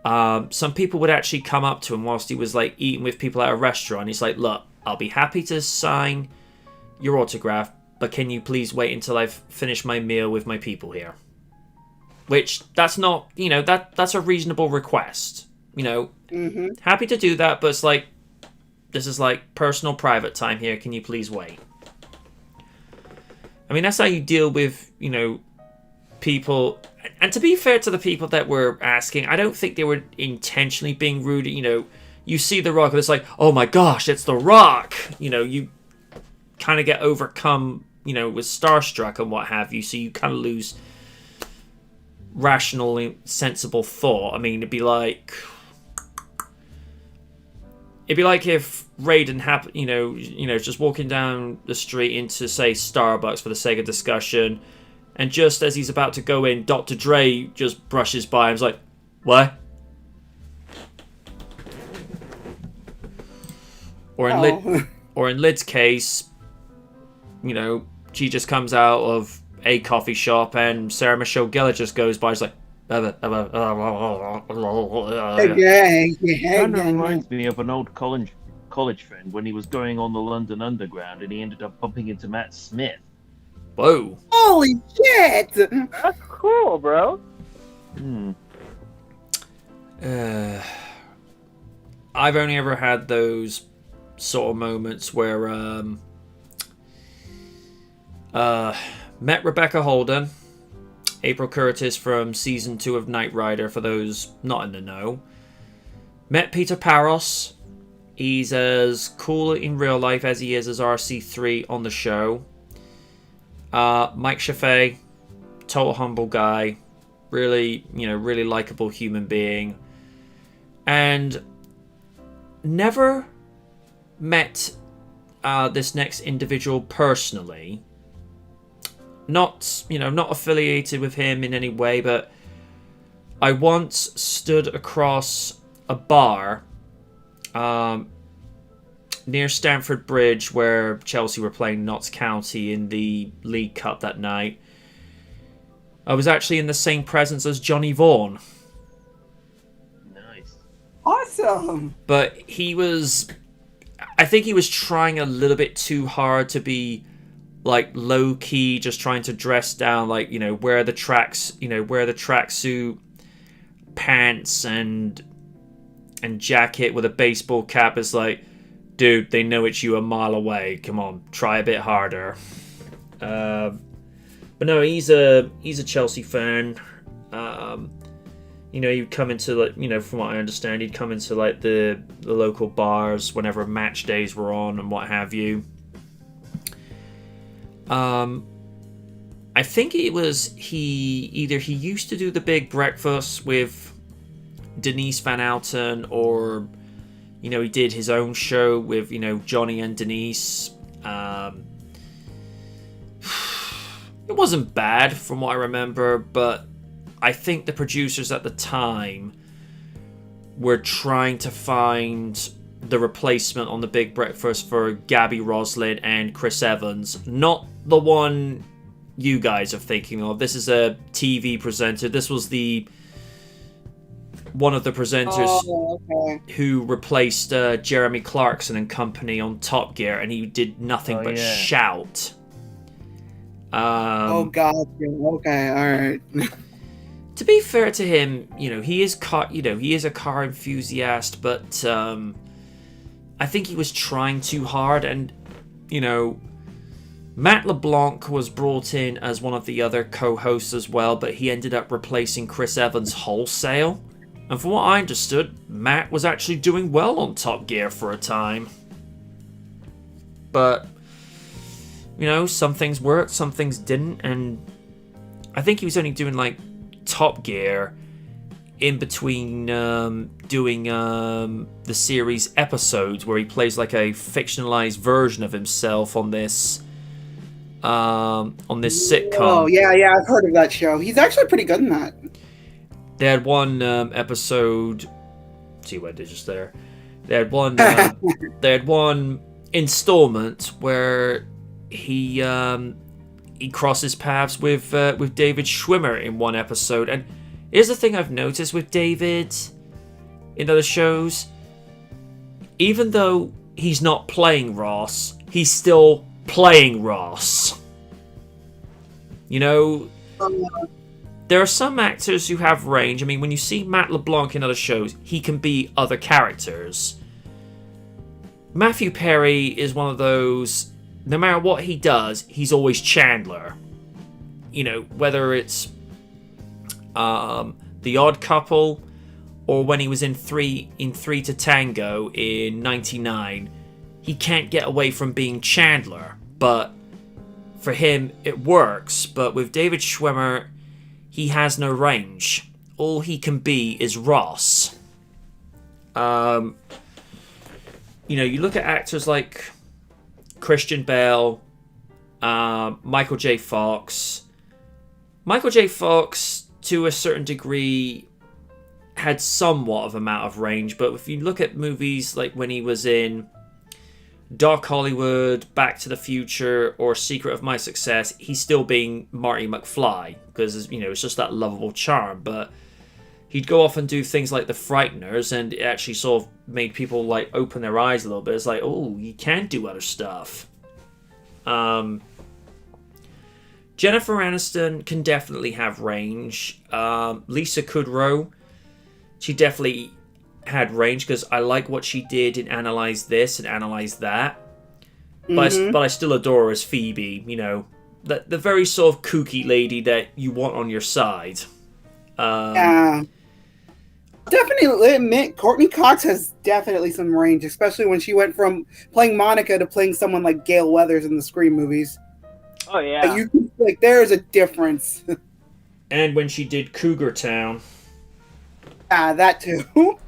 S1: Some people would actually come up to him whilst he was like eating with people at a restaurant. He's like, look, I'll be happy to sign your autograph, but can you please wait until I've finished my meal with my people here? Which, that's not, you know, that's a reasonable request. You know, happy to do that, but it's like, this is like personal, private time here. Can you please wait? I mean, that's how you deal with, you know, people. And to be fair to the people that were asking, I don't think they were intentionally being rude. You know, you see The Rock and it's like, oh my gosh, it's The Rock. You know, you kind of get overcome, you know, with starstruck and what have you. So you kind of lose rational, sensible thought. I mean, it'd be like if Raiden you know, just walking down the street into, say, Starbucks for the sake of discussion, and just as he's about to go in, Dr. Dre just brushes by and is like, what? Or in Lid's case, you know, she just comes out of a coffee shop and Sarah Michelle Gellar just goes by. She's like,
S2: Kind of reminds me of an old college friend when he was going on the London Underground and he ended up bumping into Matt Smith.
S1: whoa.
S3: Holy shit!
S4: That's cool, bro.
S1: I've only ever had those sort of moments where met Rebecca Holden, April Curtis from season 2 of Knight Rider, for those not in the know. Met Peter Paros, He's as cool in real life as he is as RC3 on the show. Mike Chaffee, total humble guy, really, really likable human being, and never met this next individual personally. Not affiliated with him in any way, but I once stood across a bar near Stamford Bridge where Chelsea were playing Notts County in the League Cup that night. I was actually in the same presence as Johnny Vaughan.
S2: Nice.
S3: Awesome.
S1: But I think he was trying a little bit too hard to be like low key, just trying to dress down, like, wear the tracksuit pants and jacket with a baseball cap. Is like, dude, they know it's you a mile away. Come on, try a bit harder. But no, he's a Chelsea fan. He'd come into, like, from what I understand, he'd come into like the local bars whenever match days were on and what have you. I think it was he used to do the big breakfast with Denise Van Outen, or he did his own show with Johnny and Denise. It wasn't bad from what I remember, but I think the producers at the time were trying to find the replacement on the Big Breakfast for Gabby Roslin and Chris Evans. Not the one you guys are thinking of. This is a TV presenter. This was one of the presenters who replaced Jeremy Clarkson and company on Top Gear, and he did nothing but shout.
S3: Oh God. Okay. All right.
S1: To be fair to him, he is a car enthusiast, but I think he was trying too hard, and Matt LeBlanc was brought in as one of the other co-hosts as well, but he ended up replacing Chris Evans wholesale. And from what I understood, Matt was actually doing well on Top Gear for a time. But some things worked, some things didn't, and I think he was only doing like Top Gear in between doing the series episodes where he plays like a fictionalized version of himself on this sitcom.
S3: Oh yeah, I've heard of that show. He's actually pretty good in that.
S1: They had one episode. See what I did just there. They had one. They had one installment where he crosses paths with David Schwimmer in one episode. And here's the thing I've noticed with David in other shows: even though he's not playing Ross, he's still playing Ross. There are some actors who have range. I mean, when you see Matt LeBlanc in other shows, he can be other characters. Matthew Perry is one of those, no matter what he does, he's always Chandler. Whether it's The Odd Couple, or when he was in Three to Tango in '99, he can't get away from being Chandler. But for him, it works. But with David Schwimmer, he has no range. All he can be is Ross. You look at actors like Christian Bale, Michael J. Fox. Michael J. Fox, to a certain degree, had somewhat of amount of range, but if you look at movies like when he was in Dark Hollywood, Back to the Future, or Secret of My Success, he's still being Marty McFly, because it's just that lovable charm. But he'd go off and do things like The Frighteners, and it actually sort of made people like open their eyes a little bit. It's like, oh, you can do other stuff. Jennifer Aniston can definitely have range. Lisa Kudrow, she definitely had range, because I like what she did in Analyze This and Analyze That. But I still adore her as Phoebe, the very sort of kooky lady that you want on your side.
S3: definitely admit Courtney Cox has definitely some range, especially when she went from playing Monica to playing someone like Gale Weathers in the Scream movies.
S4: Oh yeah.
S3: There's a difference.
S1: And when she did Cougar Town.
S3: That too.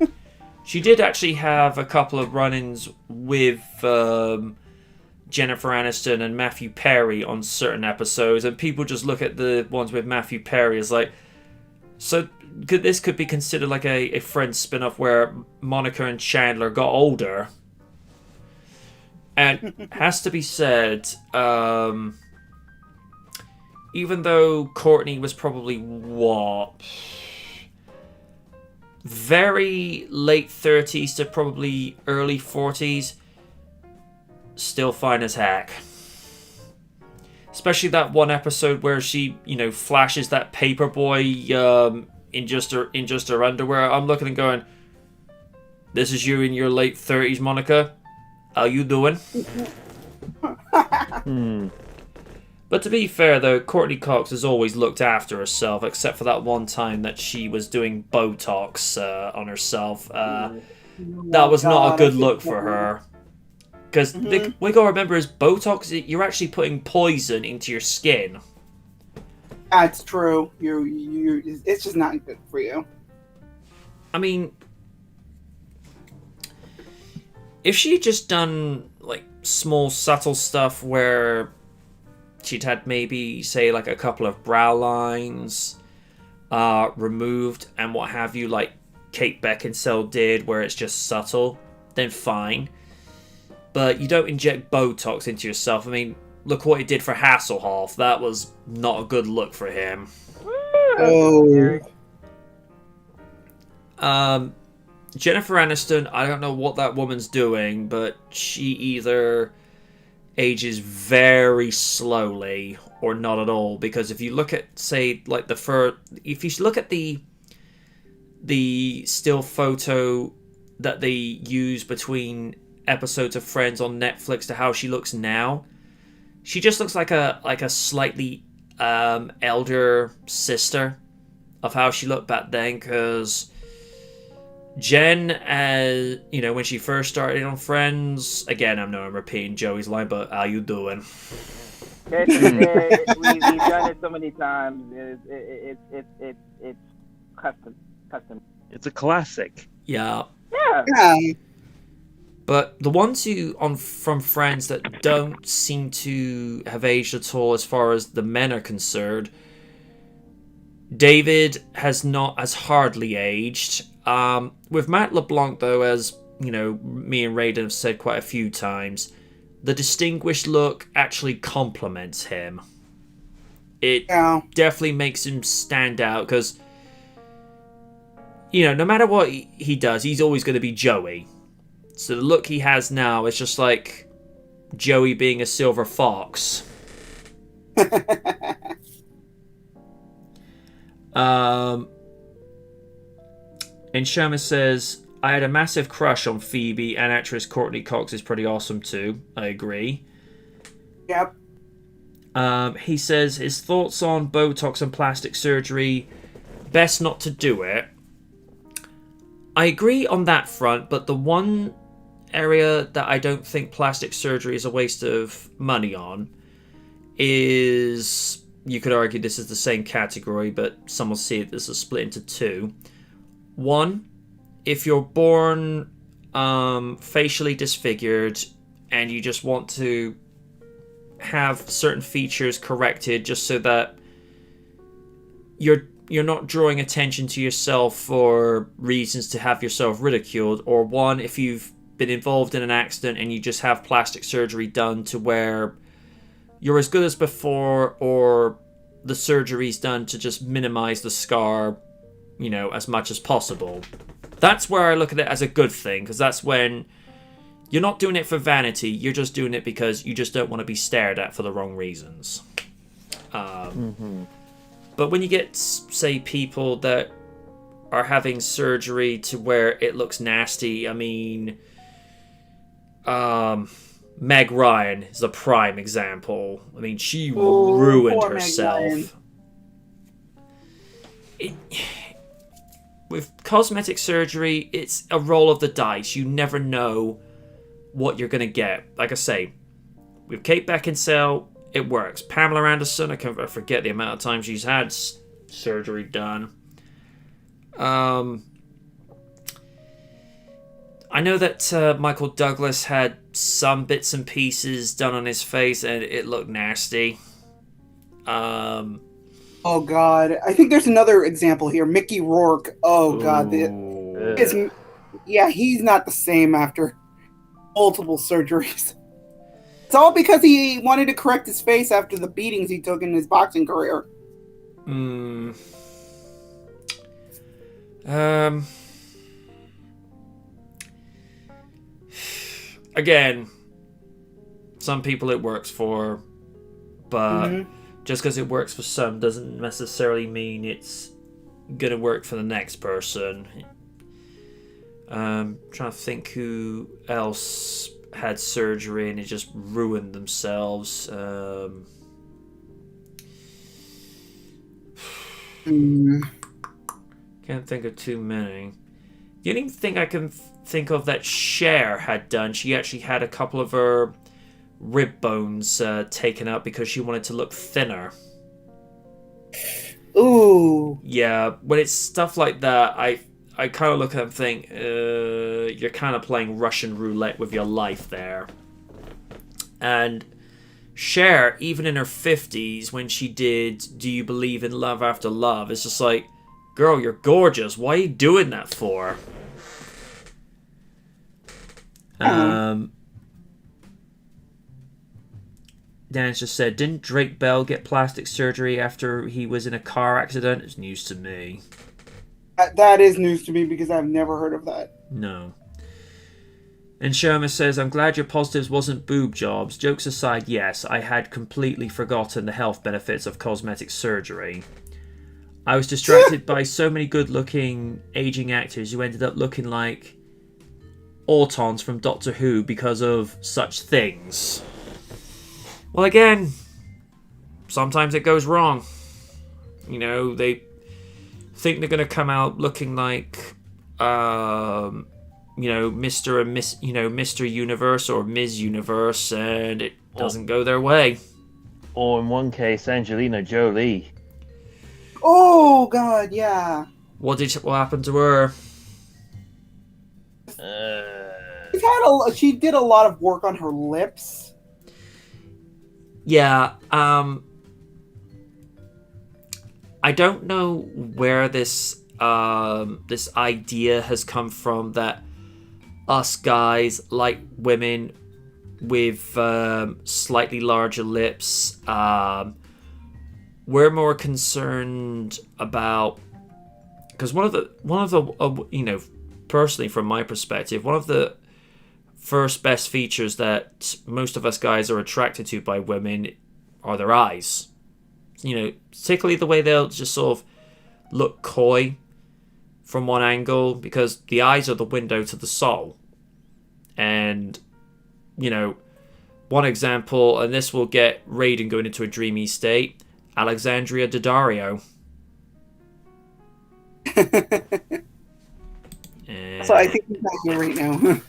S1: She did actually have a couple of run-ins with Jennifer Aniston and Matthew Perry on certain episodes, and people just look at the ones with Matthew Perry as like, so this could be considered like a Friends spin-off where Monica and Chandler got older. And has to be said, even though Courtney was probably very late 30s to probably early 40s, still fine as heck. Especially that one episode where she, flashes that paperboy in just her underwear. I'm looking and going, "This is you in your late 30s, Monica. How you doing?" But to be fair, though, Courtney Cox has always looked after herself, except for that one time that she was doing Botox on herself. That was not a good look for her. Because we gotta remember is Botox, you're actually putting poison into your skin.
S3: That's true. It's just not good for you.
S1: I mean, if she had just done like small subtle stuff where she'd had maybe say like a couple of brow lines removed and what have you, like Kate Beckinsale did, where it's just subtle, then fine. But you don't inject Botox into yourself. I mean, look what he did for Hasselhoff. That was not a good look for him. Jennifer Aniston, I don't know what that woman's doing, but she either ages very slowly or not at all. Because if you look at, say, like if you look at the still photo that they use between episodes of Friends on Netflix to how she looks now, she just looks like a slightly elder sister of how she looked back then. Because Jen, when she first started on Friends, again, I know I'm repeating Joey's line, but how you doing?
S4: We've done it so many times. It's custom.
S2: It's a classic.
S1: Yeah.
S4: Yeah.
S1: But the ones from Friends that don't seem to have aged at all as far as the men are concerned, David has hardly aged. With Matt LeBlanc, though, as me and Raiden have said quite a few times, the distinguished look actually complements him. It definitely makes him stand out because, no matter what he does, he's always going to be Joey. So the look he has now is just like Joey being a silver fox. And Sherman says, I had a massive crush on Phoebe, and actress Courtney Cox is pretty awesome too. I agree.
S3: Yep.
S1: He says his thoughts on Botox and plastic surgery, best not to do it. I agree on that front, but the one area that I don't think plastic surgery is a waste of money on is, you could argue this is the same category, but some will see it as a split into two. One, if you're born facially disfigured and you just want to have certain features corrected just so that you're not drawing attention to yourself for reasons to have yourself ridiculed, or one, if you've been involved in an accident and you just have plastic surgery done to where you're as good as before, or the surgery's done to just minimize the scar, as much as possible. That's where I look at it as a good thing, because that's when you're not doing it for vanity, you're just doing it because you just don't want to be stared at for the wrong reasons. But when you get, say, people that are having surgery to where it looks nasty, I mean, Meg Ryan is a prime example. I mean, she ruined herself. with cosmetic surgery, it's a roll of the dice. You never know what you're going to get. Like I say, with Kate Beckinsale, it works. Pamela Anderson, I forget the amount of times she's had surgery done. I know that Michael Douglas had some bits and pieces done on his face, and it looked nasty.
S3: Oh God, I think there's another example here. Mickey Rourke. Oh God, he's not the same after multiple surgeries. It's all because he wanted to correct his face after the beatings he took in his boxing career.
S1: Again, some people it works for, but just because it works for some doesn't necessarily mean it's gonna work for the next person. Trying to think who else had surgery and it just ruined themselves. Can't think of too many. The only thing I can think of that Cher had done, she actually had a couple of her rib bones taken out because she wanted to look thinner.
S3: Ooh.
S1: Yeah, when it's stuff like that, I kind of look at it and think, you're kind of playing Russian roulette with your life there. And Cher, even in her 50s, when she did Do You Believe in Love After Love, it's just like, girl, you're gorgeous. Why are you doing that for? Dan's just said, didn't Drake Bell get plastic surgery after he was in a car accident? It's news to me.
S3: That is news to me because I've never heard of that.
S1: No. And Sherma says, I'm glad your positives wasn't boob jobs. Jokes aside, yes, I had completely forgotten the health benefits of cosmetic surgery. I was distracted by so many good-looking aging actors who ended up looking like Autons from Doctor Who because of such things. Well, again, sometimes it goes wrong. You know, they think they're going to come out looking like, Mr. and Miss, Mr. Universe or Ms. Universe, and it doesn't go their way.
S2: Or in one case, Angelina Jolie.
S3: Oh God, yeah.
S1: What happened to her?
S3: She did a lot of work on her lips.
S1: Yeah, I don't know where this idea has come from that us guys like women with slightly larger lips. We're more concerned about, because one of the personally from my perspective, one of the first best features that most of us guys are attracted to by women are their eyes. Particularly the way they'll just sort of look coy from one angle, because the eyes are the window to the soul. And, one example, and this will get Raiden going into a dreamy state, Alexandria Daddario.
S3: So I think he's not here right now.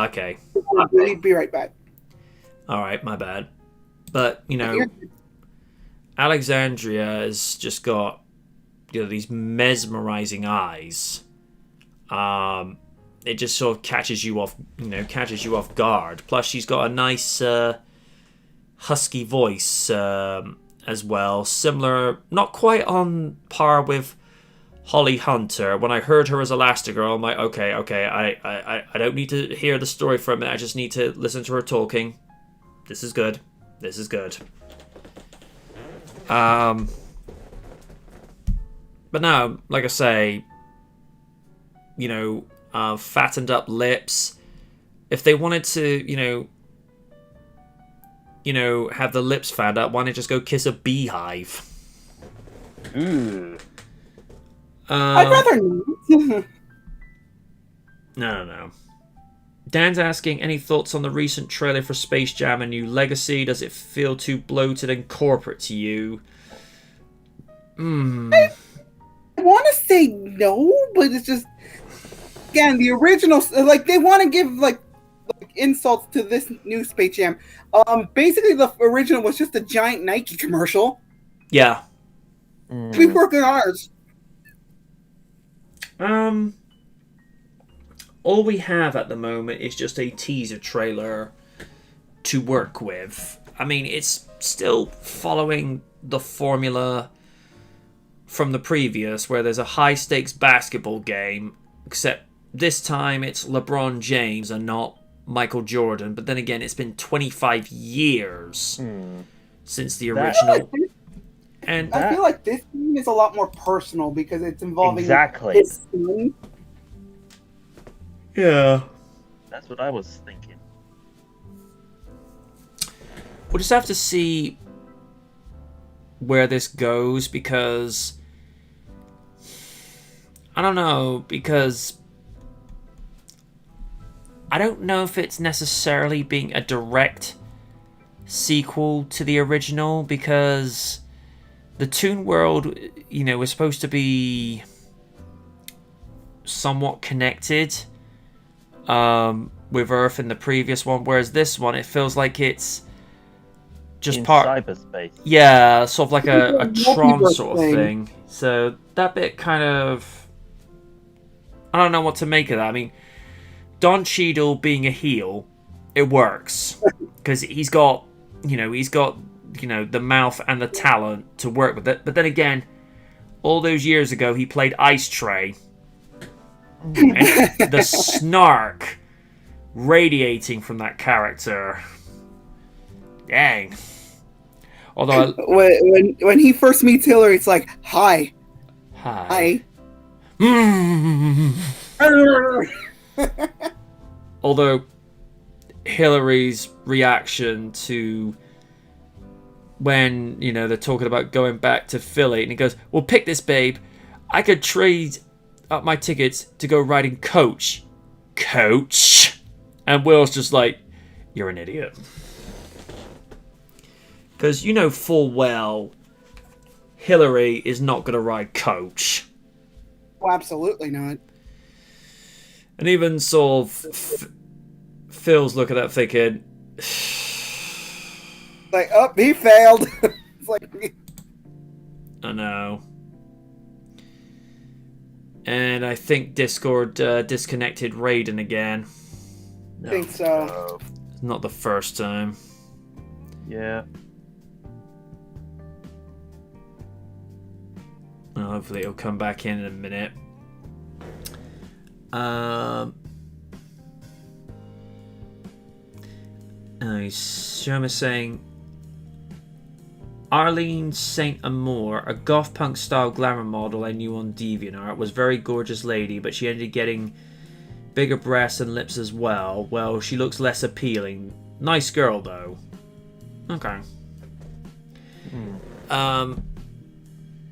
S1: Okay.
S3: We'll be right back.
S1: Alright, my bad. But, Alexandria has just got these mesmerizing eyes. It just sort of catches you off guard. Plus, she's got a nice husky voice as well. Similar, not quite on par with Holly Hunter. When I heard her as Elastigirl, I'm like, okay, I don't need to hear the story from it. I just need to listen to her talking. This is good. But no, like I say, fattened up lips. If they wanted to, have the lips fanned up, why not just go kiss a beehive?
S2: Ooh.
S3: I'd rather not.
S1: No. Dan's asking, any thoughts on the recent trailer for Space Jam: A New Legacy? Does it feel too bloated and corporate to you?
S3: I want to say no, but it's just, again, the original, like, they want to give, like insults to this new Space Jam. Basically, the original was just a giant Nike commercial.
S1: Yeah.
S3: We work on ours.
S1: All we have at the moment is just a teaser trailer to work with. I mean, it's still following the formula from the previous, where there's a high-stakes basketball game, except this time it's LeBron James and not Michael Jordan. But then again, it's been 25 years since the original. And
S3: I feel like this game is a lot more personal because it's involving
S2: Exactly.
S3: his son.
S1: yeah,
S2: That's what I was thinking.
S1: we'll just have to see where this goes, because I don't know, because I don't know if it's necessarily being a direct sequel to the original, because the Toon World, you know, was supposed to be somewhat connected with Earth in the previous one, whereas this one, it feels like it's just
S2: In
S1: part
S2: cyberspace.
S1: Yeah, sort of like a Tron
S3: Multiverse
S1: sort of thing. So that bit kind of, I don't know what to make of that. I mean, Don Cheadle being a heel, it works because he's got the mouth and the talent to work with it. But then again, all those years ago, he played Ice Tray, and the snark radiating from that character. Dang. Although
S3: When he first meets Hillary, it's like, hi.
S1: Hi.
S3: Hi.
S1: Although Hillary's reaction to when, they're talking about going back to Philly, and he goes, well, pick this, babe. I could trade up my tickets to go riding coach. Coach? And Will's just like, you're an idiot. Because you know full well Hillary is not going to ride coach.
S3: Well, absolutely not.
S1: And even sort of Phil's looking at that thinking,
S3: Like, oh, he failed. It's like,
S1: I know. And I think Discord disconnected Raiden again.
S3: I think so.
S1: Not the first time.
S2: Yeah.
S1: Well, hopefully it'll come back in a minute. Shoma saying, Arlene Saint Amour, a goth punk style glamour model I knew on DeviantArt, was a very gorgeous lady, but she ended up getting bigger breasts and lips as well. Well, she looks less appealing. Nice girl though. Okay.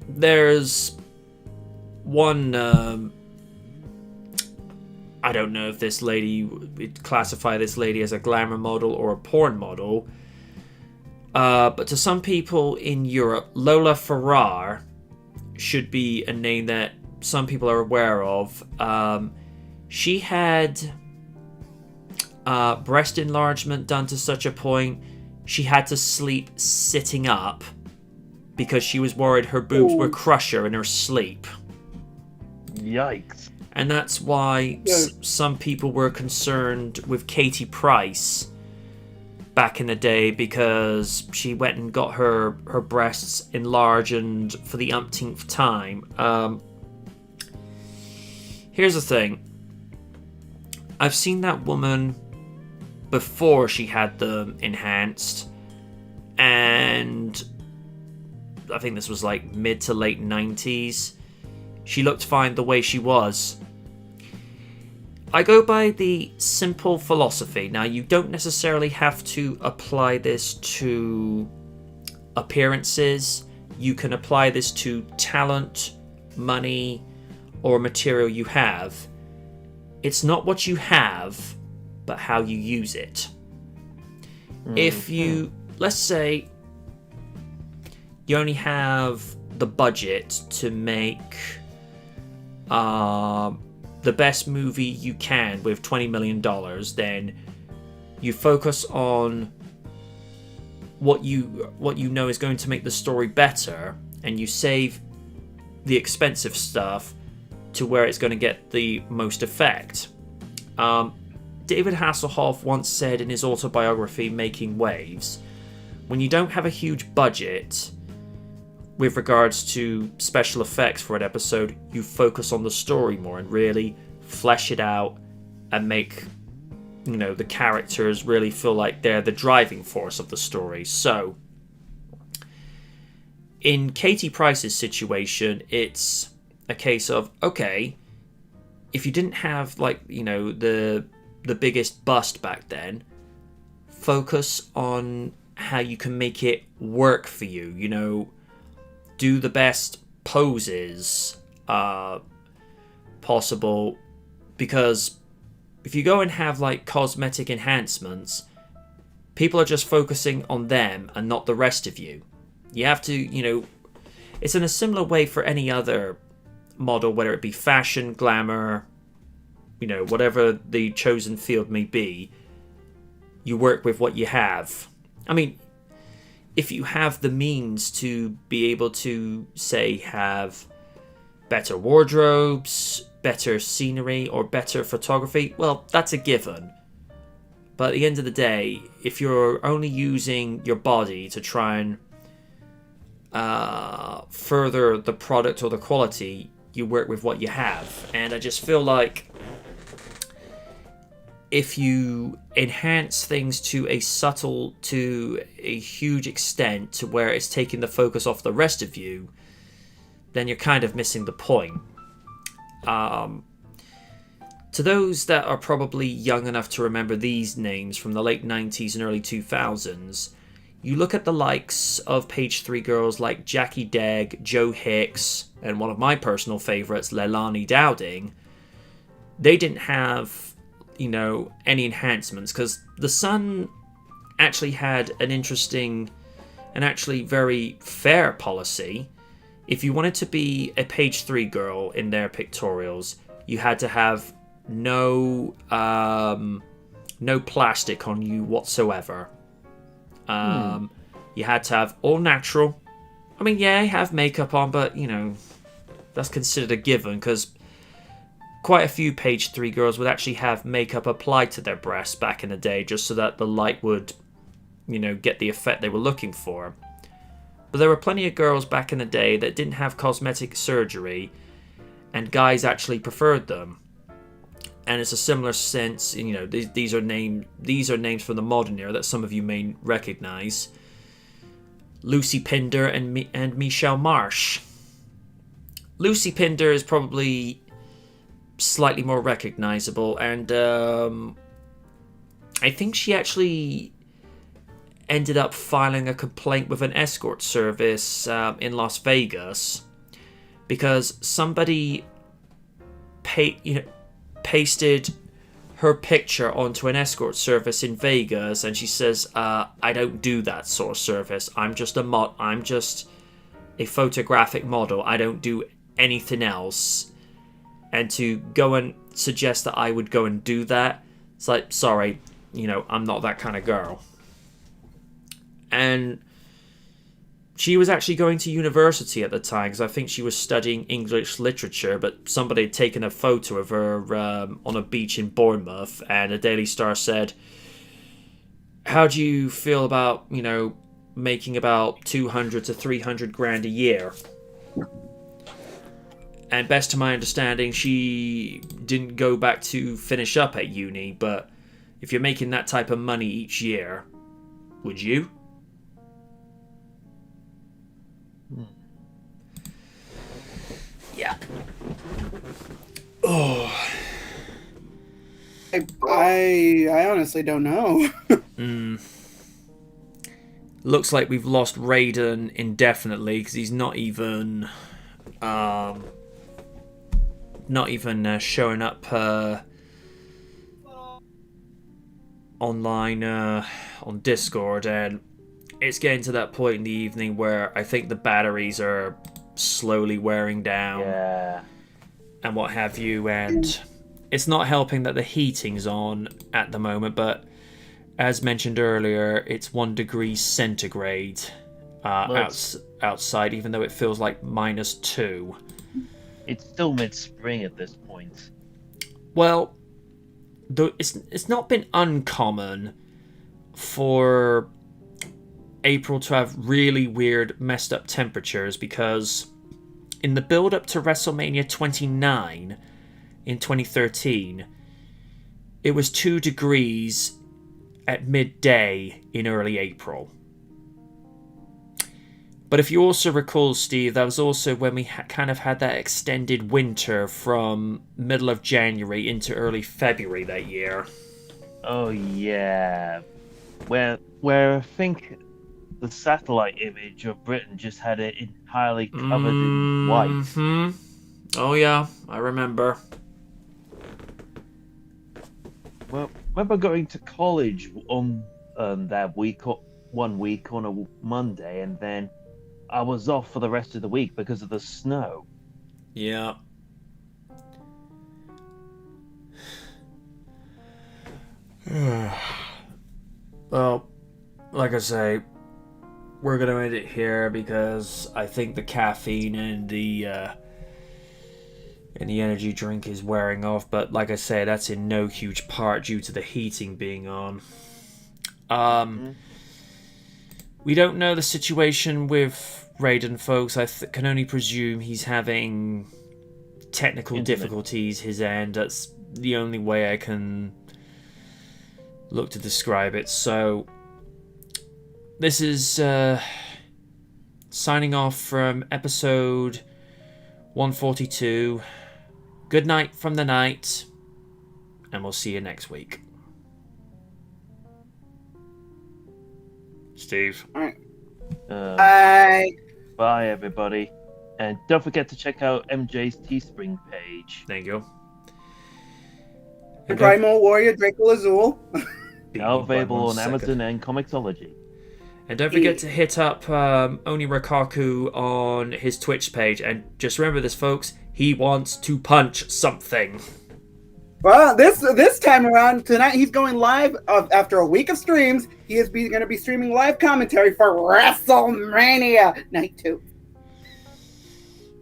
S1: There's one, I don't know if this lady would classify this lady as a glamour model or a porn model, but to some people in Europe, Lola Ferrar should be a name that some people are aware of. She had breast enlargement done to such a point she had to sleep sitting up because she was worried her boobs would crush her in her sleep.
S2: Yikes.
S1: And that's why some people were concerned with Katie Price back in the day, because she went and got her breasts enlarged for the umpteenth time. Here's the thing. I've seen that woman before she had them enhanced, and I think this was like mid to late 90s. She looked fine the way she was. I go by the simple philosophy. Now, you don't necessarily have to apply this to appearances. You can apply this to talent, money, or material you have. It's not what you have, but how you use it. If you, let's say, you only have the budget to make the best movie you can with $20 million, then you focus on what you know is going to make the story better, and you save the expensive stuff to where it's going to get the most effect. David Hasselhoff once said in his autobiography, Making Waves, when you don't have a huge budget with regards to special effects for an episode, you focus on the story more and really flesh it out and make, you know, the characters really feel like they're the driving force of the story. So in Katie Price's situation, it's a case of, okay, if you didn't have, like, you know, the biggest bust back then, focus on how you can make it work for you. You know, do the best poses possible, because if you go and have like cosmetic enhancements, people are just focusing on them and not the rest of you. You have to, you know, it's in a similar way for any other model, whether it be fashion, glamour, you know, whatever the chosen field may be, you work with what you have. I mean, if you have the means to be able to, say, have better wardrobes, better scenery, or better photography, well, that's a given. But at the end of the day, if you're only using your body to try and further the product or the quality, you work with what you have. And I just feel like if you enhance things to a huge extent to where it's taking the focus off the rest of you, then you're kind of missing the point. To those that are probably young enough to remember these names from the late 90s and early 2000s, you look at the likes of page 3 girls like Jackie Degg, Joe Hicks, and one of my personal favourites, Leilani Dowding. They didn't have, you know, any enhancements, because the Sun actually had an interesting and actually very fair policy. If you wanted to be a page 3 girl in their pictorials, you had to have no plastic on you whatsoever. You had to have all natural. I mean, yeah, have makeup on, but, you know, that's considered a given, because quite a few page 3 girls would actually have makeup applied to their breasts back in the day, just so that the light would, you know, get the effect they were looking for. But there were plenty of girls back in the day that didn't have cosmetic surgery, and guys actually preferred them. And it's a similar sense, you know, these are names from the modern era that some of you may recognize. Lucy Pinder and Michelle Marsh. Lucy Pinder is probably slightly more recognizable, and I think she actually ended up filing a complaint with an escort service in Las Vegas, because somebody pasted her picture onto an escort service in Vegas, and she says, I don't do that sort of service. I'm just a photographic model. I don't do anything else. And to go and suggest that I would go and do that, it's like, sorry, you know, I'm not that kind of girl. And she was actually going to university at the time, because I think she was studying English literature, but somebody had taken a photo of her on a beach in Bournemouth, and the Daily Star said, how do you feel about, you know, making about 200 to 300 grand a year? And best to my understanding, she didn't go back to finish up at uni, but if you're making that type of money each year, would you? Yeah. Oh.
S3: I honestly don't know.
S1: Looks like we've lost Raiden indefinitely, because he's not even showing up online on Discord, and it's getting to that point in the evening where I think the batteries are slowly wearing down.
S2: Yeah.
S1: and what have you, and it's not helping that the heating's on at the moment, but as mentioned earlier, it's 1 degree centigrade outside, even though it feels like -2.
S2: It's still mid-spring at this point.
S1: Well, it's not been uncommon for April to have really weird, messed up temperatures, because in the build-up to WrestleMania 29 in 2013, it was 2 degrees at midday in early April. But if you also recall, Steve, that was also when we kind of had that extended winter from middle of January into early February that year.
S2: Oh yeah, where I think the satellite image of Britain just had it entirely covered in white.
S1: Oh yeah, I remember.
S2: Well, I remember going to college on that week, 1 week on a Monday, and then I was off for the rest of the week because of the snow.
S1: Yeah. Well, like I say, we're gonna end it here because I think the caffeine and the energy drink is wearing off. But like I say, that's in no huge part due to the heating being on. We don't know the situation with Raiden, folks. I can only presume he's having technical difficulties his end. That's the only way I can look to describe it. So this is signing off from episode 142. Good night from the night, and we'll see you next week. Steve.
S3: All right.
S2: Bye. Bye, everybody. And don't forget to check out MJ's Teespring page.
S1: Thank you.
S3: The Primal Warrior Draco Azul.
S2: Now available on Amazon and Comixology.
S1: And don't forget to hit up Oni Rakaku on his Twitch page. And just remember this, folks. He wants to punch something.
S3: Well, this time around, tonight he's going live after a week of streams. He is going to be streaming live commentary for WrestleMania Night 2.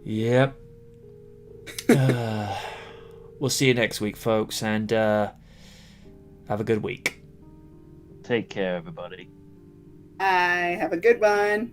S1: Yep. We'll see you next week, folks, and have a good week.
S2: Take care, everybody.
S3: Have a good one.